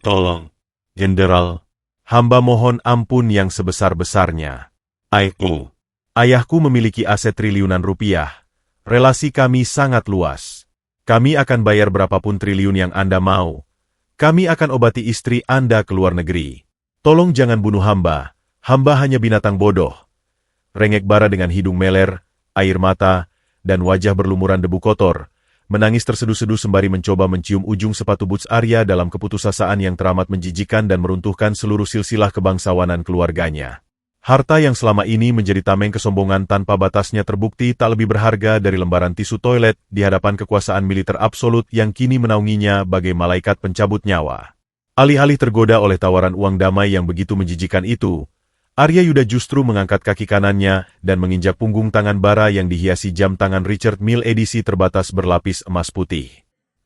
Tolong, Jenderal. Hamba mohon ampun yang sebesar-besarnya. Ayahku. Ayahku memiliki aset triliunan rupiah. Relasi kami sangat luas. Kami akan bayar berapapun triliun yang Anda mau. Kami akan obati istri Anda ke luar negeri. Tolong jangan bunuh hamba. Hamba hanya binatang bodoh. Rengek Bara dengan hidung meler, air mata, dan wajah berlumuran debu kotor, menangis terseduh-seduh sembari mencoba mencium ujung sepatu boots Arya dalam keputusasaan yang teramat menjijikan dan meruntuhkan seluruh silsilah kebangsawanan keluarganya. Harta yang selama ini menjadi tameng kesombongan tanpa batasnya terbukti tak lebih berharga dari lembaran tisu toilet di hadapan kekuasaan militer absolut yang kini menaunginya bagai malaikat pencabut nyawa. Alih-alih tergoda oleh tawaran uang damai yang begitu menjijikan itu, Arya Yuda justru mengangkat kaki kanannya dan menginjak punggung tangan Bara yang dihiasi jam tangan Richard Mille edisi terbatas berlapis emas putih.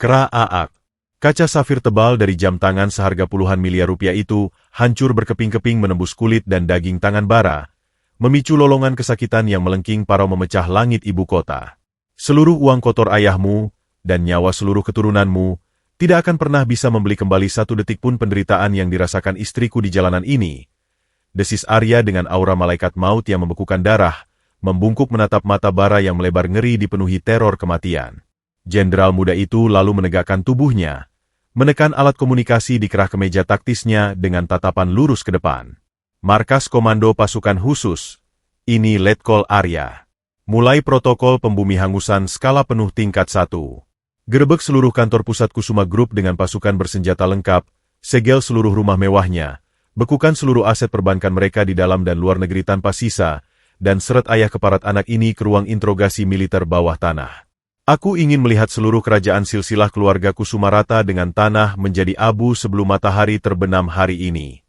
Kera-aak. Kaca safir tebal dari jam tangan seharga puluhan miliar rupiah itu hancur berkeping-keping menembus kulit dan daging tangan Bara, memicu lolongan kesakitan yang melengking parau memecah langit ibu kota. Seluruh uang kotor ayahmu dan nyawa seluruh keturunanmu tidak akan pernah bisa membeli kembali satu detik pun penderitaan yang dirasakan istriku di jalanan ini. Desis Arya dengan aura malaikat maut yang membekukan darah, membungkuk menatap mata Bara yang melebar ngeri dipenuhi teror kematian. Jenderal muda itu lalu menegakkan tubuhnya, menekan alat komunikasi di kerah kemeja taktisnya dengan tatapan lurus ke depan. Markas Komando Pasukan Khusus, ini Letkol Arya. Mulai protokol pembumi hangusan skala penuh tingkat 1. Gerebek seluruh kantor pusat Kusuma Group dengan pasukan bersenjata lengkap, segel seluruh rumah mewahnya, bekukan seluruh aset perbankan mereka di dalam dan luar negeri tanpa sisa, dan seret ayah keparat anak ini ke ruang interogasi militer bawah tanah. Aku ingin melihat seluruh kerajaan silsilah keluarga Kusuma rata dengan tanah menjadi abu sebelum matahari terbenam hari ini.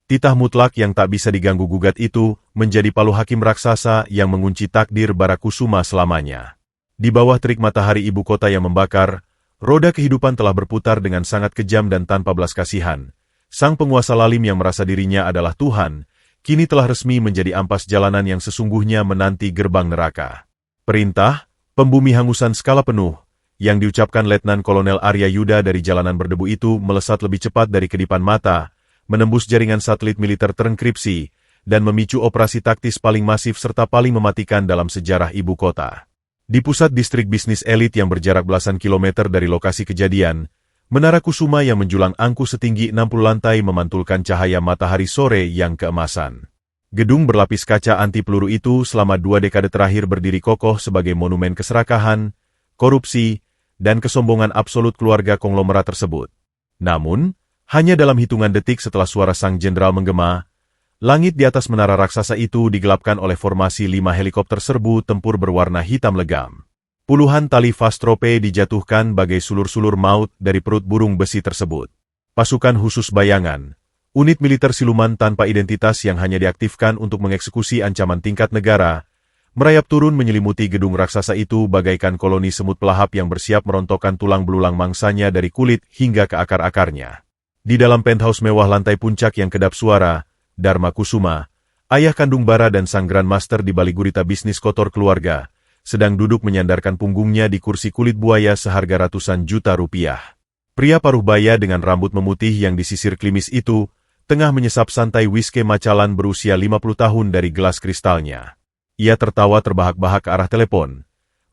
Titah mutlak yang tak bisa diganggu-gugat itu menjadi palu hakim raksasa yang mengunci takdir Bara Kusuma selamanya. Di bawah terik matahari ibu kota yang membakar, roda kehidupan telah berputar dengan sangat kejam dan tanpa belas kasihan. Sang penguasa lalim yang merasa dirinya adalah Tuhan, kini telah resmi menjadi ampas jalanan yang sesungguhnya menanti gerbang neraka. Perintah, pembumi hangusan skala penuh, yang diucapkan Letnan Kolonel Arya Yuda dari jalanan berdebu itu melesat lebih cepat dari kedipan mata, menembus jaringan satelit militer terenkripsi, dan memicu operasi taktis paling masif serta paling mematikan dalam sejarah ibu kota. Di pusat distrik bisnis elit yang berjarak belasan kilometer dari lokasi kejadian, Menara Kusuma yang menjulang angkuh setinggi 60 lantai memantulkan cahaya matahari sore yang keemasan. Gedung berlapis kaca anti peluru itu selama 2 dekade terakhir berdiri kokoh sebagai monumen keserakahan, korupsi, dan kesombongan absolut keluarga konglomerat tersebut. Namun, hanya dalam hitungan detik setelah suara sang jenderal menggema, langit di atas menara raksasa itu digelapkan oleh formasi 5 helikopter serbu tempur berwarna hitam legam. Puluhan tali fastrope dijatuhkan bagai sulur-sulur maut dari perut burung besi tersebut. Pasukan khusus bayangan, unit militer siluman tanpa identitas yang hanya diaktifkan untuk mengeksekusi ancaman tingkat negara, merayap turun menyelimuti gedung raksasa itu bagaikan koloni semut pelahap yang bersiap merontokkan tulang belulang mangsanya dari kulit hingga ke akar-akarnya. Di dalam penthouse mewah lantai puncak yang kedap suara, Dharma Kusuma, ayah kandung Bara dan sang Grandmaster di balik gurita bisnis kotor keluarga, sedang duduk menyandarkan punggungnya di kursi kulit buaya seharga ratusan juta rupiah. Pria paruh baya dengan rambut memutih yang disisir klimis itu tengah menyesap santai whisky macalan berusia 50 tahun dari gelas kristalnya. Ia tertawa terbahak-bahak ke arah telepon,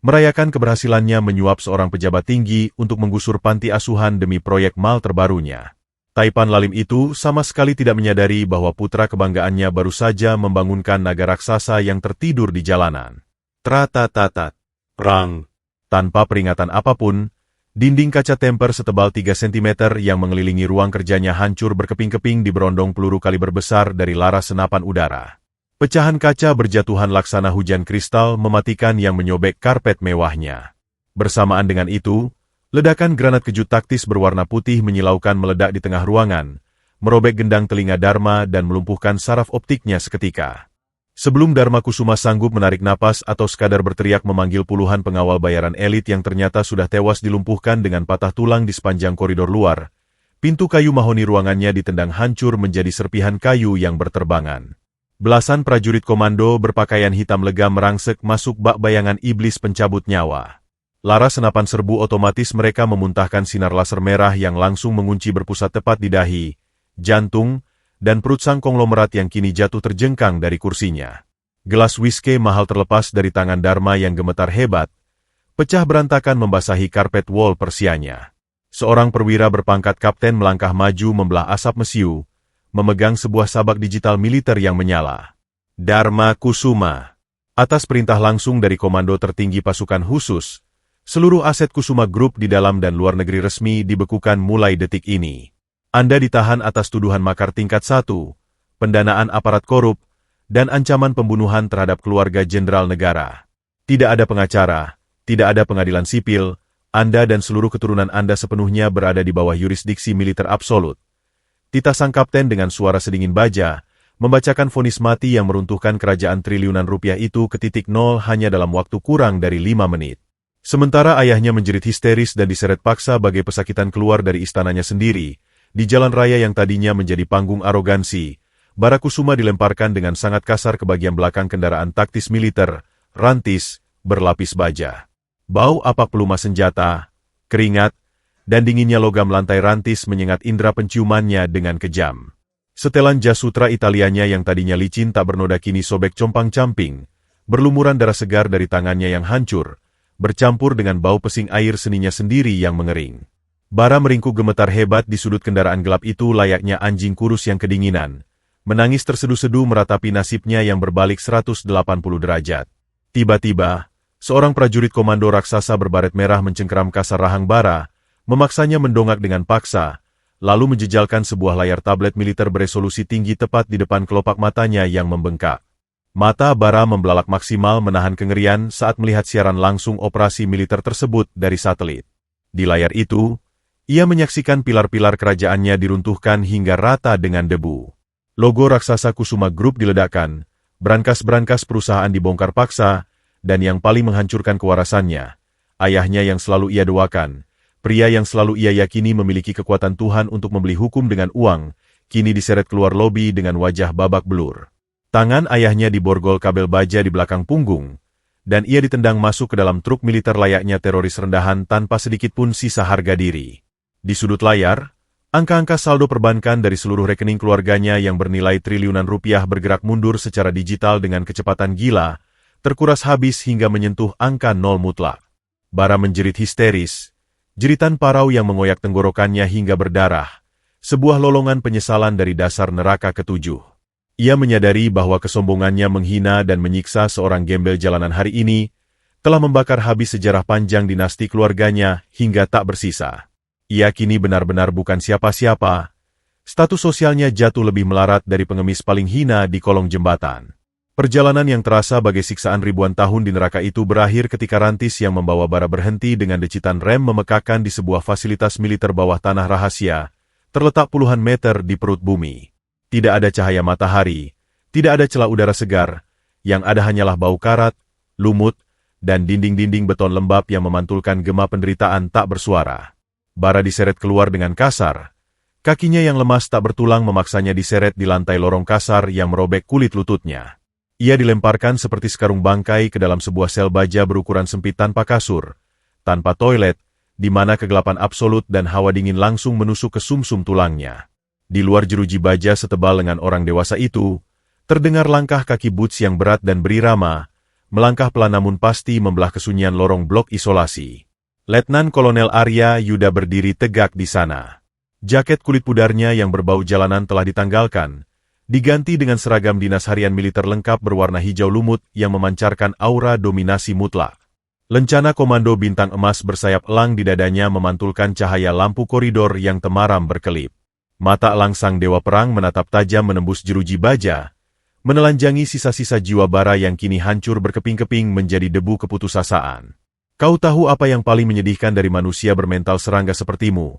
merayakan keberhasilannya menyuap seorang pejabat tinggi untuk menggusur panti asuhan demi proyek mal terbarunya. Taipan Lalim itu sama sekali tidak menyadari bahwa putra kebanggaannya baru saja membangunkan naga raksasa yang tertidur di jalanan. Trat-tat-tat. Perang. Tanpa peringatan apapun, dinding kaca temper setebal 3 cm yang mengelilingi ruang kerjanya hancur berkeping-keping di berondong peluru kaliber besar dari laras senapan udara. Pecahan kaca berjatuhan laksana hujan kristal mematikan yang menyobek karpet mewahnya. Bersamaan dengan itu, ledakan granat kejut taktis berwarna putih menyilaukan meledak di tengah ruangan, merobek gendang telinga Dharma dan melumpuhkan saraf optiknya seketika. Sebelum Dharma Kusuma sanggup menarik napas atau sekadar berteriak memanggil puluhan pengawal bayaran elit yang ternyata sudah tewas dilumpuhkan dengan patah tulang di sepanjang koridor luar, pintu kayu mahoni ruangannya ditendang hancur menjadi serpihan kayu yang berterbangan. Belasan prajurit komando berpakaian hitam legam merangsek masuk bak bayangan iblis pencabut nyawa. Laras senapan serbu otomatis mereka memuntahkan sinar laser merah yang langsung mengunci berpusat tepat di dahi, jantung, dan perut sang konglomerat yang kini jatuh terjengkang dari kursinya. Gelas whisky mahal terlepas dari tangan Dharma yang gemetar hebat, pecah berantakan membasahi karpet wall persianya. Seorang perwira berpangkat kapten melangkah maju membelah asap mesiu, memegang sebuah sabak digital militer yang menyala. Dharma Kusuma. Atas perintah langsung dari Komando Tertinggi Pasukan Khusus, seluruh aset Kusuma Group di dalam dan luar negeri resmi dibekukan mulai detik ini. Anda ditahan atas tuduhan makar tingkat 1, pendanaan aparat korup, dan ancaman pembunuhan terhadap keluarga jenderal negara. Tidak ada pengacara, tidak ada pengadilan sipil, Anda dan seluruh keturunan Anda sepenuhnya berada di bawah yurisdiksi militer absolut. Titah sang kapten dengan suara sedingin baja, membacakan vonis mati yang meruntuhkan kerajaan triliunan rupiah itu ke titik nol hanya dalam waktu kurang dari 5 menit. Sementara ayahnya menjerit histeris dan diseret paksa bagai pesakitan keluar dari istananya sendiri, di jalan raya yang tadinya menjadi panggung arogansi, Barakusuma dilemparkan dengan sangat kasar ke bagian belakang kendaraan taktis militer, rantis, berlapis baja. Bau apak peluma senjata, keringat, dan dinginnya logam lantai rantis menyengat indera penciumannya dengan kejam. Setelan jas sutra Italianya yang tadinya licin tak bernoda kini sobek compang-camping, berlumuran darah segar dari tangannya yang hancur, bercampur dengan bau pesing air seninya sendiri yang mengering. Bara meringkuk gemetar hebat di sudut kendaraan gelap itu layaknya anjing kurus yang kedinginan, menangis terseduh-seduh meratapi nasibnya yang berbalik 180 derajat. Tiba-tiba, seorang prajurit komando raksasa berbaret merah mencengkeram kasar rahang Bara, memaksanya mendongak dengan paksa, lalu menjejalkan sebuah layar tablet militer beresolusi tinggi tepat di depan kelopak matanya yang membengkak. Mata Bara membelalak maksimal menahan kengerian saat melihat siaran langsung operasi militer tersebut dari satelit. Di layar itu, ia menyaksikan pilar-pilar kerajaannya diruntuhkan hingga rata dengan debu. Logo raksasa Kusuma Group diledakkan, brankas-brankas perusahaan dibongkar paksa, dan yang paling menghancurkan kewarasannya, ayahnya yang selalu ia doakan, pria yang selalu ia yakini memiliki kekuatan Tuhan untuk membeli hukum dengan uang, kini diseret keluar lobi dengan wajah babak belur. Tangan ayahnya diborgol kabel baja di belakang punggung, dan ia ditendang masuk ke dalam truk militer layaknya teroris rendahan tanpa sedikit pun sisa harga diri. Di sudut layar, angka-angka saldo perbankan dari seluruh rekening keluarganya yang bernilai triliunan rupiah bergerak mundur secara digital dengan kecepatan gila, terkuras habis hingga menyentuh angka nol mutlak. Bara menjerit histeris, jeritan parau yang mengoyak tenggorokannya hingga berdarah, sebuah lolongan penyesalan dari dasar neraka ketujuh. Ia menyadari bahwa kesombongannya menghina dan menyiksa seorang gembel jalanan hari ini, telah membakar habis sejarah panjang dinasti keluarganya hingga tak bersisa. Ia kini benar-benar bukan siapa-siapa. Status sosialnya jatuh lebih melarat dari pengemis paling hina di kolong jembatan. Perjalanan yang terasa bagai siksaan ribuan tahun di neraka itu berakhir ketika rantis yang membawa Bara berhenti dengan decitan rem memekakan di sebuah fasilitas militer bawah tanah rahasia, terletak puluhan meter di perut bumi. Tidak ada cahaya matahari, tidak ada celah udara segar, yang ada hanyalah bau karat, lumut, dan dinding-dinding beton lembab yang memantulkan gema penderitaan tak bersuara. Bara diseret keluar dengan kasar. Kakinya yang lemas tak bertulang memaksanya diseret di lantai lorong kasar yang merobek kulit lututnya. Ia dilemparkan seperti sekarung bangkai ke dalam sebuah sel baja berukuran sempit tanpa kasur, tanpa toilet, di mana kegelapan absolut dan hawa dingin langsung menusuk ke sumsum tulangnya. Di luar jeruji baja setebal lengan orang dewasa itu, terdengar langkah kaki Boots yang berat dan berirama, melangkah pelan namun pasti membelah kesunyian lorong blok isolasi. Letnan Kolonel Arya Yuda berdiri tegak di sana. Jaket kulit pudarnya yang berbau jalanan telah ditanggalkan, diganti dengan seragam dinas harian militer lengkap berwarna hijau lumut yang memancarkan aura dominasi mutlak. Lencana komando bintang emas bersayap elang di dadanya memantulkan cahaya lampu koridor yang temaram berkelip. Mata elang sang dewa perang menatap tajam menembus jeruji baja, menelanjangi sisa-sisa jiwa bara yang kini hancur berkeping-keping menjadi debu keputusasaan. Kau tahu apa yang paling menyedihkan dari manusia bermental serangga sepertimu?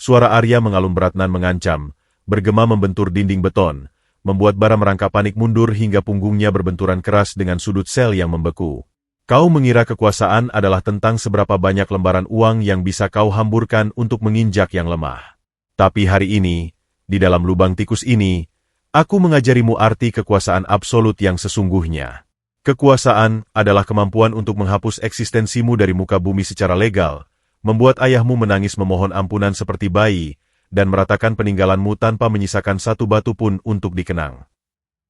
Suara Arya mengalun berat nan mengancam, bergema membentur dinding beton, membuat bara merangkak panik mundur hingga punggungnya berbenturan keras dengan sudut sel yang membeku. Kau mengira kekuasaan adalah tentang seberapa banyak lembaran uang yang bisa kau hamburkan untuk menginjak yang lemah. Tapi hari ini, di dalam lubang tikus ini, aku mengajarimu arti kekuasaan absolut yang sesungguhnya. Kekuasaan adalah kemampuan untuk menghapus eksistensimu dari muka bumi secara legal, membuat ayahmu menangis memohon ampunan seperti bayi, dan meratakan peninggalanmu tanpa menyisakan satu batu pun untuk dikenang.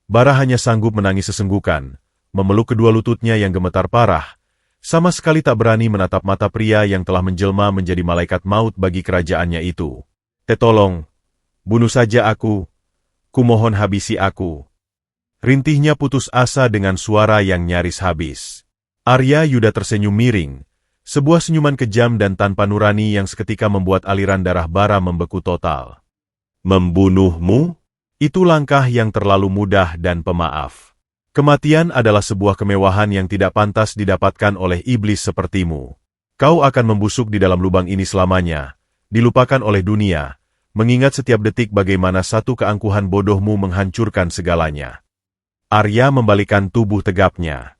Bara hanya sanggup menangis sesenggukan, memeluk kedua lututnya yang gemetar parah, sama sekali tak berani menatap mata pria yang telah menjelma menjadi malaikat maut bagi kerajaannya itu. Tolong, bunuh saja aku, kumohon habisi aku. Rintihnya putus asa dengan suara yang nyaris habis. Arya Yuda tersenyum miring, sebuah senyuman kejam dan tanpa nurani yang seketika membuat aliran darah bara membeku total. Membunuhmu? Itu langkah yang terlalu mudah dan pemaaf. Kematian adalah sebuah kemewahan yang tidak pantas didapatkan oleh iblis sepertimu. Kau akan membusuk di dalam lubang ini selamanya, dilupakan oleh dunia, mengingat setiap detik bagaimana satu keangkuhan bodohmu menghancurkan segalanya. Arya membalikkan tubuh tegapnya.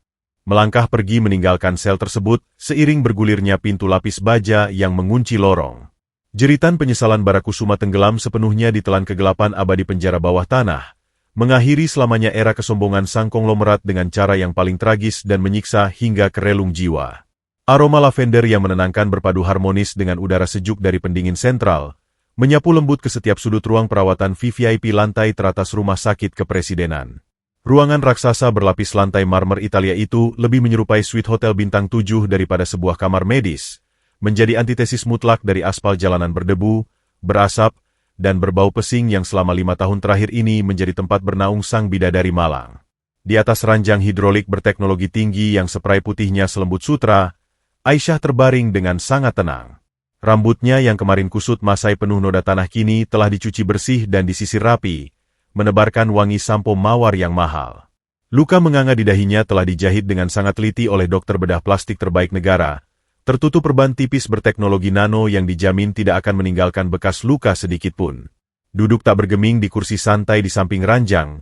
Melangkah pergi meninggalkan sel tersebut, seiring bergulirnya pintu lapis baja yang mengunci lorong. Jeritan penyesalan Barakusuma tenggelam sepenuhnya di telan kegelapan abadi penjara bawah tanah, mengakhiri selamanya era kesombongan sang konglomerat dengan cara yang paling tragis dan menyiksa hingga ke relung jiwa. Aroma lavender yang menenangkan berpadu harmonis dengan udara sejuk dari pendingin sentral, menyapu lembut ke setiap sudut ruang perawatan VVIP lantai teratas rumah sakit kepresidenan. Ruangan raksasa berlapis lantai marmer Italia itu lebih menyerupai suite hotel bintang 7 daripada sebuah kamar medis, menjadi antitesis mutlak dari aspal jalanan berdebu, berasap, dan berbau pesing yang selama 5 tahun terakhir ini menjadi tempat bernaung sang bidadari malang. Di atas ranjang hidrolik berteknologi tinggi yang seperai putihnya selembut sutra, Aisyah terbaring dengan sangat tenang. Rambutnya yang kemarin kusut masai penuh noda tanah kini telah dicuci bersih dan disisir rapi, menebarkan wangi sampo mawar yang mahal. Luka menganga di dahinya telah dijahit dengan sangat teliti oleh dokter bedah plastik terbaik negara, tertutup perban tipis berteknologi nano yang dijamin tidak akan meninggalkan bekas luka sedikitpun. Duduk tak bergeming di kursi santai di samping ranjang,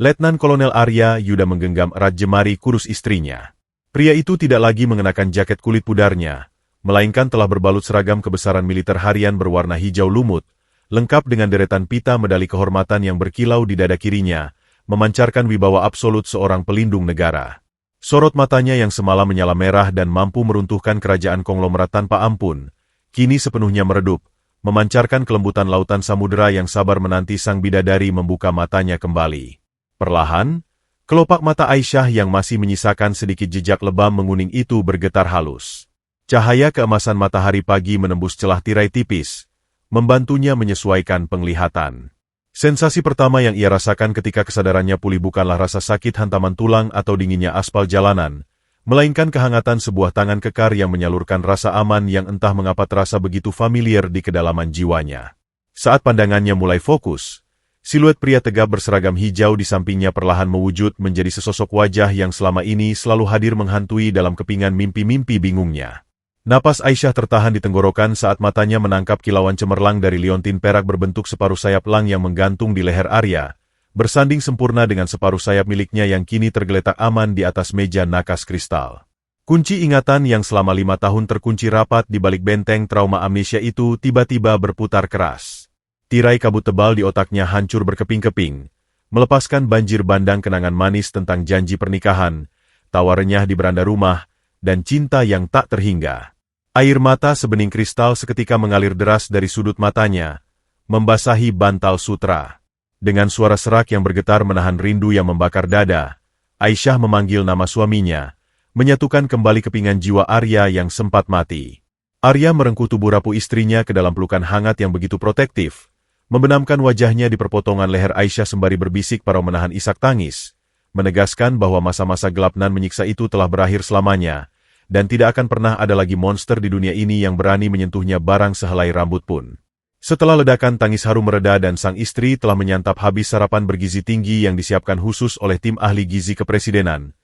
Letnan Kolonel Arya Yuda menggenggam erat jemari kurus istrinya. Pria itu tidak lagi mengenakan jaket kulit pudarnya, melainkan telah berbalut seragam kebesaran militer harian berwarna hijau lumut, lengkap dengan deretan pita medali kehormatan yang berkilau di dada kirinya, memancarkan wibawa absolut seorang pelindung negara. Sorot matanya yang semalam menyala merah dan mampu meruntuhkan kerajaan konglomerat tanpa ampun, kini sepenuhnya meredup, memancarkan kelembutan lautan samudera yang sabar menanti sang bidadari membuka matanya kembali. Perlahan, kelopak mata Aisyah yang masih menyisakan sedikit jejak lebam menguning itu bergetar halus. Cahaya keemasan matahari pagi menembus celah tirai tipis, membantunya menyesuaikan penglihatan. Sensasi pertama yang ia rasakan ketika kesadarannya pulih bukanlah rasa sakit hantaman tulang atau dinginnya aspal jalanan, melainkan kehangatan sebuah tangan kekar yang menyalurkan rasa aman yang entah mengapa terasa begitu familiar di kedalaman jiwanya. Saat pandangannya mulai fokus, siluet pria tegap berseragam hijau di sampingnya perlahan mewujud menjadi sesosok wajah yang selama ini selalu hadir menghantui dalam kepingan mimpi-mimpi bingungnya. Napas Aisyah tertahan di tenggorokan saat matanya menangkap kilauan cemerlang dari liontin perak berbentuk separuh sayap elang yang menggantung di leher Arya, bersanding sempurna dengan separuh sayap miliknya yang kini tergeletak aman di atas meja nakas kristal. Kunci ingatan yang selama 5 tahun terkunci rapat di balik benteng trauma amnesia itu tiba-tiba berputar keras. Tirai kabut tebal di otaknya hancur berkeping-keping, melepaskan banjir bandang kenangan manis tentang janji pernikahan, tawa renyah di beranda rumah, dan cinta yang tak terhingga. Air mata sebening kristal seketika mengalir deras dari sudut matanya, membasahi bantal sutra. Dengan suara serak yang bergetar menahan rindu yang membakar dada, Aisyah memanggil nama suaminya, menyatukan kembali kepingan jiwa Arya yang sempat mati. Arya merengkuh tubuh rapuh istrinya ke dalam pelukan hangat yang begitu protektif, membenamkan wajahnya di perpotongan leher Aisyah sembari berbisik para menahan isak tangis, menegaskan bahwa masa-masa gelap nan menyiksa itu telah berakhir selamanya, dan tidak akan pernah ada lagi monster di dunia ini yang berani menyentuhnya barang sehelai rambut pun. Setelah ledakan tangis haru mereda dan sang istri telah menyantap habis sarapan bergizi tinggi yang disiapkan khusus oleh tim ahli gizi kepresidenan,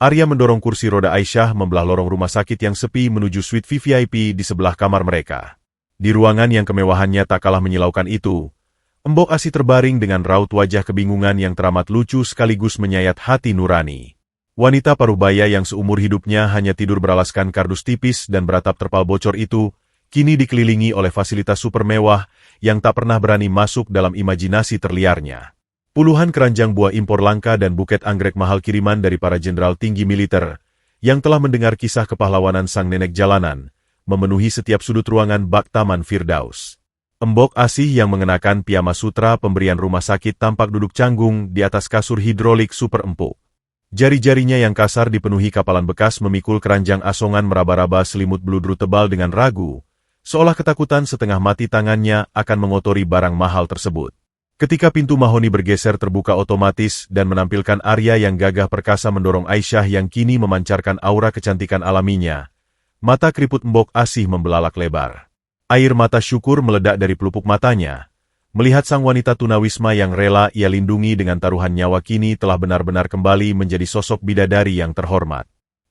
Arya mendorong kursi roda Aisyah membelah lorong rumah sakit yang sepi menuju suite VIP di sebelah kamar mereka. Di ruangan yang kemewahannya tak kalah menyilaukan itu, Mbok Asih terbaring dengan raut wajah kebingungan yang teramat lucu sekaligus menyayat hati nurani. Wanita paruh baya yang seumur hidupnya hanya tidur beralaskan kardus tipis dan beratap terpal bocor itu, kini dikelilingi oleh fasilitas super mewah yang tak pernah berani masuk dalam imajinasi terliarnya. Puluhan keranjang buah impor langka dan buket anggrek mahal kiriman dari para jenderal tinggi militer, yang telah mendengar kisah kepahlawanan sang nenek jalanan, memenuhi setiap sudut ruangan bak Taman Firdaus. Mbok Asih yang mengenakan piyama sutra pemberian rumah sakit tampak duduk canggung di atas kasur hidrolik super empuk. Jari-jarinya yang kasar dipenuhi kapalan bekas memikul keranjang asongan meraba-raba selimut bludru tebal dengan ragu, seolah ketakutan setengah mati tangannya akan mengotori barang mahal tersebut. Ketika pintu mahoni bergeser terbuka otomatis dan menampilkan Arya yang gagah perkasa mendorong Aisyah yang kini memancarkan aura kecantikan alaminya, mata keriput Mbok Asih membelalak lebar. Air mata syukur meledak dari pelupuk matanya, melihat sang wanita tunawisma yang rela ia lindungi dengan taruhan nyawa kini telah benar-benar kembali menjadi sosok bidadari yang terhormat.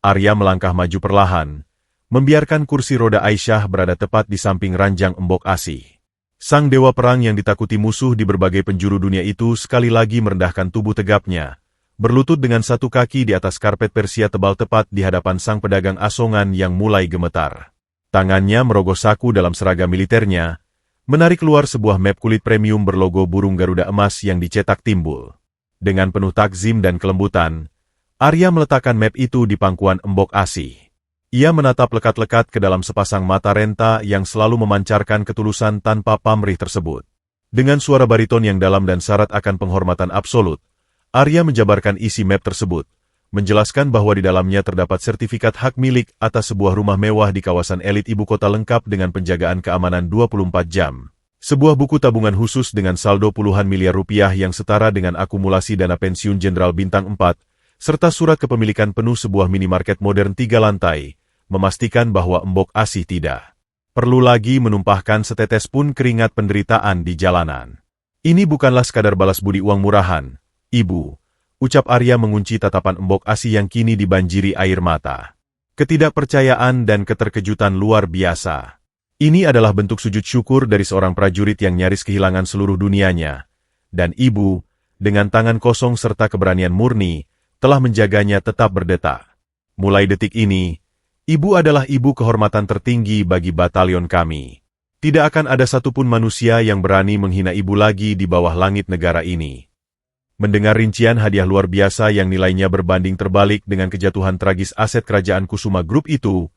Arya melangkah maju perlahan, membiarkan kursi roda Aisyah berada tepat di samping ranjang Mbok Asih. Sang dewa perang yang ditakuti musuh di berbagai penjuru dunia itu sekali lagi merendahkan tubuh tegapnya, berlutut dengan satu kaki di atas karpet Persia tebal tepat di hadapan sang pedagang asongan yang mulai gemetar. Tangannya merogoh saku dalam seragam militernya, menarik keluar sebuah map kulit premium berlogo burung Garuda emas yang dicetak timbul. Dengan penuh takzim dan kelembutan, Arya meletakkan map itu di pangkuan Mbok Asih. Ia menatap lekat-lekat ke dalam sepasang mata renta yang selalu memancarkan ketulusan tanpa pamrih tersebut. Dengan suara bariton yang dalam dan syarat akan penghormatan absolut, Arya menjabarkan isi map tersebut, menjelaskan bahwa di dalamnya terdapat sertifikat hak milik atas sebuah rumah mewah di kawasan elit ibu kota lengkap dengan penjagaan keamanan 24 jam. Sebuah buku tabungan khusus dengan saldo puluhan miliar rupiah yang setara dengan akumulasi dana pensiun Jenderal Bintang 4, serta surat kepemilikan penuh sebuah minimarket modern 3 lantai, memastikan bahwa Mbok Asih tidak perlu lagi menumpahkan setetes pun keringat penderitaan di jalanan. Ini bukanlah sekadar balas budi uang murahan, Ibu, ucap Arya mengunci tatapan Mbok Asih yang kini dibanjiri air mata. Ketidakpercayaan dan keterkejutan luar biasa. Ini adalah bentuk sujud syukur dari seorang prajurit yang nyaris kehilangan seluruh dunianya. Dan Ibu, dengan tangan kosong serta keberanian murni, telah menjaganya tetap berdetak. Mulai detik ini, Ibu adalah ibu kehormatan tertinggi bagi batalion kami. Tidak akan ada satupun manusia yang berani menghina ibu lagi di bawah langit negara ini. Mendengar rincian hadiah luar biasa yang nilainya berbanding terbalik dengan kejatuhan tragis aset kerajaan Kusuma Group itu,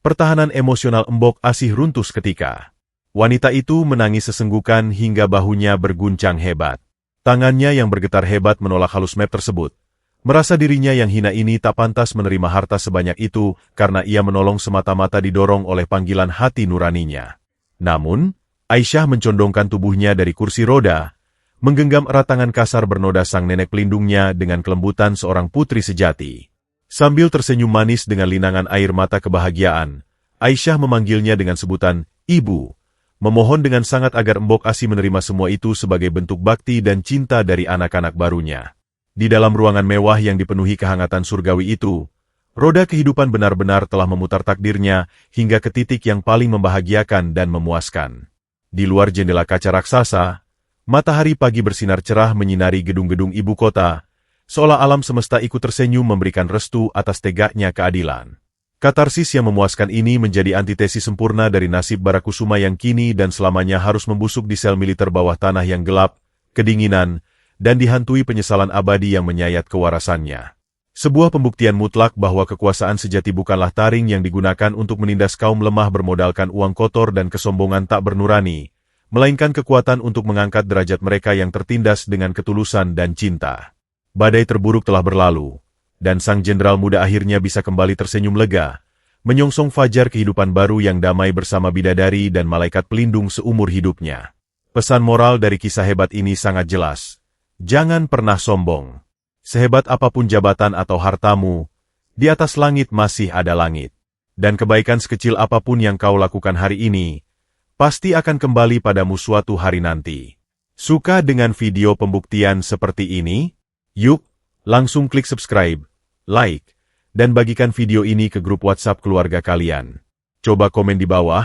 pertahanan emosional Mbok Asih runtuh seketika. Wanita itu menangis sesenggukan hingga bahunya berguncang hebat. Tangannya yang bergetar hebat menolak halus map tersebut. Merasa dirinya yang hina ini tak pantas menerima harta sebanyak itu karena ia menolong semata-mata didorong oleh panggilan hati nuraninya. Namun, Aisyah mencondongkan tubuhnya dari kursi roda, menggenggam erat tangan kasar bernoda sang nenek pelindungnya dengan kelembutan seorang putri sejati. Sambil tersenyum manis dengan linangan air mata kebahagiaan, Aisyah memanggilnya dengan sebutan Ibu, memohon dengan sangat agar Mbok Asih menerima semua itu sebagai bentuk bakti dan cinta dari anak-anak barunya. Di dalam ruangan mewah yang dipenuhi kehangatan surgawi itu, roda kehidupan benar-benar telah memutar takdirnya hingga ke titik yang paling membahagiakan dan memuaskan. Di luar jendela kaca raksasa, matahari pagi bersinar cerah menyinari gedung-gedung ibu kota, seolah alam semesta ikut tersenyum memberikan restu atas tegaknya keadilan. Katarsis yang memuaskan ini menjadi antitesis sempurna dari nasib Barakusuma yang kini dan selamanya harus membusuk di sel militer bawah tanah yang gelap, kedinginan, dan dihantui penyesalan abadi yang menyayat kewarasannya. Sebuah pembuktian mutlak bahwa kekuasaan sejati bukanlah taring yang digunakan untuk menindas kaum lemah bermodalkan uang kotor dan kesombongan tak bernurani, melainkan kekuatan untuk mengangkat derajat mereka yang tertindas dengan ketulusan dan cinta. Badai terburuk telah berlalu, dan sang jenderal muda akhirnya bisa kembali tersenyum lega, menyongsong fajar kehidupan baru yang damai bersama bidadari dan malaikat pelindung seumur hidupnya. Pesan moral dari kisah hebat ini sangat jelas. Jangan pernah sombong. Sehebat apapun jabatan atau hartamu, di atas langit masih ada langit. Dan kebaikan sekecil apapun yang kau lakukan hari ini, pasti akan kembali padamu suatu hari nanti. Suka dengan video pembuktian seperti ini? Yuk, langsung klik subscribe, like, dan bagikan video ini ke grup WhatsApp keluarga kalian. Coba komen di bawah,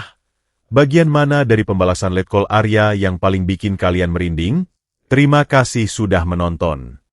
bagian mana dari pembalasan Letkol Arya yang paling bikin kalian merinding? Terima kasih sudah menonton.